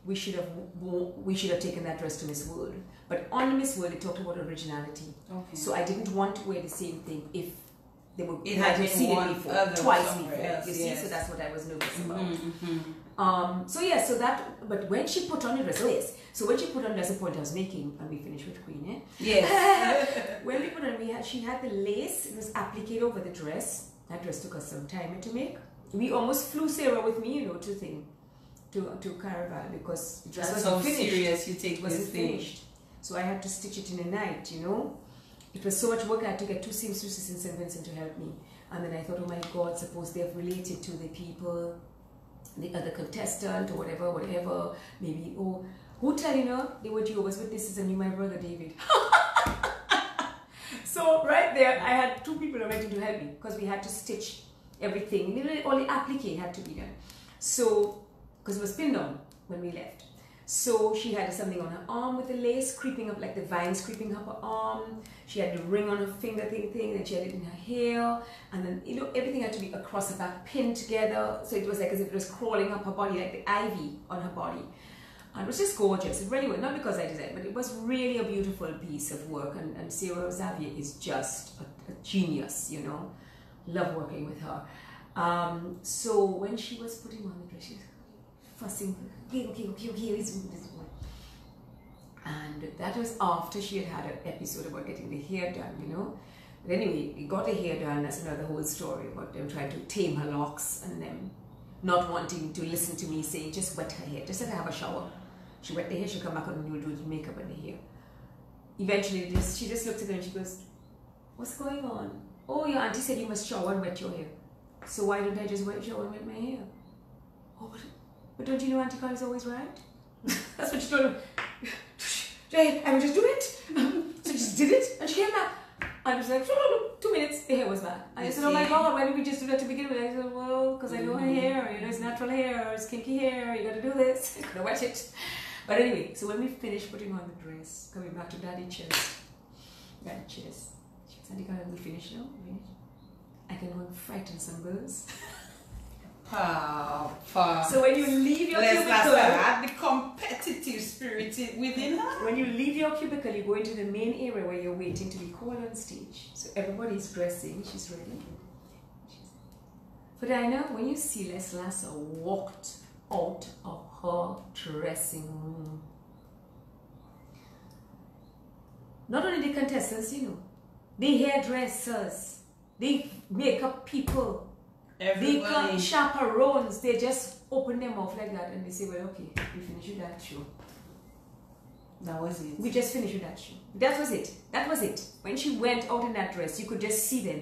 S2: we should have taken that dress to Miss World. But on Miss World, it talked about originality. Okay. So I didn't want to wear the same thing if they were seen it before, twice before.
S1: Else,
S2: you see, so that's what I was nervous
S1: about.
S2: But when she put on the dress, so when she put on, that's the point I was making, and we finished with Queen, eh? Yes. When we put on, she had the lace, it was appliqued over the dress. That dress took us some time to make. We almost flew Sarah with me, you know, to Caraval, because the dress wasn't finished.
S1: Serious you take
S2: wasn't finished. So I had to stitch it in a night, you know. It was so much work. I had to get 2 seamstresses in St. Vincent to help me. And then I thought, oh my God, suppose they've related to the people, the other contestant or whatever. Maybe, oh, who tell you know they were Jehovah's Witnesses and you, my brother David. So right there, I had 2 people ready to help me because we had to stitch everything. Only applique had to be done. So, because it was pinned on when we left. So she had something on her arm with the lace creeping up, like the vines creeping up her arm. She had the ring on her finger thing, and she had it in her hair. And then, you know, everything had to be across her back, pinned together. So it was like as if it was crawling up her body, like the ivy on her body. And it was just gorgeous. It really was, not because I designed, but it was really a beautiful piece of work. And Sarah Xavier is just a genius, you know. Love working with her. So when she was putting on the dress, she was fussing, okay, and that was after she had an episode about getting the hair done, you know. But anyway, we got the hair done. That's another whole story about them trying to tame her locks and them not wanting to listen to me saying, just wet her hair, just let her have a shower. She wet the hair, she'll come back and you'll do the makeup and the hair. Eventually, she just looked at her and she goes, what's going on? Oh, your auntie said you must shower and wet your hair. So why don't I just shower and wet my hair? Oh, but don't you know Auntie Carla is always right? That's what she told her. I would just do it. So she just did it, and she came back. And it was like, 2 minutes, the hair was back. And I said, oh my God, why didn't we just do that to begin with? I said, well, because I know her hair, you know, it's natural hair, it's kinky hair, you gotta do this, you gotta wet it. But anyway, so when we finished putting on the dress, coming back to Daddy Chest, she said, Auntie Carla, we finished now? I can go and frighten some girls. So when you leave your
S1: Let's
S2: cubicle,
S1: had the competitive spirit within her.
S2: when you leave your cubicle, you go into the main area where you're waiting to be called on stage. So everybody's dressing, she's ready. But Diana, when you see Les Lasser walked out of her dressing room, not only the contestants, you know, the hairdressers, the makeup people,
S1: Everybody.
S2: the chaperones, they just open their mouth like that and they say, well, okay, we finished with that show.
S1: That was it.
S2: We just finished with that show. That was it. That was it. When she went out in that dress, you could just see them.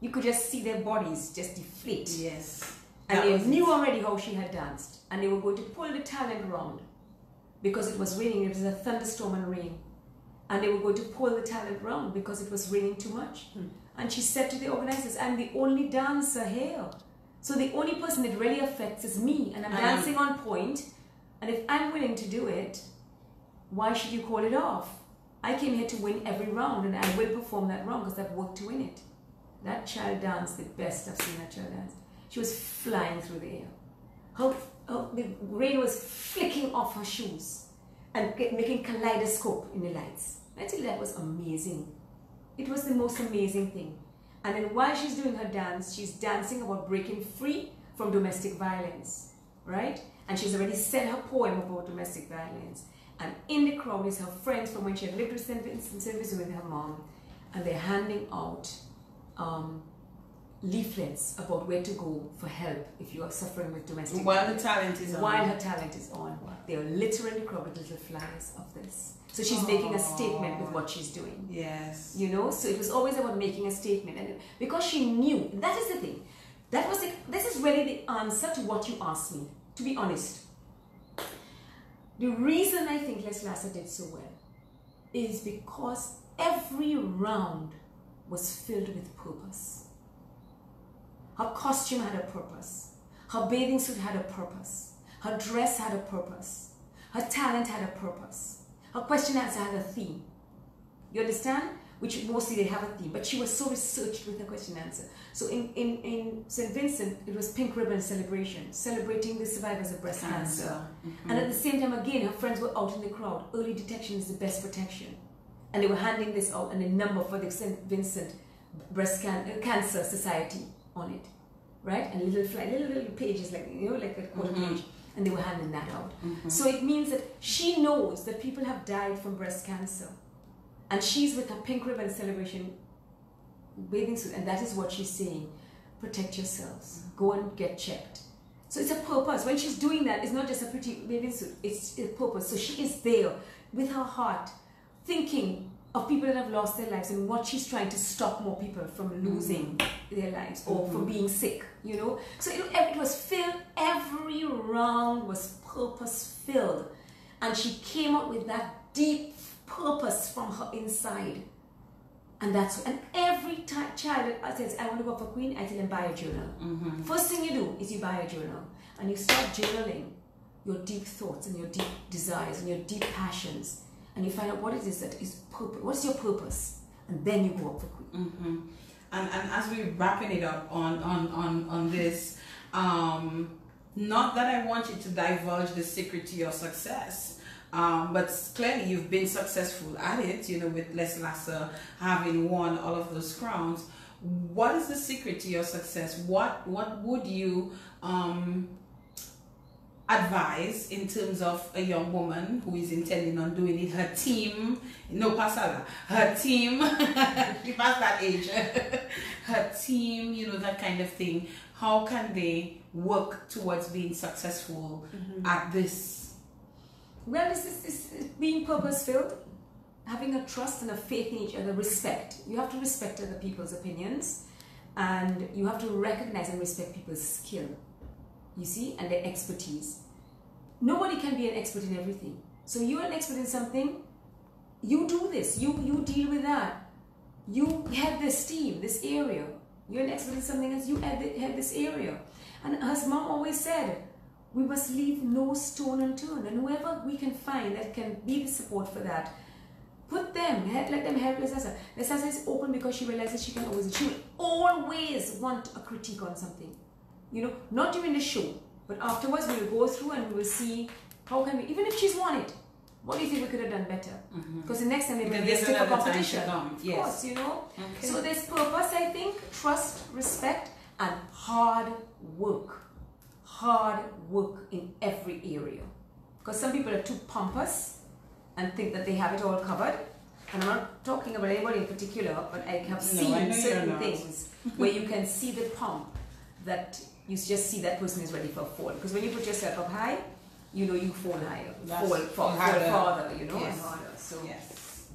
S2: You could just see their bodies just deflate.
S1: Yes.
S2: And
S1: That
S2: they
S1: was
S2: knew
S1: it.
S2: already how she had danced. And they were going to pull the talent round because it was raining. It was a thunderstorm and rain. And they were going to pull the talent round because it was raining too much. And she said to the organizers, I'm the only dancer here. So the only person it really affects is me. And I'm dancing on point. And if I'm willing to do it, why should you call it off? I came here to win every round and I will perform that round because I've worked to win it. That child danced the best I've seen that child dance. She was flying through the air. The rain was flicking off her shoes and making kaleidoscope in the lights. I tell you, that was amazing. It was the most amazing thing. And then while she's doing her dance, she's dancing about breaking free from domestic violence, right? And she's already said her poem about domestic violence. And in the crowd is her friends from when she had lived with St. Vincent with her mom. And they're handing out leaflets about where to go for help if you are suffering with domestic
S1: While
S2: violence.
S1: the talent is on.
S2: While her talent is on. They are literally crowd with little flyers of this. So she's making a statement with what she's doing.
S1: Yes.
S2: You know, so it was always about making a statement. And because she knew, that is the thing. This is really the answer to what you asked me, to be honest. The reason I think Les Lasser did so well is because every round was filled with purpose. Her costume had a purpose. Her bathing suit had a purpose. Her dress had a purpose. Her talent had a purpose. Her question answer had a theme. You understand? Which mostly they have a theme. But she was so researched with her question answer. So in St. Vincent, it was Pink Ribbon Celebration, celebrating the survivors of breast cancer. And at the same time, again, her friends were out in the crowd. Early detection is the best protection. And they were handing this out and a number for the St. Vincent Cancer Society on it, right? And little pages, like, you know, like a quarter page, and they were handing that out. So it means that she knows that people have died from breast cancer, and she's with her Pink Ribbon Celebration bathing suit, and that is what she's saying: protect yourselves, go and get checked. So it's a purpose. When she's doing that, it's not just a pretty bathing suit; it's a purpose. So she is there with her heart, thinking of people that have lost their lives and what she's trying to stop more people from losing their lives or from being sick, you know. So it was filled, every round was purpose filled, and she came out with that deep purpose from her inside. And every child that says, I want to go for Queen, I tell them, buy a journal. First thing you do is you buy a journal and you start journaling your deep thoughts and your deep desires and your deep passions. And you find out what it is that is purpose. What is your purpose? And then you go up for Queen.
S1: And as we're wrapping it up on this, not that I want you to divulge the secret to your success, but clearly you've been successful at it, you know, with Les Lasser having won all of those crowns. What is the secret to your success? What would you advise in terms of a young woman who is intending on doing it, her team, no pasala, her team, you past that age, her team, you know, that kind of thing. How can they work towards being successful at this?
S2: Well, this is being purpose-filled, having a trust and a faith in each other, respect. You have to respect other people's opinions, and you have to recognize and respect people's skill, you see, and their expertise. Nobody can be an expert in everything. So you're an expert in something, you do this, you deal with that. You head this team, this area. You're an expert in something else, you head this area. And as Mom always said, we must leave no stone unturned. And whoever we can find that can be the support for that, put them, let them help Les Lasser. Les Lasser is open because she realizes she can always, she will always want a critique on something. You know, not during the show, but afterwards we will go through and we will see how can we, even if she's won it, what do you think we could have done better? Because the next time there will be a stiffer competition. Of course, you know. Okay. So there's purpose, I think, trust, respect, and hard work. Hard work in every area. Because some people are too pompous and think that they have it all covered. And I'm not talking about anybody in particular, but I have seen certain things where you can see the pomp, that you just see that person is ready for a fall. Because when you put yourself up high, you know you fall higher, fall farther, you know, and harder. So
S1: yes.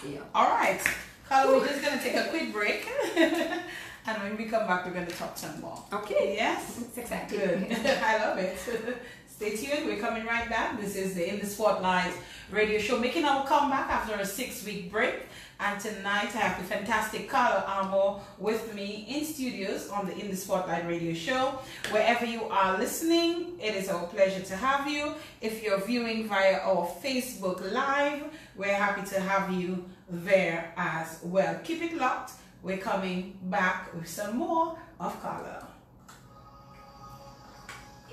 S2: Yeah.
S1: All right, Carla, we're just gonna take a quick break, and when we come back, we're gonna talk some more.
S2: Okay.
S1: Yes.
S2: It's exciting.
S1: Good. I love it. Stay tuned. We're coming right back. This is the In the Spotlight radio show, making our comeback after a 6-week break. And tonight I have the fantastic Carla Armour with me in studios on the In the Spotlight radio show. Wherever you are listening, it is our pleasure to have you. If you're viewing via our Facebook Live, we're happy to have you there as well. Keep it locked. We're coming back with some more of Carla.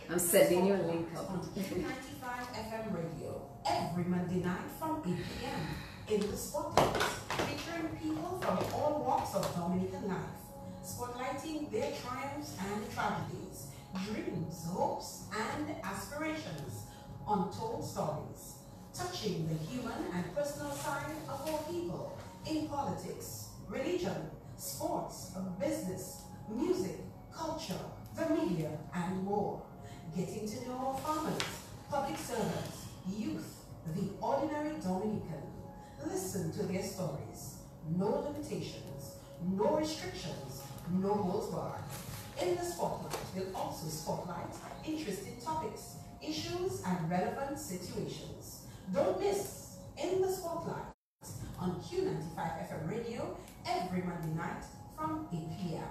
S2: I'm sending you a link up.
S1: 95 FM radio every Monday night from 8 p.m. In the Spotlight, featuring people from all walks of Dominican life, spotlighting their triumphs and tragedies, dreams, hopes, and aspirations, untold stories, touching the human and personal side of our people in politics, religion, sports, business, music, culture, the media, and more. Getting to know our farmers, public servants, youth, the ordinary Dominican. Listen to their stories. No limitations, no restrictions, no holds barred. In the Spotlight will also spotlight interesting topics, issues, and relevant situations. Don't miss In the Spotlight on Q95 FM radio every Monday night from 8 p.m.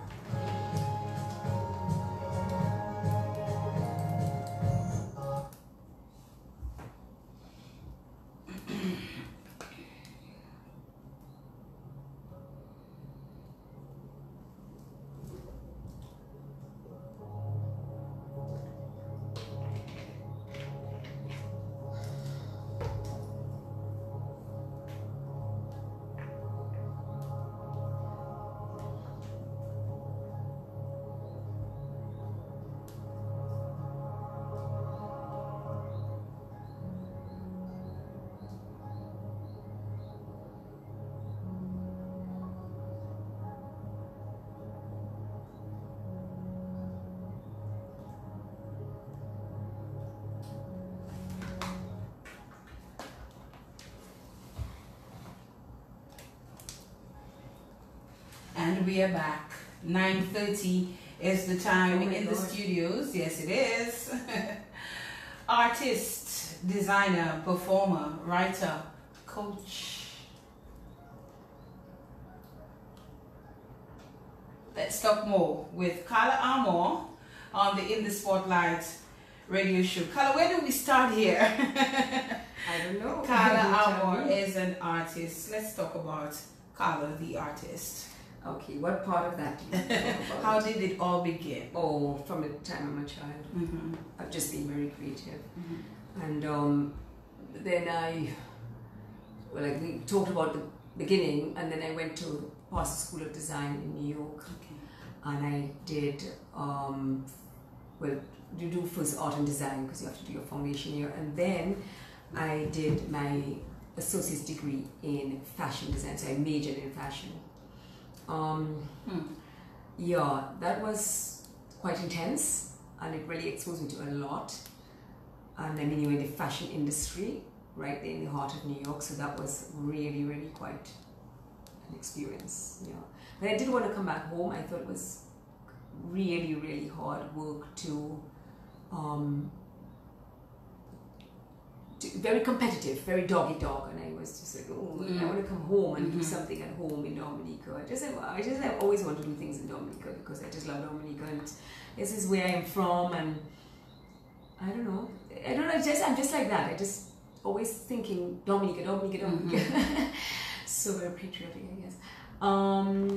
S1: And we are back. 9:30 is the time in the studios. Yes, it is. Artist, designer, performer, writer, coach. Let's talk more with Carla Armour on the In the Spotlight radio show. Carla, where do we start here?
S2: I don't know.
S1: Carla Armour is an artist. Let's talk about Carla the artist.
S2: Okay, what part of that do you talk about?
S1: How did it all begin?
S2: Oh, from the time I'm a child.
S1: Mm-hmm.
S2: I've just been very creative.
S1: Mm-hmm.
S2: And then we talked about the beginning, and then I went to Parsons School of Design in New York.
S1: Okay.
S2: And I did, you do first art and design because you have to do your foundation year. And then I did my associate's degree in fashion design, so I majored in fashion. Yeah, that was quite intense, and it really exposed me to a lot. And I mean, you're in the fashion industry, right there in the heart of New York, so that was really, really quite an experience. Yeah, but I did want to come back home. I thought it was really, really hard work to very competitive, very dog, and I was just like, oh, I want to come home and do something at home in Dominica. I always want to do things in Dominica because I just love Dominica, and this is where I'm from, and I don't know, I'm just like that. I just always thinking Dominica. So very patriotic, I guess.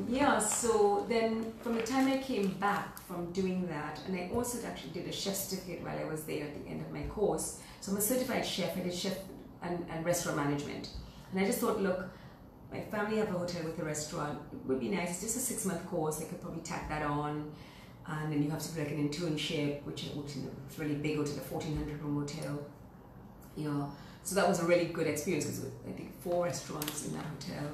S2: Yeah, so then from the time I came back from doing that, and I also actually did a chef certificate while I was there at the end of my course. So I'm a certified chef. I did chef and restaurant management. And I just thought, look, my family have a hotel with a restaurant. It would be nice. It's just a 6-month course. I could probably tack that on. And then you have to do like an internship, which was a really big hotel, a 1,400 room hotel. Yeah. So that was a really good experience because I think 4 restaurants in that hotel.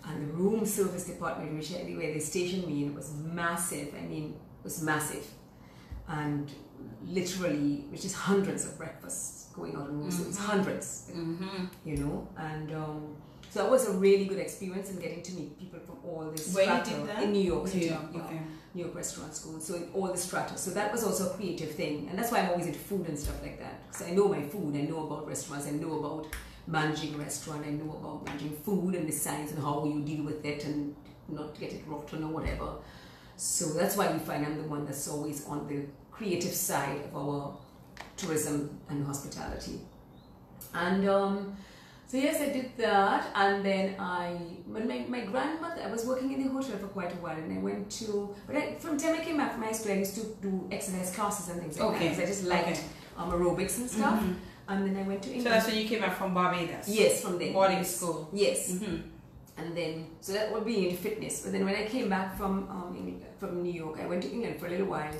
S2: And the room service department, which anyway they stationed me in, was massive. I mean, it was massive. And literally, which is hundreds of breakfasts going on in room service, hundreds, you know. And so that was a really good experience in getting to meet people from all this strata. In New York City, New York Restaurant School. So in all the strata. So that was also a creative thing. And that's why I'm always into food and stuff like that. Because I know my food, I know about restaurants, I know about managing a restaurant, I know about managing food and the science and how you deal with it and not get it rotten or whatever. So that's why we find I'm the one that's always on the creative side of our tourism and hospitality. And so yes, I did that, and then when my grandmother, I was working in the hotel for quite a while, and I went to, from the time I came back from high school, I used to do exercise classes and things like that, because I just liked aerobics and stuff. And then I went to England. So
S1: that's when you came back from Barbados?
S2: Yes, from there.
S1: Boarding school?
S2: Yes. And then, so that would be into fitness. But then when I came back from New York, I went to England for a little while,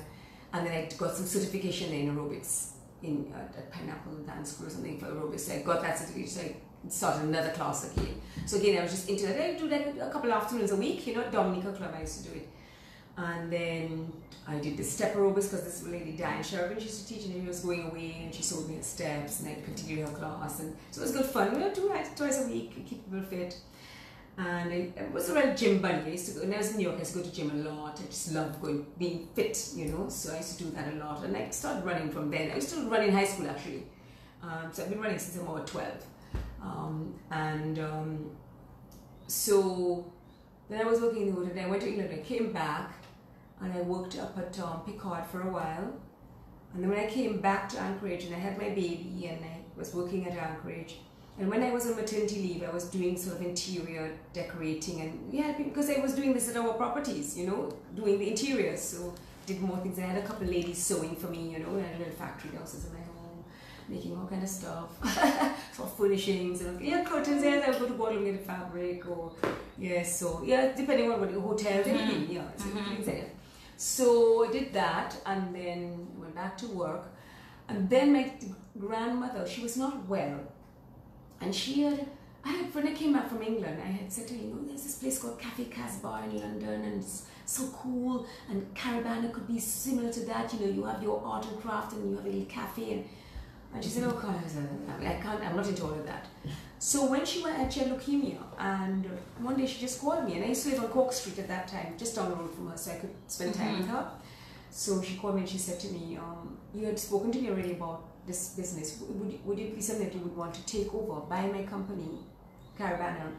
S2: and then I got some certification in aerobics at Pineapple Dance School or something for aerobics. So I got that certificate, so I started another class again. So again, I was just into that. I do like a couple of afternoons a week, you know, at Dominica Club I used to do it. And then I did the step aerobics because this lady, Diane Sheridan, she used to teach, and she was going away and she showed me her steps, and I continued her class. And so it was good fun. We would do that twice a week, keep people fit. And I was a real gym buddy. I used to go, when I was in New York, I used to go to gym a lot. I just loved being fit, you know, so I used to do that a lot. And I started running from then. I used to run in high school actually. So I've been running since I'm about 12. So then I was working in the hotel, and I went to England. I came back and I worked up at Picard for a while. And then when I came back to Anchorage and I had my baby and I was working at Anchorage, and when I was on maternity leave, I was doing sort of interior decorating, and yeah, because I was doing this at our properties, you know, doing the interiors, so did more things. I had a couple of ladies sewing for me, you know, and I had a little factory downstairs in my home, making all kind of stuff, sort of furnishings, and yeah, curtains. Yeah, I would go to Bottle and get a fabric, or yeah, so yeah, depending on what hotels, anything, yeah, so things like that. So I did that, and then went back to work, and then my grandmother, she was not well. And when I came back from England, I had said to her, you know, there's this place called Cafe Casbah in London, and it's so cool, and Caribana could be similar to that, you know, you have your art and craft, and you have a little cafe, and she said, oh God, I can't, I'm not into all of that. So when she had leukemia, and one day she just called me, and I used to live on Cork Street at that time, just down the road from her, so I could spend time with her. So she called me and she said to me, you had spoken to me already about this business. Would it be something that you would want to take over, buy my company, Caribana,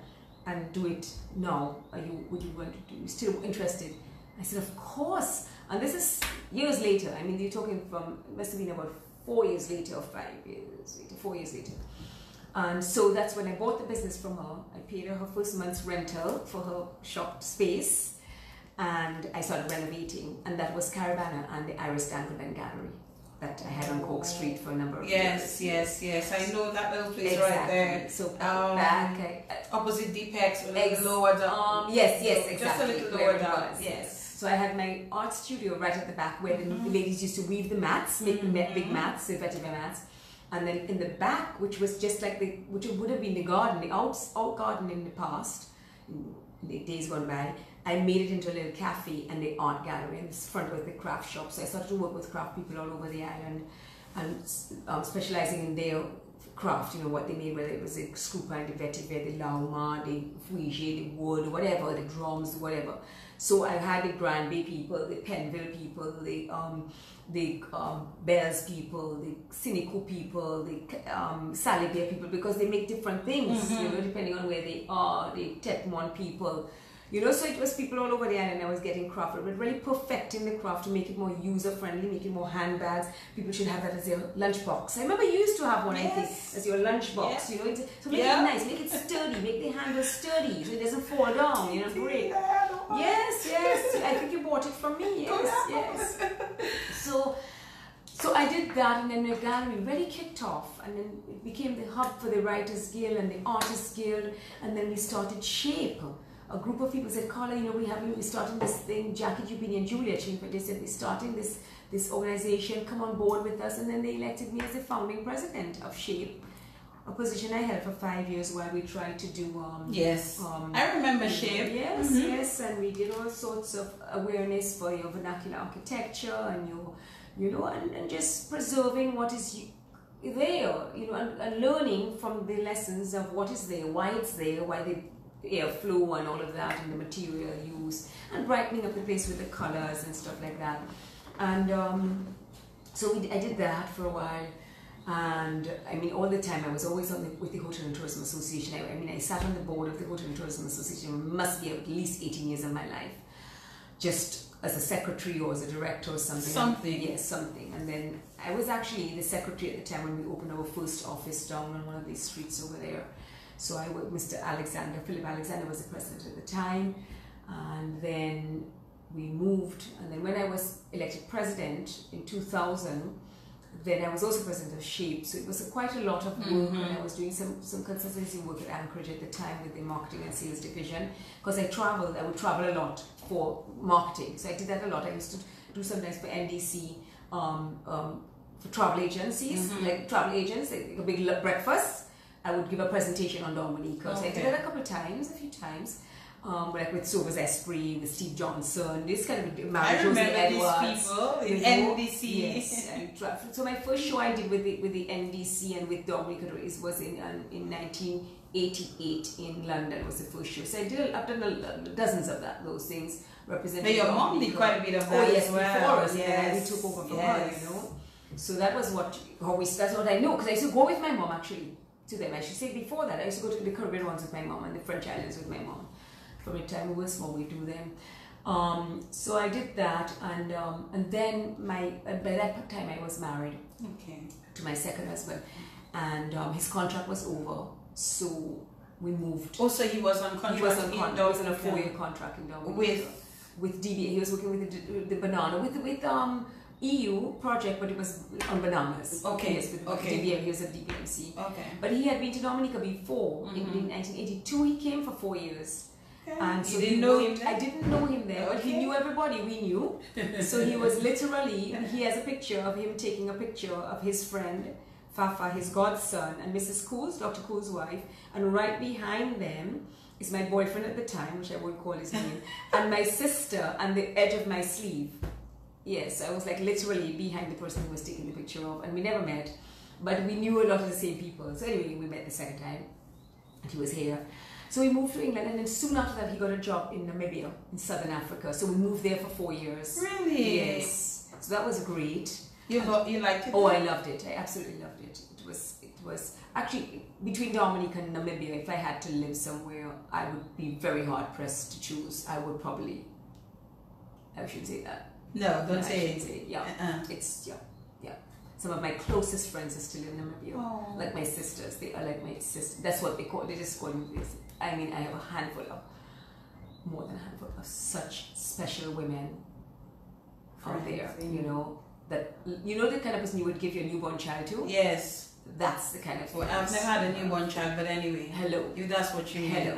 S2: and do it now? Would you want to do? Still interested? I said, of course. And this is years later. I mean, you're talking from, it must have been about 4 years later or 5 years later, 4 years later. And so that's when I bought the business from her. I paid her first month's rental for her shop space, and I started renovating, and that was Caribana and the Iris Dangleben Gallery that I had on Cork Street for a number of years.
S1: Yes. I know that little place
S2: exactly.
S1: right there.
S2: So back,
S1: opposite Deepex, a little lower down.
S2: Yes, exactly.
S1: Just a little lower down.
S2: Yes. So I had my art studio right at the back where the ladies used to weave the mats, make the big mats, the vetiver mats. And then in the back, which was just like which would have been the garden, the out garden in the past, in the days gone by, I made it into a little cafe and the art gallery, and this front was the craft shop. So I started to work with craft people all over the island, and specializing in their craft, you know, what they made, whether it was the screw pine, the vetiver, the lauma, the fouiger, the wood, whatever, the drums, whatever. So I had the Granby people, the Penville people, the Bells people, the Cynico people, the Salibier people, because they make different things, you know, depending on where they are. The Tetmon people, You know, so it was people all over the island. I was getting craft, but really perfecting the craft to make it more user friendly, make it more handbags. People should have that as their lunchbox. I remember you used to have one, I think, as your lunchbox.
S1: Yeah.
S2: You know, so make it nice, make it sturdy, make the handle sturdy, so it doesn't fall down, you know, break. Yes, I think you bought it from me. Yes. So I did that, and then the gallery really kicked off, and then it became the hub for the Writers Guild and the Artists Guild, and then we started Shape. A group of people said, Carla, you know, we're starting this thing, Jackie, Jubini and Julia, but they said, we're starting this organization, come on board with us, and then they elected me as the founding president of Shape, a position I held for 5 years while we tried to do...
S1: I remember Shape.
S2: Yes, and we did all sorts of awareness for your vernacular architecture and your, you know, and just preserving what is there, you know, and learning from the lessons of what is there, why it's there, why the airflow and all of that, and the material used, and brightening up the place with the colors and stuff like that. And so I did that for a while. And I mean, all the time I was always with the Hotel and Tourism Association. I mean, I sat on the board of the Hotel and Tourism Association, must be at least 18 years of my life, just as a secretary or as a director or something. Yes, something. And then I was actually the secretary at the time when we opened our first office down on one of these streets over there. So I worked with Mr. Alexander. Philip Alexander was the president at the time. And then we moved. And then when I was elected president in 2000, then I was also president of Shape. So it was quite a lot of work. And I was doing some consultancy work at Anchorage at the time with the marketing and sales division. Because I would travel a lot for marketing. So I did that a lot. I used to do sometimes for NDC, for travel agencies, like travel agents, like a big breakfast. I would give a presentation on Dominica. So I did that a few times. Like with Sauvages Esprit, with Steve Johnson, this kind of
S1: I remember these people in NDC.
S2: Yes, so my first show I did with the NDC and with Dominica was in 1988 in London. Was the first show. So I've done dozens of those things representing.
S1: But your mom did quite a bit of that.
S2: Oh yes,
S1: as well.
S2: Before us, and we took over from her, you know. So that was that's what I know, because I used to go with my mom actually to them. I should say before that I used to go to the Caribbean ones with my mom and the French islands with my mom. From the time we were small, we do them. So I did that, and then by that time I was married to my second husband, and his contract was over, so we moved.
S1: Oh, so he was on contract.
S2: He was on contract. He was on a 4-year contract in Dominica with DBA. He was working with the banana with EU project, but it was on bananas.
S1: Okay.
S2: Yes, with DBM. He was at DBMC.
S1: Okay.
S2: But he had been to Dominica before. In 1982, he came for 4 years. And so
S1: you didn't know him there?
S2: I didn't know him there, but he knew everybody we knew. So he was literally, he has a picture of him taking a picture of his friend, Fafa, his godson, and Mrs. Coles, Dr. Coles' wife, and right behind them is my boyfriend at the time, which I won't call his name, and my sister and the edge of my sleeve. Yes, I was like literally behind the person who was taking the picture of, and we never met, but we knew a lot of the same people. So anyway, we met the second time, and he was here. So we moved to England, and then soon after that he got a job in Namibia, in Southern Africa. So we moved there for 4 years.
S1: Really?
S2: Yes. So that was great.
S1: You liked it?
S2: Oh, I loved it. I absolutely loved it. It was actually between Dominica and Namibia. If I had to live somewhere, I would be very hard pressed to choose. I shouldn't say that.
S1: No, don't say it.
S2: Yeah. It's yeah. Some of my closest friends are still in Namibia.
S1: Oh.
S2: Like my sisters. They are like my sisters. That's what they call. They just call them. I mean, I have more than a handful of such special women out there. You know the kind of person you would give your newborn child to.
S1: Yes.
S2: That's the kind of.
S1: Well, I've never had a newborn child, but anyway.
S2: Hello.
S1: If that's what you
S2: Hello.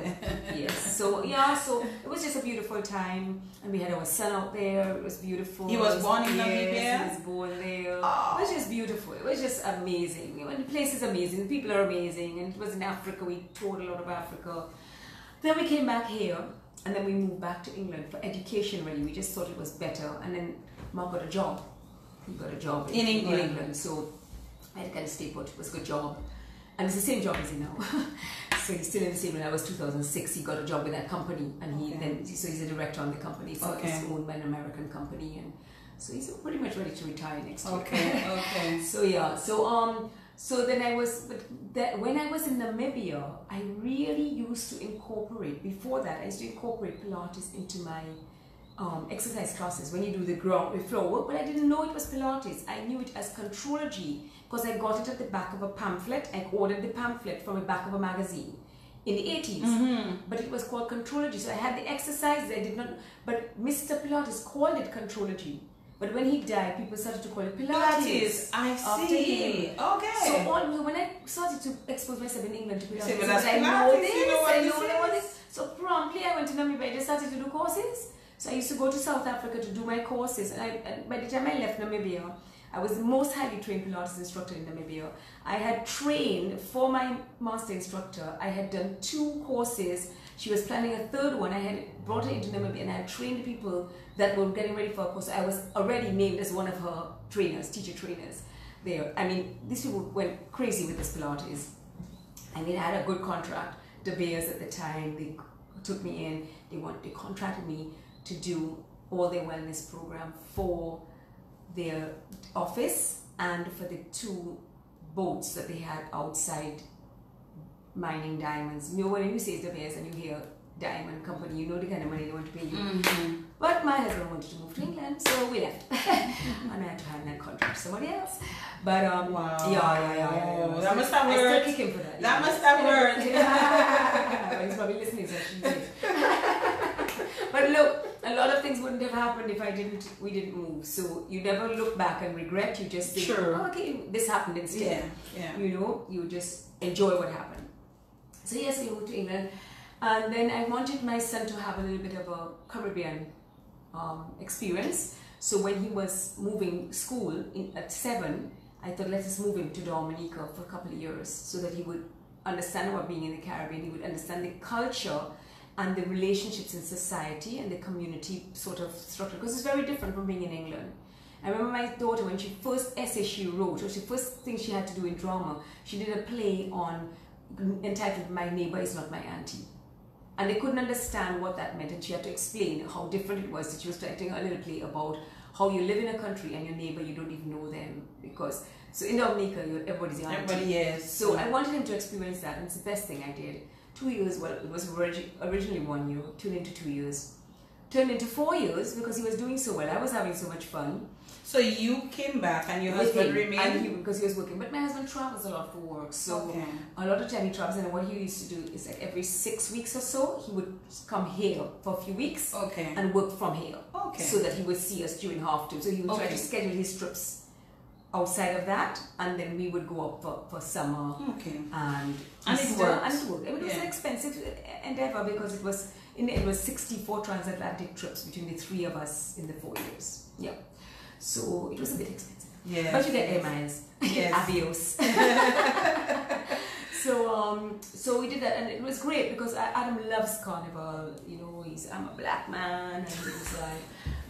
S2: Yes. So it was just a beautiful time, and we had our son out there. It was beautiful.
S1: He was born in Namibia.
S2: He was born there. Oh. It was just beautiful. It was just amazing. The place is amazing. The people are amazing, and it was in Africa. We toured a lot of Africa. Then we came back here, and then we moved back to England for education. Really, we just thought it was better. And then Mark got a job. He got a job
S1: in England.
S2: So I had to kind of stay put. It was a good job. And it's the same job as he now. So he's still in the same. When I was 2006, he got a job with that company, and so he's a director on the company. So it's owned by an American company, and so he's pretty much ready to retire next year.
S1: Okay.
S2: So yeah. So So then when I was in Namibia, I really used to incorporate, before that, I used to incorporate Pilates into my exercise classes when you do the floor work, but I didn't know it was Pilates. I knew it as Contrology because I got it at the back of a pamphlet. I ordered the pamphlet from the back of a magazine in the 80s, but it was called Contrology. So I had the exercises, I did not, but Mr. Pilates called it Contrology. But when he died, people started to call it Pilates.
S1: I see. Okay.
S2: So when I started to expose myself in England to Pilates,
S1: So
S2: I know this. So promptly I went to Namibia. I just started to do courses. So I used to go to South Africa to do my courses. And by the time I left Namibia, I was the most highly trained Pilates instructor in Namibia. I had trained for my master instructor. I had done 2 courses. She was planning a 3rd one. I had brought her into Namibia and I had trained people that were getting ready for a course. I was already named as one of her trainers, teacher trainers there. I mean, these people went crazy with this Pilates. I mean, I had a good contract. De Beers at the time, they took me in. They contracted me to do all their wellness program for their office and for the 2 boats that they had outside mining diamonds. You know, when you say De Beers and you hear diamond company, you know the kind of money they want to pay you. But my husband wanted to move to England, so we left. And I had to hand that contract to somebody else. But
S1: wow.
S2: Yeah.
S1: That must have
S2: I
S1: worked.
S2: still kick him for that.
S1: That must have worked.
S2: But he's probably listening, so she did. But look, a lot of things wouldn't have happened if we didn't move. So you never look back and regret. You just think, oh, okay, this happened instead.
S1: Yeah.
S2: You know, you just enjoy what happened. So yes, we moved to England. And then I wanted my son to have a little bit of a Caribbean experience. So when he was moving school at 7, I thought, let us move him to Dominica for a couple of years so that he would understand about being in the Caribbean. He would understand the culture and the relationships in society and the community sort of structure, because it's very different from being in England. I remember my daughter, when she first essay she wrote, or the first thing she had to do in drama, she did a play entitled My Neighbor Is Not My Auntie. And they couldn't understand what that meant, and she had to explain how different it was. That she was writing a little play about how you live in a country and your neighbor, you don't even know them, because so in Dominica, everybody's your auntie.
S1: Everybody is.
S2: So I wanted him to experience that, and it's the best thing I did. 2 years, well, it was originally 1 year, turned into 2 years, turned into 4 years because he was doing so well. I was having so much fun.
S1: So you came back and your husband remained?
S2: Because he was working. But my husband travels a lot for work. So a lot of time he travels, and what he used to do is like every 6 weeks or so, he would come here for a few weeks and work from here. So that he would see us during half term. So he would try to schedule his trips outside of that, and then we would go up for summer and it worked. And it worked. It was an expensive endeavor because it was 64 transatlantic trips between the 3 of us in the 4 years. Yeah. So it was a bit expensive. But you get air miles. Avios. So we did that, and it was great because Adam loves carnival. You know, I'm a black man, and he's like,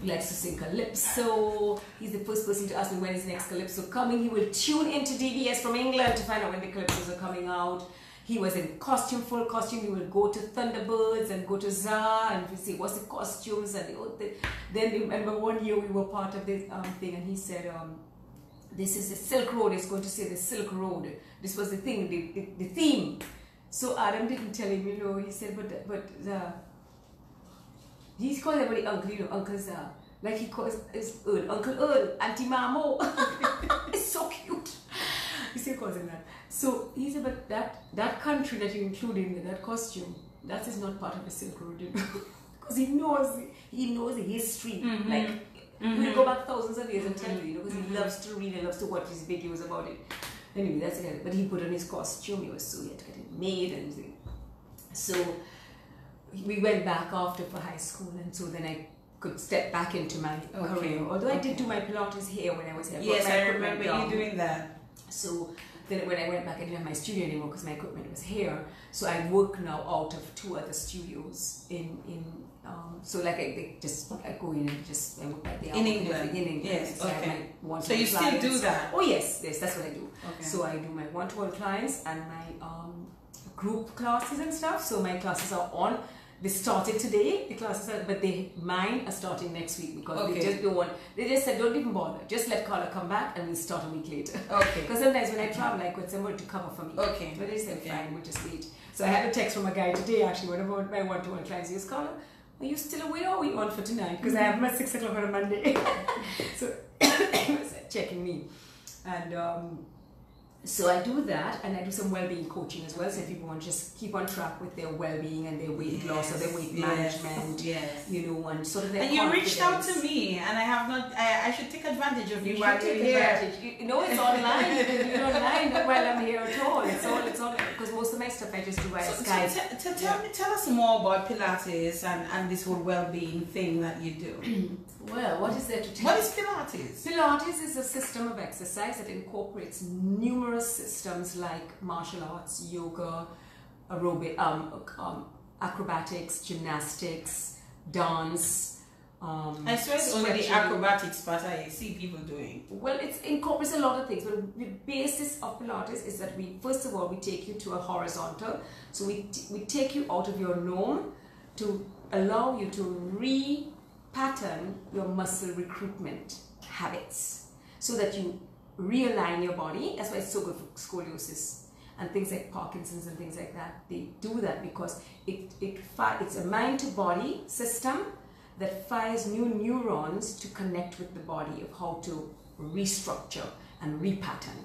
S2: he likes to sing calypso. He's the first person to ask me when is next calypso coming. He will tune into DBS from England to find out when the calypsos are coming out. He was in full costume. He will go to Thunderbirds and go to ZA and we see what's the costumes. And then remember one year we were part of this thing, and he said, this is the Silk Road. It's going to say the Silk Road. This was the thing, the theme. So Adam didn't tell him, you know. He said, but he's called everybody uncle, you know, Uncle ZA. Like he calls his Earl, Uncle Earl, Auntie Mamo. It's so cute. He still calls him that. So he said, but that country that you include in that costume, that is not part of the Silk Road, you know. Because he knows the history. Like, we'll go back thousands of years and tell you, because he loves to read and loves to watch his videos about it. Anyway, that's it. But he put on his costume. He had to get it made and everything. So we went back after for high school, and so then I could step back into my career. Although I did do my Pilates here when I was here.
S1: Yes, I remember you doing that.
S2: So then when I went back, I didn't have my studio anymore because my equipment was here. So I work now out of 2 other studios so like I go in and just I work like
S1: in England.
S2: Yes.
S1: So
S2: so
S1: you still do that?
S2: Oh yes, that's what I do.
S1: Okay.
S2: So I do my one-to-one clients and my group classes and stuff. So my classes are on They started today, the classes are, but mine are starting next week because
S1: Okay.
S2: they just don't want, they just said don't even bother, just let Carla come back and we'll start a week later.
S1: Okay.
S2: Because sometimes when I travel I got somebody to cover for me.
S1: Okay.
S2: But they said
S1: Okay.
S2: fine, we'll just wait. So I had a text from a guy today actually, one of my one-to-one clients. He goes, Carla, are you still away or are we on for tonight? Because I have them at 6 o'clock on a Monday. So he was checking me. And so I do that, and I do some well-being coaching as well. So if people want to just keep on track with their well-being and their weight loss or their weight management, you know, and sort of their
S1: And you reached out to
S2: confidence.
S1: me, and I have not. I should take advantage of you
S2: You
S1: while
S2: should
S1: you're
S2: take
S1: here.
S2: advantage. You know, it's online. You can do it online, not while I'm here at all. It's all because most of my stuff I just do via
S1: So
S2: Skype.
S1: tell us more about Pilates and this whole well-being thing that you do.
S2: Well, what is there to tell?
S1: What is Pilates?
S2: Pilates is a system of exercise that incorporates numerous systems like martial arts, yoga, aerobic, acrobatics, gymnastics, dance.
S1: I swear it's only the
S2: stretching.
S1: acrobatics part I see people doing.
S2: Well, it incorporates a lot of things, but the basis of Pilates is that first of all, we take you to a horizontal. So we take you out of your norm to allow you to re-pattern your muscle recruitment habits so that you realign your body. That's why it's so good for scoliosis and things like Parkinson's and things like that. They do that because it's a mind-to-body system that fires new neurons to connect with the body of how to restructure and repattern.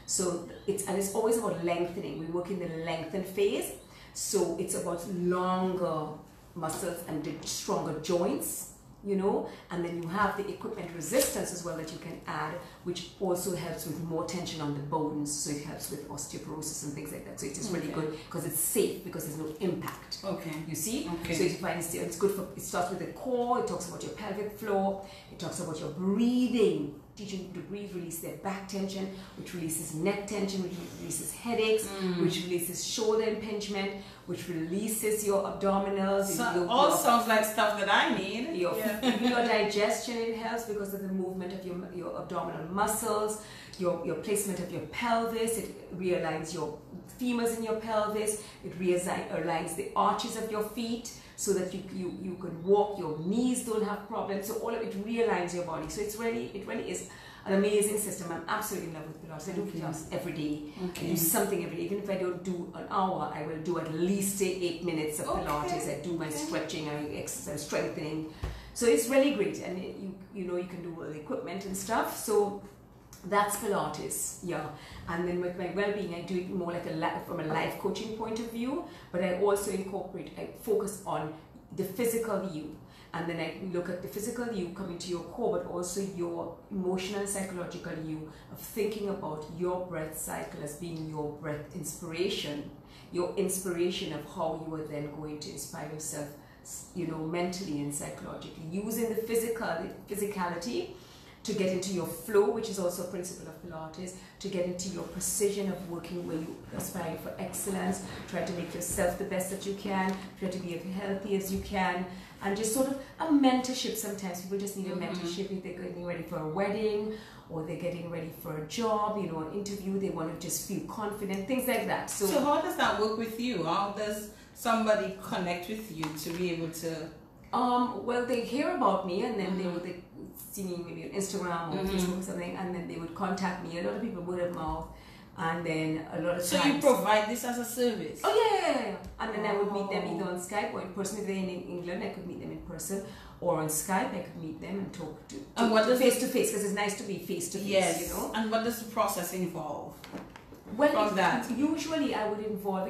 S2: So it's always about lengthening. We work in the lengthen phase. So it's about longer muscles and stronger joints, you know, and then you have the equipment resistance as well that you can add, which also helps with more tension on the bones, so it helps with osteoporosis and things like that. So it is really good because it's safe, because there's no impact.
S1: Okay.
S2: You see?
S1: Okay.
S2: So you find it's good for, it starts with the core, it talks about your pelvic floor, it talks about your breathing, teaching you to breathe, release their back tension, which releases neck tension, which releases headaches, which releases shoulder impingement, which releases your abdominals.
S1: Sounds like stuff that I need.
S2: Your digestion, it helps because of the movement of your abdominal muscles, your placement of your pelvis. It realigns your femurs in your pelvis. It aligns the arches of your feet so that you can walk. Your knees don't have problems. So all of it realigns your body. So it really is an amazing system. I'm absolutely in love with Pilates. I do Pilates every day. I do something every day. Even if I don't do an hour, I will do at least 8 minutes of Pilates. I do my stretching, I exercise, strengthening. So it's really great, and you know you can do all the equipment and stuff. So that's Pilates, yeah. And then with my well-being, I do it more like from a life coaching point of view, but I also I focus on the physical you. And then I look at the physical you coming to your core, but also your emotional and psychological you of thinking about your breath cycle as being your breath inspiration, your inspiration of how you are then going to inspire yourself, you know, mentally and psychologically, using the physicality to get into your flow, which is also a principle of Pilates, to get into your precision of working where you aspire for excellence, try to make yourself the best that you can, try to be as healthy as you can, and just sort of a mentorship. Sometimes people just need a mentorship if they're getting ready for a wedding or they're getting ready for a job, you know, an interview, they want to just feel confident, things like that. So
S1: how does that work with you? How does somebody connect with you to be able to...
S2: well, they hear about me and then they would see me maybe on Instagram or Facebook or something, and then they would contact me. A lot of people word of mouth, and then a lot of
S1: So
S2: times,
S1: you provide this as a service?
S2: Oh yeah. And then I would meet them either on Skype or in person. If they're in England, I could meet them in person, or on Skype I could meet them and talk to
S1: And what does
S2: face to face, because it's nice to be face to face.
S1: Yes.
S2: You know.
S1: And what does the process involve?
S2: Well,
S1: from that?
S2: Usually I would involve.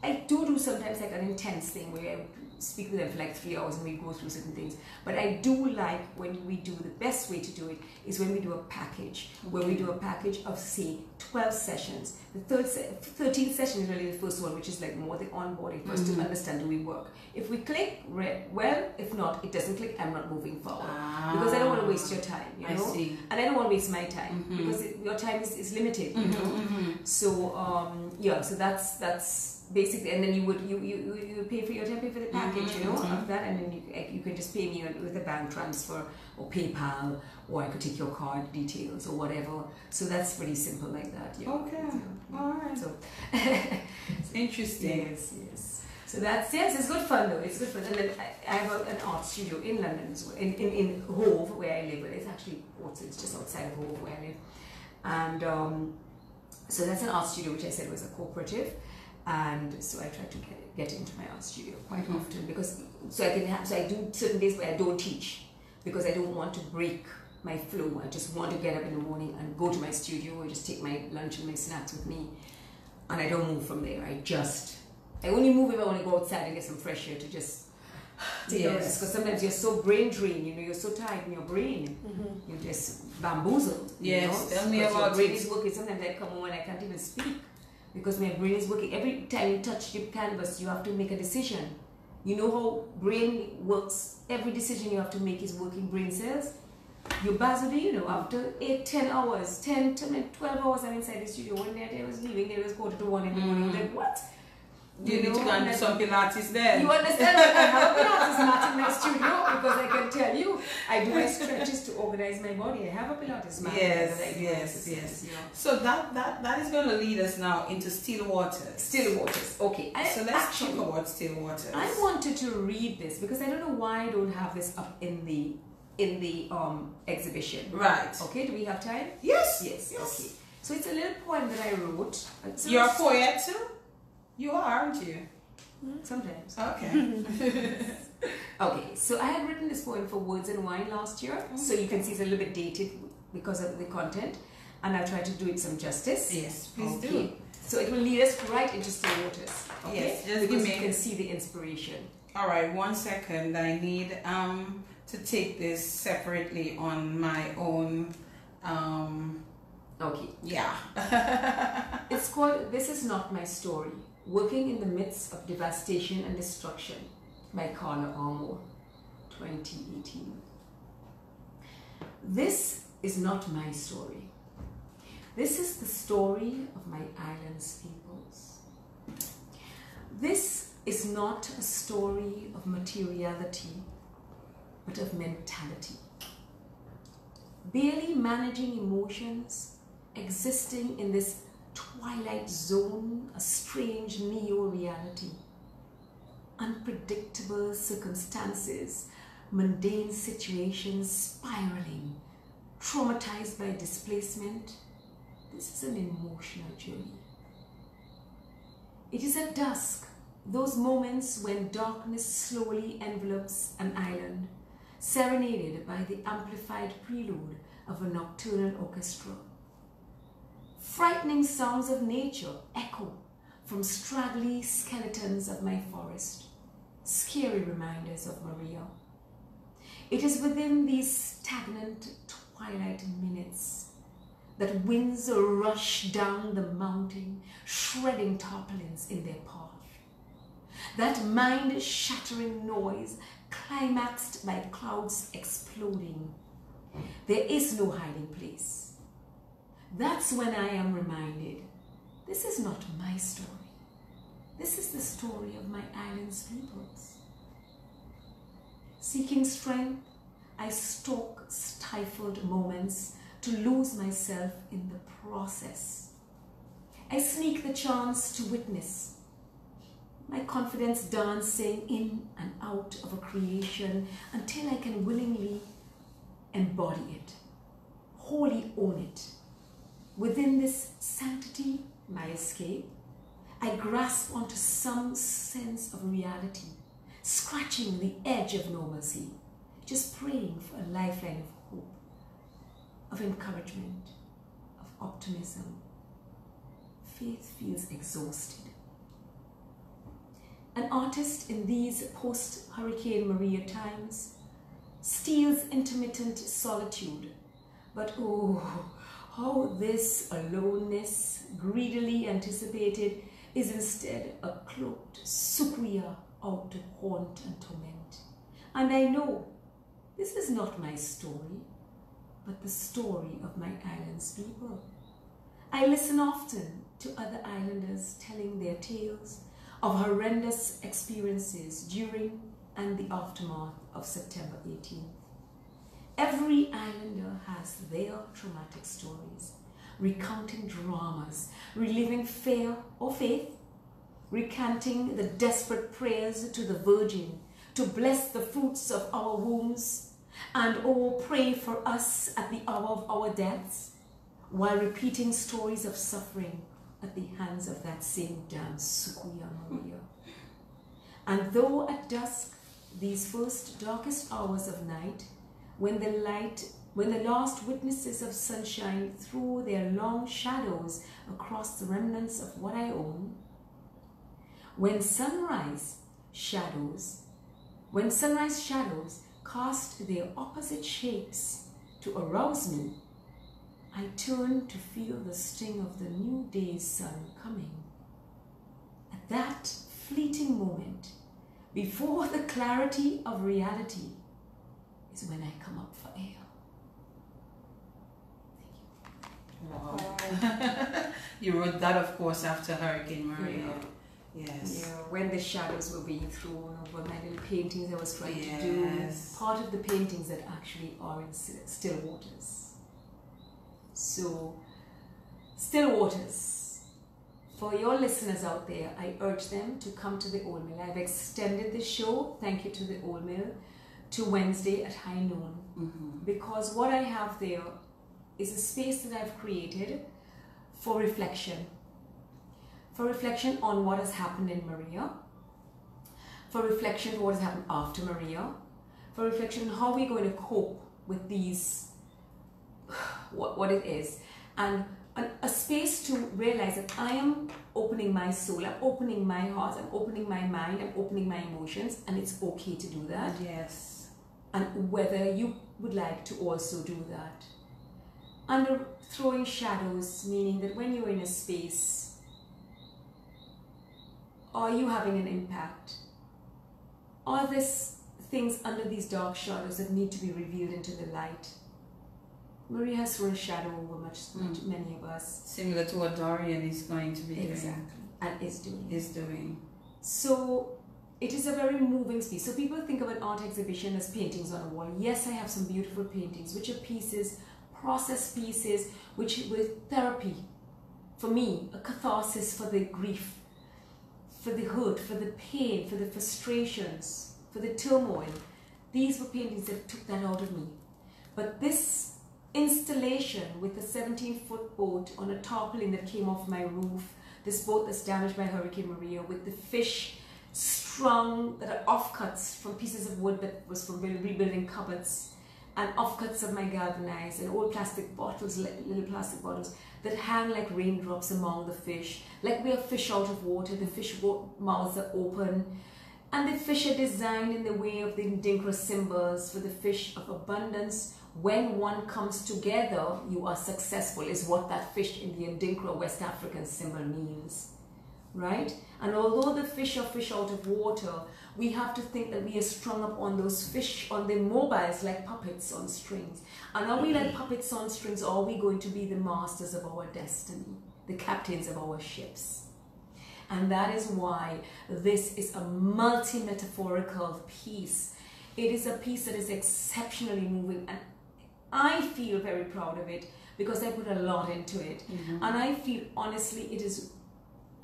S2: I do sometimes like an intense thing where I would speak with them for like 3 hours and we go through certain things. But I do like when we do, the best way to do it is when we do a package, where we do a package of say 12 sessions. The 13th session is really the first one, which is like more the onboarding for us to understand, do we work? If we click, well, if not, it doesn't click, I'm not moving forward. Because I don't want to waste your time, you know?
S1: see.
S2: And I don't want to waste my time because your time is limited, you know? So, yeah, so that's basically, and then you pay for your time, pay for the package, you know, of that, and then you can just pay me with a bank transfer or PayPal, or I could take your card details or whatever. So that's pretty simple like that. Yeah.
S1: Okay,
S2: So,
S1: all right.
S2: So
S1: Interesting.
S2: yes. So that's, yes, it's good fun though. It's good fun. And then I have an art studio in London as well, in Hove, where I live. It's actually also, it's just outside of Hove where I live. And so that's an art studio, which I said was a cooperative. And so I try to get into my art studio quite often, because so I do certain days where I don't teach, because I don't want to break my flow. I just want to get up in the morning and go to my studio, or just take my lunch and my snacks with me, and I don't move from there. I only move if I want to go outside and get some fresh air to just take a rest, because sometimes you're so brain drained, you're so tired in your brain, you're just bamboozled.
S1: Yes, tell me about
S2: your brain is working. Sometimes I come home and I can't even speak, because my brain is working. Every time you touch the canvas, you have to make a decision. You know how brain works. Every decision you have to make is working brain cells. Your buzzer, after 8, 10 hours, 10, 12 hours I'm inside the studio. One day I was leaving, it was 1:45 in the morning. I was like, what?
S1: You need to go and do some Pilates then.
S2: You understand? I have a Pilates mat in my studio, because I can tell you, I do my stretches to organize my body. I have a Pilates mat.
S1: Yes. So that is going to lead us now into still waters.
S2: Still waters. Okay.
S1: So let's talk about still waters.
S2: I wanted to read this because I don't know why I don't have this up in the exhibition.
S1: Right.
S2: Okay. Do we have time?
S1: Yes.
S2: Okay. So it's a little poem that I wrote.
S1: You're a poet too? You are, aren't you?
S2: Sometimes.
S1: Okay.
S2: Okay, so I had written this poem for Words and Wine last year, so you can see it's a little bit dated because of the content, and I'll try to do it some justice.
S1: Yes, please do.
S2: So it will lead us right into still waters. Okay?
S1: Yes, just
S2: because
S1: you
S2: can see the inspiration.
S1: All right, 1 second. I need to take this separately on my own.
S2: Okay.
S1: Yeah.
S2: It's called This Is Not My Story. Working in the Midst of Devastation and Destruction by Carla Armour, 2018. This is not my story. This is the story of my island's peoples. This is not a story of materiality, but of mentality. Barely managing emotions, existing in this twilight zone, a strange neo-reality. Unpredictable circumstances, mundane situations spiraling, traumatized by displacement. This is an emotional journey. It is at dusk, those moments when darkness slowly envelops an island, serenaded by the amplified prelude of a nocturnal orchestra. Frightening sounds of nature echo from straggly skeletons of my forest, scary reminders of Maria. It is within these stagnant twilight minutes that winds rush down the mountain, shredding tarpaulins in their path. That mind-shattering noise climaxed by clouds exploding. There is no hiding place. That's when I am reminded, this is not my story. This is the story of my island's peoples. Seeking strength, I stalk stifled moments to lose myself in the process. I sneak the chance to witness my confidence dancing in and out of a creation until I can willingly embody it, wholly own it. Within this sanctity, my escape, I grasp onto some sense of reality, scratching the edge of normalcy, just praying for a lifeline of hope, of encouragement, of optimism. Faith feels exhausted. An artist in these post-Hurricane Maria times steals intermittent solitude, but oh, how this aloneness, greedily anticipated, is instead a cloaked sucria out to haunt and torment. And I know this is not my story, but the story of my island's people. I listen often to other islanders telling their tales of horrendous experiences during and the aftermath of September 18th. Every islander has their traumatic stories, recounting dramas, reliving fear or faith, recanting the desperate prayers to the Virgin to bless the fruits of our wombs, and oh, pray for us at the hour of our deaths, while repeating stories of suffering at the hands of that same damn Sukuya Maria. And though at dusk, these first darkest hours of night, when the last witnesses of sunshine threw their long shadows across the remnants of what I own, when sunrise shadows cast their opposite shapes to arouse me, I turn to feel the sting of the new day's sun coming. At that fleeting moment, before the clarity of reality, is when I come up for air.
S1: Wow. You wrote that, of course, after Hurricane Maria.
S2: Yeah.
S1: Yes.
S2: Yeah, when the shadows were being thrown over my little paintings I was trying to do.
S1: Yes.
S2: Part of the paintings that actually are in still waters. So, still waters. For your listeners out there, I urge them to come to the Old Mill. I've extended the show, thank you to the Old Mill, to Wednesday at high noon. Because what I have there is a space that I've created for reflection. For reflection on what has happened in Maria, for reflection on what has happened after Maria, for reflection on how we're going to cope with these, what it is, and a space to realize that I am opening my soul, I'm opening my heart, I'm opening my mind, I'm opening my emotions, and it's okay to do that.
S1: Yes.
S2: And whether you would like to also do that. Under throwing shadows, meaning that when you're in a space, are you having an impact? Are there things under these dark shadows that need to be revealed into the light? Maria has thrown a shadow over many of us.
S1: Similar to what Dorian is going to be doing.
S2: Exactly. And is doing. So it is a very moving space. So people think of an art exhibition as paintings on a wall. Yes, I have some beautiful paintings, which are pieces, process pieces, which with therapy. For me, a catharsis for the grief, for the hurt, for the pain, for the frustrations, for the turmoil. These were paintings that took that out of me. But this installation with a 17-foot boat on a tarpaulin that came off my roof, this boat that's damaged by Hurricane Maria, with the fish strung that are offcuts from pieces of wood that was from rebuilding cupboards, and offcuts of my galvanized and old plastic bottles, little plastic bottles that hang like raindrops among the fish, like we are fish out of water. The fish mouths are open, and the fish are designed in the way of the Ndinkra symbols for the fish of abundance. When one comes together, you are successful, is what that fish in the Ndinkra West African symbol means, right? And although the fish are fish out of water, we have to think that we are strung up on those fish, on the mobiles, like puppets on strings. And are we like puppets on strings, or are we going to be the masters of our destiny, the captains of our ships? And that is why this is a multi-metaphorical piece. It is a piece that is exceptionally moving, and I feel very proud of it because I put a lot into it. And I feel, honestly, it is,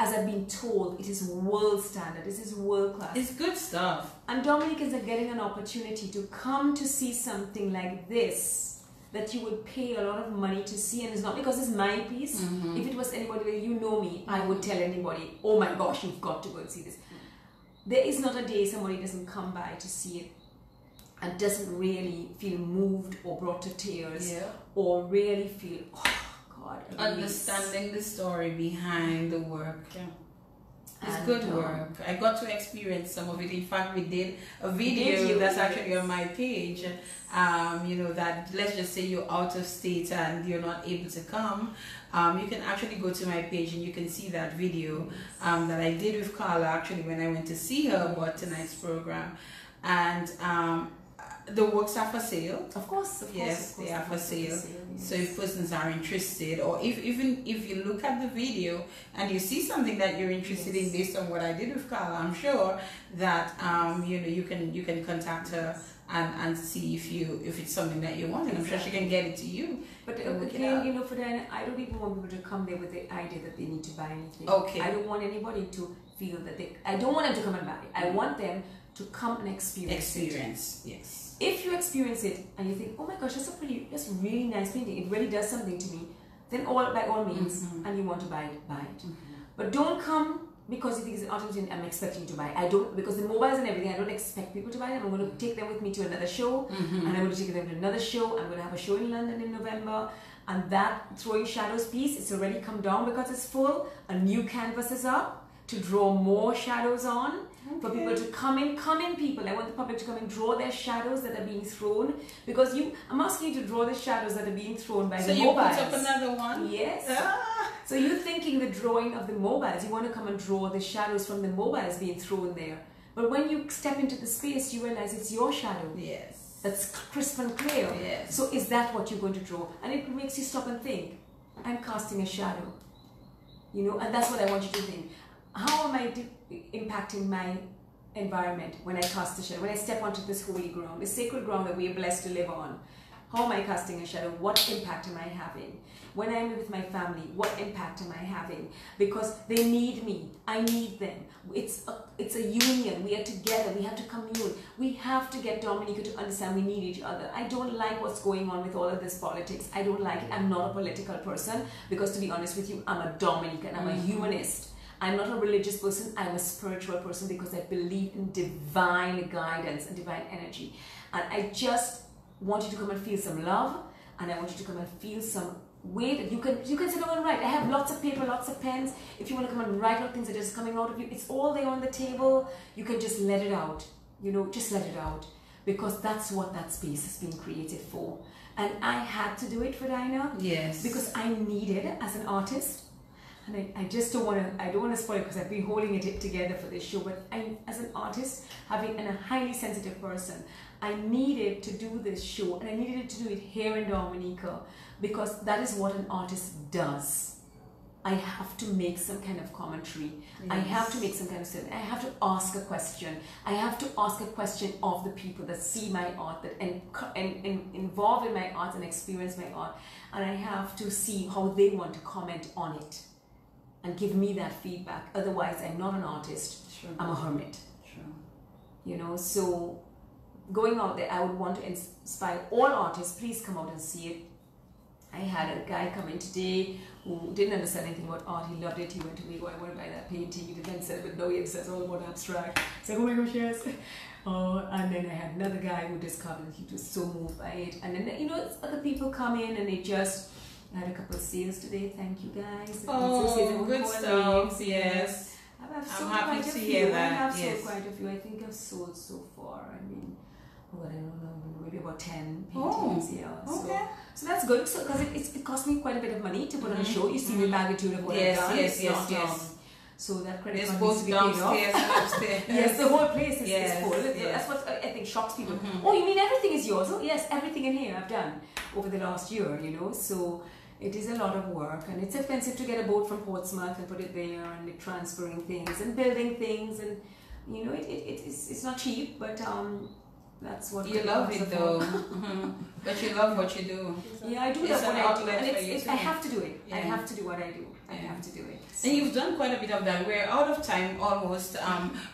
S2: as I've been told, it is world standard. This is world class.
S1: It's good stuff.
S2: And Dominicans are getting an opportunity to come to see something like this that you would pay a lot of money to see. And it's not because it's my piece. If it was anybody that you know me, I would tell anybody, oh my gosh, you've got to go and see this. There is not a day somebody doesn't come by to see it and doesn't really feel moved or brought to tears, or really feel, oh God,
S1: understanding the story behind the work. It's
S2: And,
S1: good work. I got to experience some of it. In fact, we did a video that's actually on my page. You know, that let's just say you're out of state and you're not able to come. You can actually go to my page and you can see that video that I did with Carla actually when I went to see her about tonight's program. And the works are for sale.
S2: Of course,
S1: Yes, they are for sale.
S2: Yes.
S1: So if persons are interested, or even if you look at the video and you see something that you're interested in based on what I did with Carla, I'm sure that you know, you can contact her and see if it's something that you want, and I'm sure she can get it to you.
S2: But again, you know, for Diana, I don't even want people to come there with the idea that they need to buy anything.
S1: Okay.
S2: I don't want anybody to feel that I don't want them to come and buy. I want them to come and experience it.
S1: Yes.
S2: If you experience it and you think, oh my gosh, that's really nice painting, it really does something to me, then by all means, and you want to buy it, buy it. But don't come because you think it's an art exhibition, I'm expecting you to buy. I don't, because the mobiles and everything, I don't expect people to buy them. I'm going to take them with me to another show, and I'm going to take them to another show. I'm going to have a show in London in November, and that Throwing Shadows piece, it's already come down because it's full. A new canvas is up to draw more shadows on. For people to come in people. I want the public to come and draw their shadows that are being thrown, because I'm asking you to draw the shadows that are being thrown by the mobiles.
S1: So you put up another one?
S2: Yes. So you're thinking the drawing of the mobiles, you want to come and draw the shadows from the mobiles being thrown there. But when you step into the space, you realize it's your shadow.
S1: Yes.
S2: That's crisp and clear.
S1: Yes.
S2: So is that what you're going to draw? And it makes you stop and think, I'm casting a shadow. You know, and that's what I want you to think. How am I impacting my environment when I cast a shadow? When I step onto this holy ground, this sacred ground that we are blessed to live on, how am I casting a shadow? What impact am I having? When I'm with my family, what impact am I having? Because they need me, I need them. It's a union. We are together. We have to commune. We have to get Dominica to understand we need each other. I don't like what's going on with all of this politics. I don't like it. I'm not a political person, because to be honest with you, I'm a Dominican. I'm a humanist. I'm not a religious person, I'm a spiritual person, because I believe in divine guidance and divine energy. And I just want you to come and feel some love, and I want you to come and feel some way that you can sit down and write. I have lots of paper, lots of pens. If you want to come and write out things that are just coming out of you, it's all there on the table. You can just let it out, you know, just let it out, because that's what that space has been created for. And I had to do it for Dinah.
S1: Yes.
S2: Because I need it as an artist. And I just don't want to spoil it, because I've been holding it together for this show, but as an artist, having a highly sensitive person, I needed to do this show, and I needed to do it here in Dominica, because that is what an artist does. I have to make some kind of commentary. Yes. I have to make some kind of statement. I have to ask a question. I have to ask a question of the people that see my art, that involved in my art and experience my art, and I have to see how they want to comment on it and give me that feedback. Otherwise, I'm not an artist.
S1: Sure.
S2: I'm a hermit.
S1: Sure.
S2: You know, so going out there, I would want to inspire all artists. Please come out and see it. I had a guy come in today who didn't understand anything about art. He loved it. He went to me, I want to buy that painting. He then said, but no, he says all about abstract. I said, oh my gosh, yes. And then I had another guy who discovered, he was so moved by it. And then, you know, other people come in and they just, I had a couple of sales today. Thank you guys.
S1: Oh, good stuff. Yes.
S2: I'm
S1: happy to hear that.
S2: I have
S1: yes.
S2: sold quite a few. I think I've sold so far. I mean, I don't know, maybe about 10 paintings.
S1: Oh,
S2: yeah.
S1: Okay.
S2: So that's good. So because it cost me quite a bit of money to put on a show. You see the magnitude of what I've done.
S1: Yes.
S2: So that credit
S1: It's
S2: card
S1: both
S2: needs to be paid
S1: downstairs
S2: off.
S1: and upstairs.
S2: Yes, the whole place is full.
S1: Yes.
S2: That's what I think shocks people. Oh, you mean everything is yours? Oh, yes, everything in here I've done over the last year, you know. So it is a lot of work, and it's expensive to get a boat from Portsmouth and put it there, and transferring things and building things, and you know it's not cheap, but that's what
S1: you love it though. But you love what you do.
S2: Yeah, I do
S1: it's
S2: love what I do, and I have to do it.
S1: Yeah.
S2: I have to do what I do. I have to do it. So.
S1: And you've done quite a bit of that. We're out of time almost,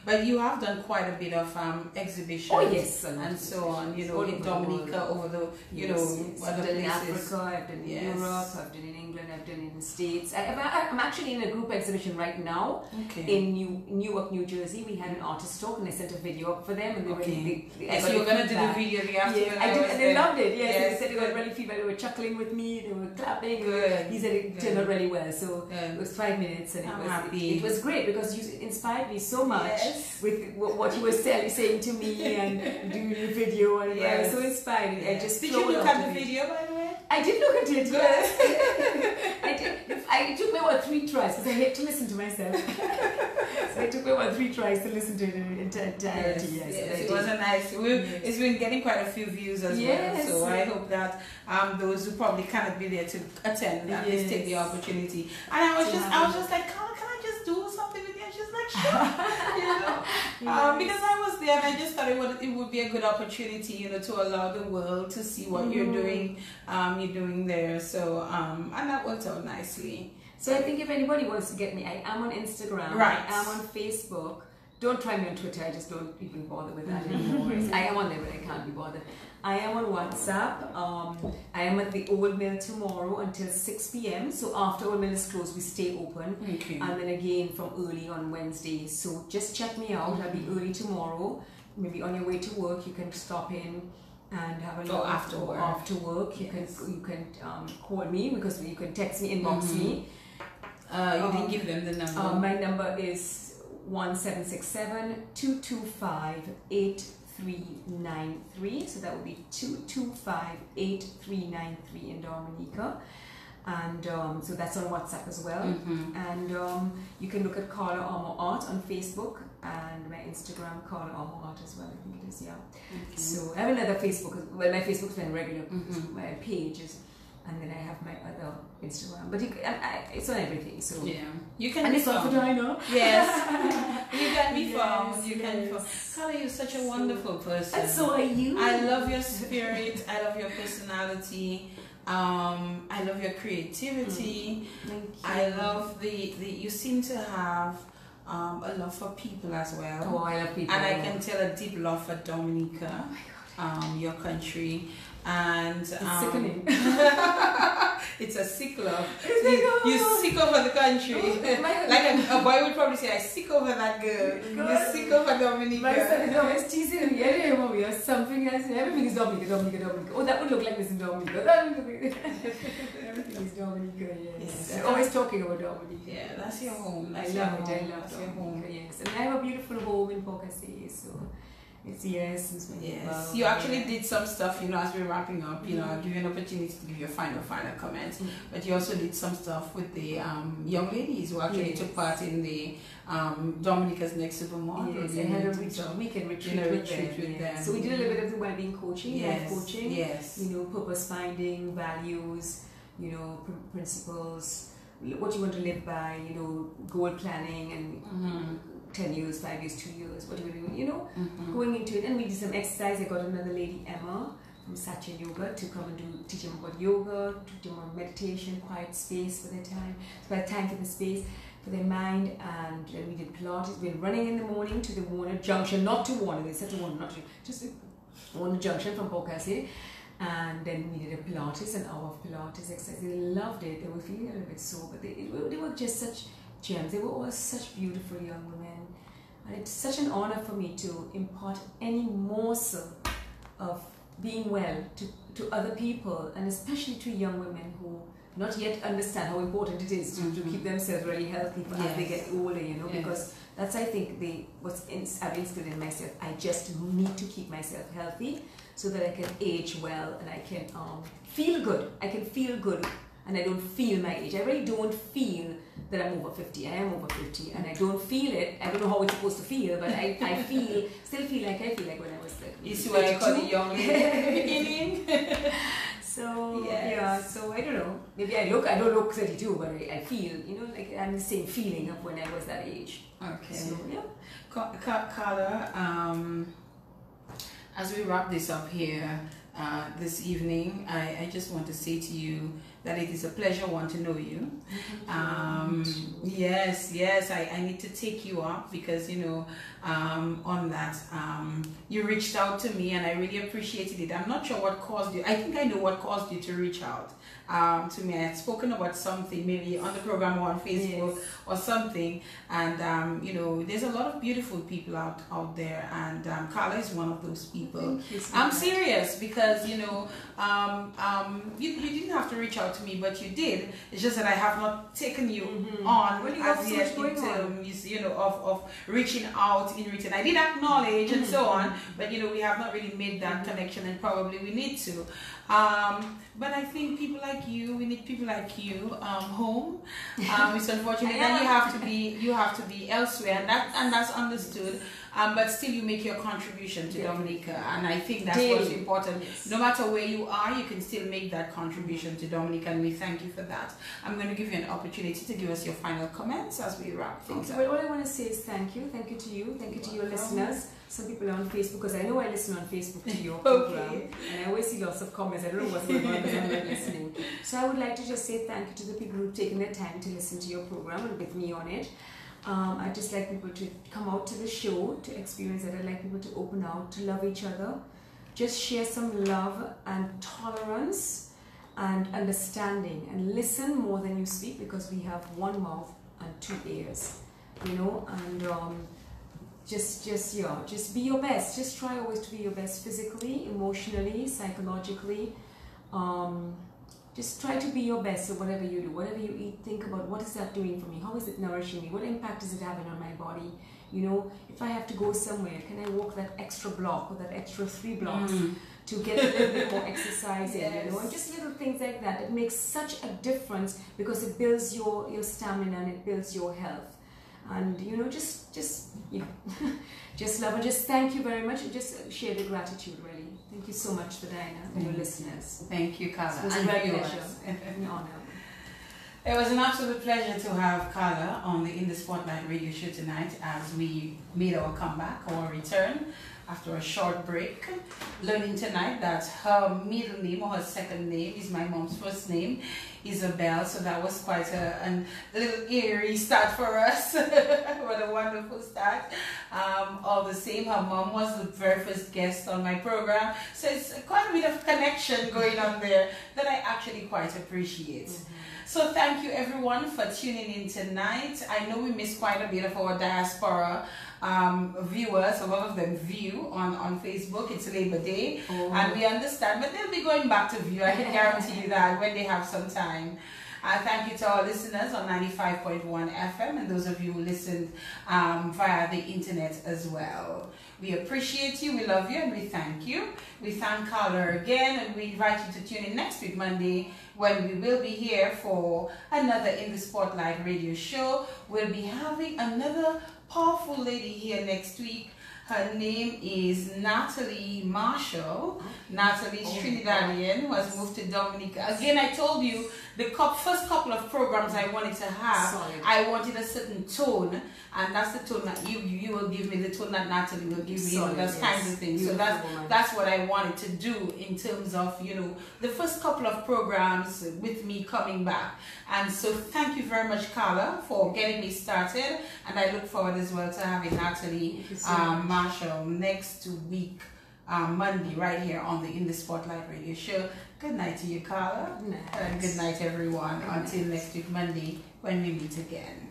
S1: but you have done quite a bit of exhibitions.
S2: Oh yes,
S1: and so on. You know, in Dominica, over the
S2: other
S1: places.
S2: In Africa, I've done in Europe, I've done in England, I've done in the States. I'm actually in a group exhibition right now in Newark, New Jersey. We had an artist talk, and I sent a video up for them, and they really.
S1: So you're gonna do the video the afternoon.
S2: I did, and they loved it. Yes, they said they got really feedback. They were chuckling with me. They were clapping.
S1: Good.
S2: He said it turned out really well. So it was 5 minutes, and it was great, because you inspired me so much with what you were saying to me and doing your video, and I was so inspired. I just
S1: did you look at the video, by the way? I
S2: did look at it. Yes. I did. It took me about 3 tries, because I hate to listen to myself. So it took me about 3 tries to listen to it in entirety.
S1: Yes, it was a nice. It's been getting quite a few views as well. So I hope that those who probably cannot be there to attend at least take the opportunity. And I was just like, Carla, can I just do something with you? And she's like, sure. You know, because I was there, and I just thought it would be a good opportunity, you know, to allow the world to see what you're doing. You're doing there. So and that worked out nicely.
S2: So I think if anybody wants to get me, I am on Instagram.
S1: Right.
S2: I am on Facebook. Don't try me on Twitter. I just don't even bother with that anymore. I am on there, but I can't be bothered. I am on WhatsApp. I am at the Old Mill tomorrow until 6 p.m. So after Old Mill is closed, we stay open.
S1: Okay.
S2: And then again from early on Wednesday. So just check me out. I'll be early tomorrow. Maybe on your way to work, you can stop in and have a look.
S1: After work.
S2: After work, you can call me, because you can text me, inbox me.
S1: You didn't give them the number.
S2: My number is 1767-225-8393. So that would be 225-8393 in Dominica. And so that's on WhatsApp as well. And you can look at Carla Armour Art on Facebook, and my Instagram, Carla Armour Art as well, I think it is, yeah. So I have another Facebook, well, my Facebook is my regular my page is, and then I have my other Instagram, but it's on everything. So
S1: yeah, you can.
S2: And
S1: be
S2: it's on
S1: found.
S2: Vagina.
S1: Yes, you can be found.
S2: Yes,
S1: You can be found. Carla, you're such a wonderful person.
S2: And so are you.
S1: I love your spirit. I love your personality. I love your creativity.
S2: Thank you.
S1: I love the you seem to have a love for people as well.
S2: Oh, I love people.
S1: And I can tell a deep love for Dominica, your country. And
S2: It's sickening.
S1: it's a sick love.
S2: It's
S1: You're sick over the country. Like a boy would probably say, I sick over that girl. You're sick over Dominica.
S2: My son is always teasing me. Anyway, mommy, or something else. Everything is Dominica. Oh, that would look like this in Dominica. Everything is Dominica, yes. They're always talking about Dominica.
S1: Yeah, that's your home.
S2: I
S1: That's
S2: love
S1: your
S2: it.
S1: home.
S2: I love
S1: That's your home.
S2: Dominica, yes. And I have a beautiful home in Port Cassay, so it's the essence.
S1: Yes, you actually did some stuff, as we're wrapping up, I'll give you an opportunity to give your final comments, but you also did some stuff with the young ladies who actually took part in the Dominica's Next Supermodel.
S2: Yes, I had a weekend retreat with them. So we did a little bit of the well-being coaching, life coaching, purpose finding, values, principles, what you want to live by, goal planning and 10 years, 5 years, 2 years, what are we doing, going into it. And we did some exercise. I got another lady, Emma, from Satya Yoga, to come and teach them about yoga, teach them about meditation, quiet space for their time, for the space, for their mind. And we did Pilates. We were running in the morning to the Warner Junction, not to Warner, they said to Warner, not to, just to Warner Junction from Port Cassay. And then we did a Pilates, an hour of Pilates exercise. They loved it. They were feeling a little bit sore, but they were just such gems. They were all such beautiful young women. And it's such an honor for me to impart any morsel of being well to other people, and especially to young women who not yet understand how important it is to keep themselves really healthy as they get older, because that's, I think, I've instilled in myself. I just need to keep myself healthy so that I can age well and I can feel good. I can feel good. And I don't feel my age. I really don't feel that I'm over 50. I am over 50, and I don't feel it. I don't know how it's supposed to feel, but I still feel like when I was like.
S1: You see what I call the young lady at the beginning?
S2: So so I don't know. Maybe I don't look 32, but I feel, like I'm the same feeling of when I was that age.
S1: Okay.
S2: So
S1: Carla, as we wrap this up here this evening, I just want to say to you that it is a pleasure, to know you. Yes, I need to take you up because, on that, you reached out to me and I really appreciated it. I'm not sure what caused you. I think I know what caused you to reach out to me. I had spoken about something, maybe on the program or on Facebook or something. And, there's a lot of beautiful people out there. And Carla is one of those people. I'm serious because, you didn't have to reach out to me, but you did. It's just that I have not taken you on as yet in terms, of reaching out in return. I did acknowledge and so on, but we have not really made that connection, and probably we need to. But I think we need people like you home. It's unfortunate that you have to be elsewhere, and that's understood. But still you make your contribution to Dominica, and I think that's what's important. No matter where you are, you can still make that contribution to Dominica, and we thank you for that. I'm going to give you an opportunity to give us your final comments as we wrap things up.
S2: Well, all I want to say is thank you to you, thank you to your listeners. some people are on Facebook, because I know I listen on Facebook to your program,
S1: Okay.
S2: and I always see lots of comments. I don't know what's going on because I'm not listening. So I would like to just say thank you to the people who've taken the time to listen to your program and with me on it. I'd just like people to come out to the show to experience it. I'd like people to open out, to love each other, just share some love and tolerance and understanding, and listen more than you speak, because we have one mouth and two ears, you know. And just be your best. Just try always to be your best, physically, emotionally, psychologically. Just try to be your best at whatever you do, whatever you eat. Think about, what is that doing for me? How is it nourishing me? What impact is it having on my body? You know, if I have to go somewhere, can I walk that extra block or that extra 3 blocks to get a little bit more exercise in?
S1: Yes.
S2: You know, and just little things like that. It makes such a difference, because it builds your stamina and it builds your health. And you know, just you know, just love, and just thank you very much, and just share the gratitude, really. Thank you so much, Diana, and your listeners.
S1: Thank you, Carla.
S2: It was a
S1: And
S2: great
S1: viewers.
S2: pleasure, an honor.
S1: It was an absolute pleasure to have Carla on the In the Spotlight radio show tonight, as we made our comeback, our return after a short break. Learning tonight that her middle name, or her second name, is my mom's first name, Isabel. So that was quite a little eerie start for us. What a wonderful start. All the same, her mom was the very first guest on my program. So it's quite a bit of connection going on there that I actually quite appreciate. So thank you everyone for tuning in tonight. I know we missed quite a bit of our diaspora viewers. A lot of them view on Facebook. It's Labor Day, and we understand, but they'll be going back to view. I can guarantee you that when they have some time. Thank you to our listeners on 95.1 FM, and those of you who listened via the internet as well. We appreciate you, we love you, and we thank you. We thank Carla again, and we invite you to tune in next week, Monday, when we will be here for another In the Spotlight radio show. We'll be having another powerful lady here next week. Her name is Natalie Marshall. Natalie's Trinidadian, who has moved to Dominica. Again, I told you, the first couple of programs I wanted to have, I wanted a certain tone, and that's the tone that you will give me, the tone that Natalie will give me, those kinds of things. So that's what I wanted to do in terms of, you know, the first couple of programs with me coming back. And so thank you very much, Carla, for getting me started, and I look forward as well to having Natalie Marshall next week, Monday, right here on the In the Spotlight radio show. Good night to you, Carla. And good night, everyone. Until next week, Monday, when we meet again.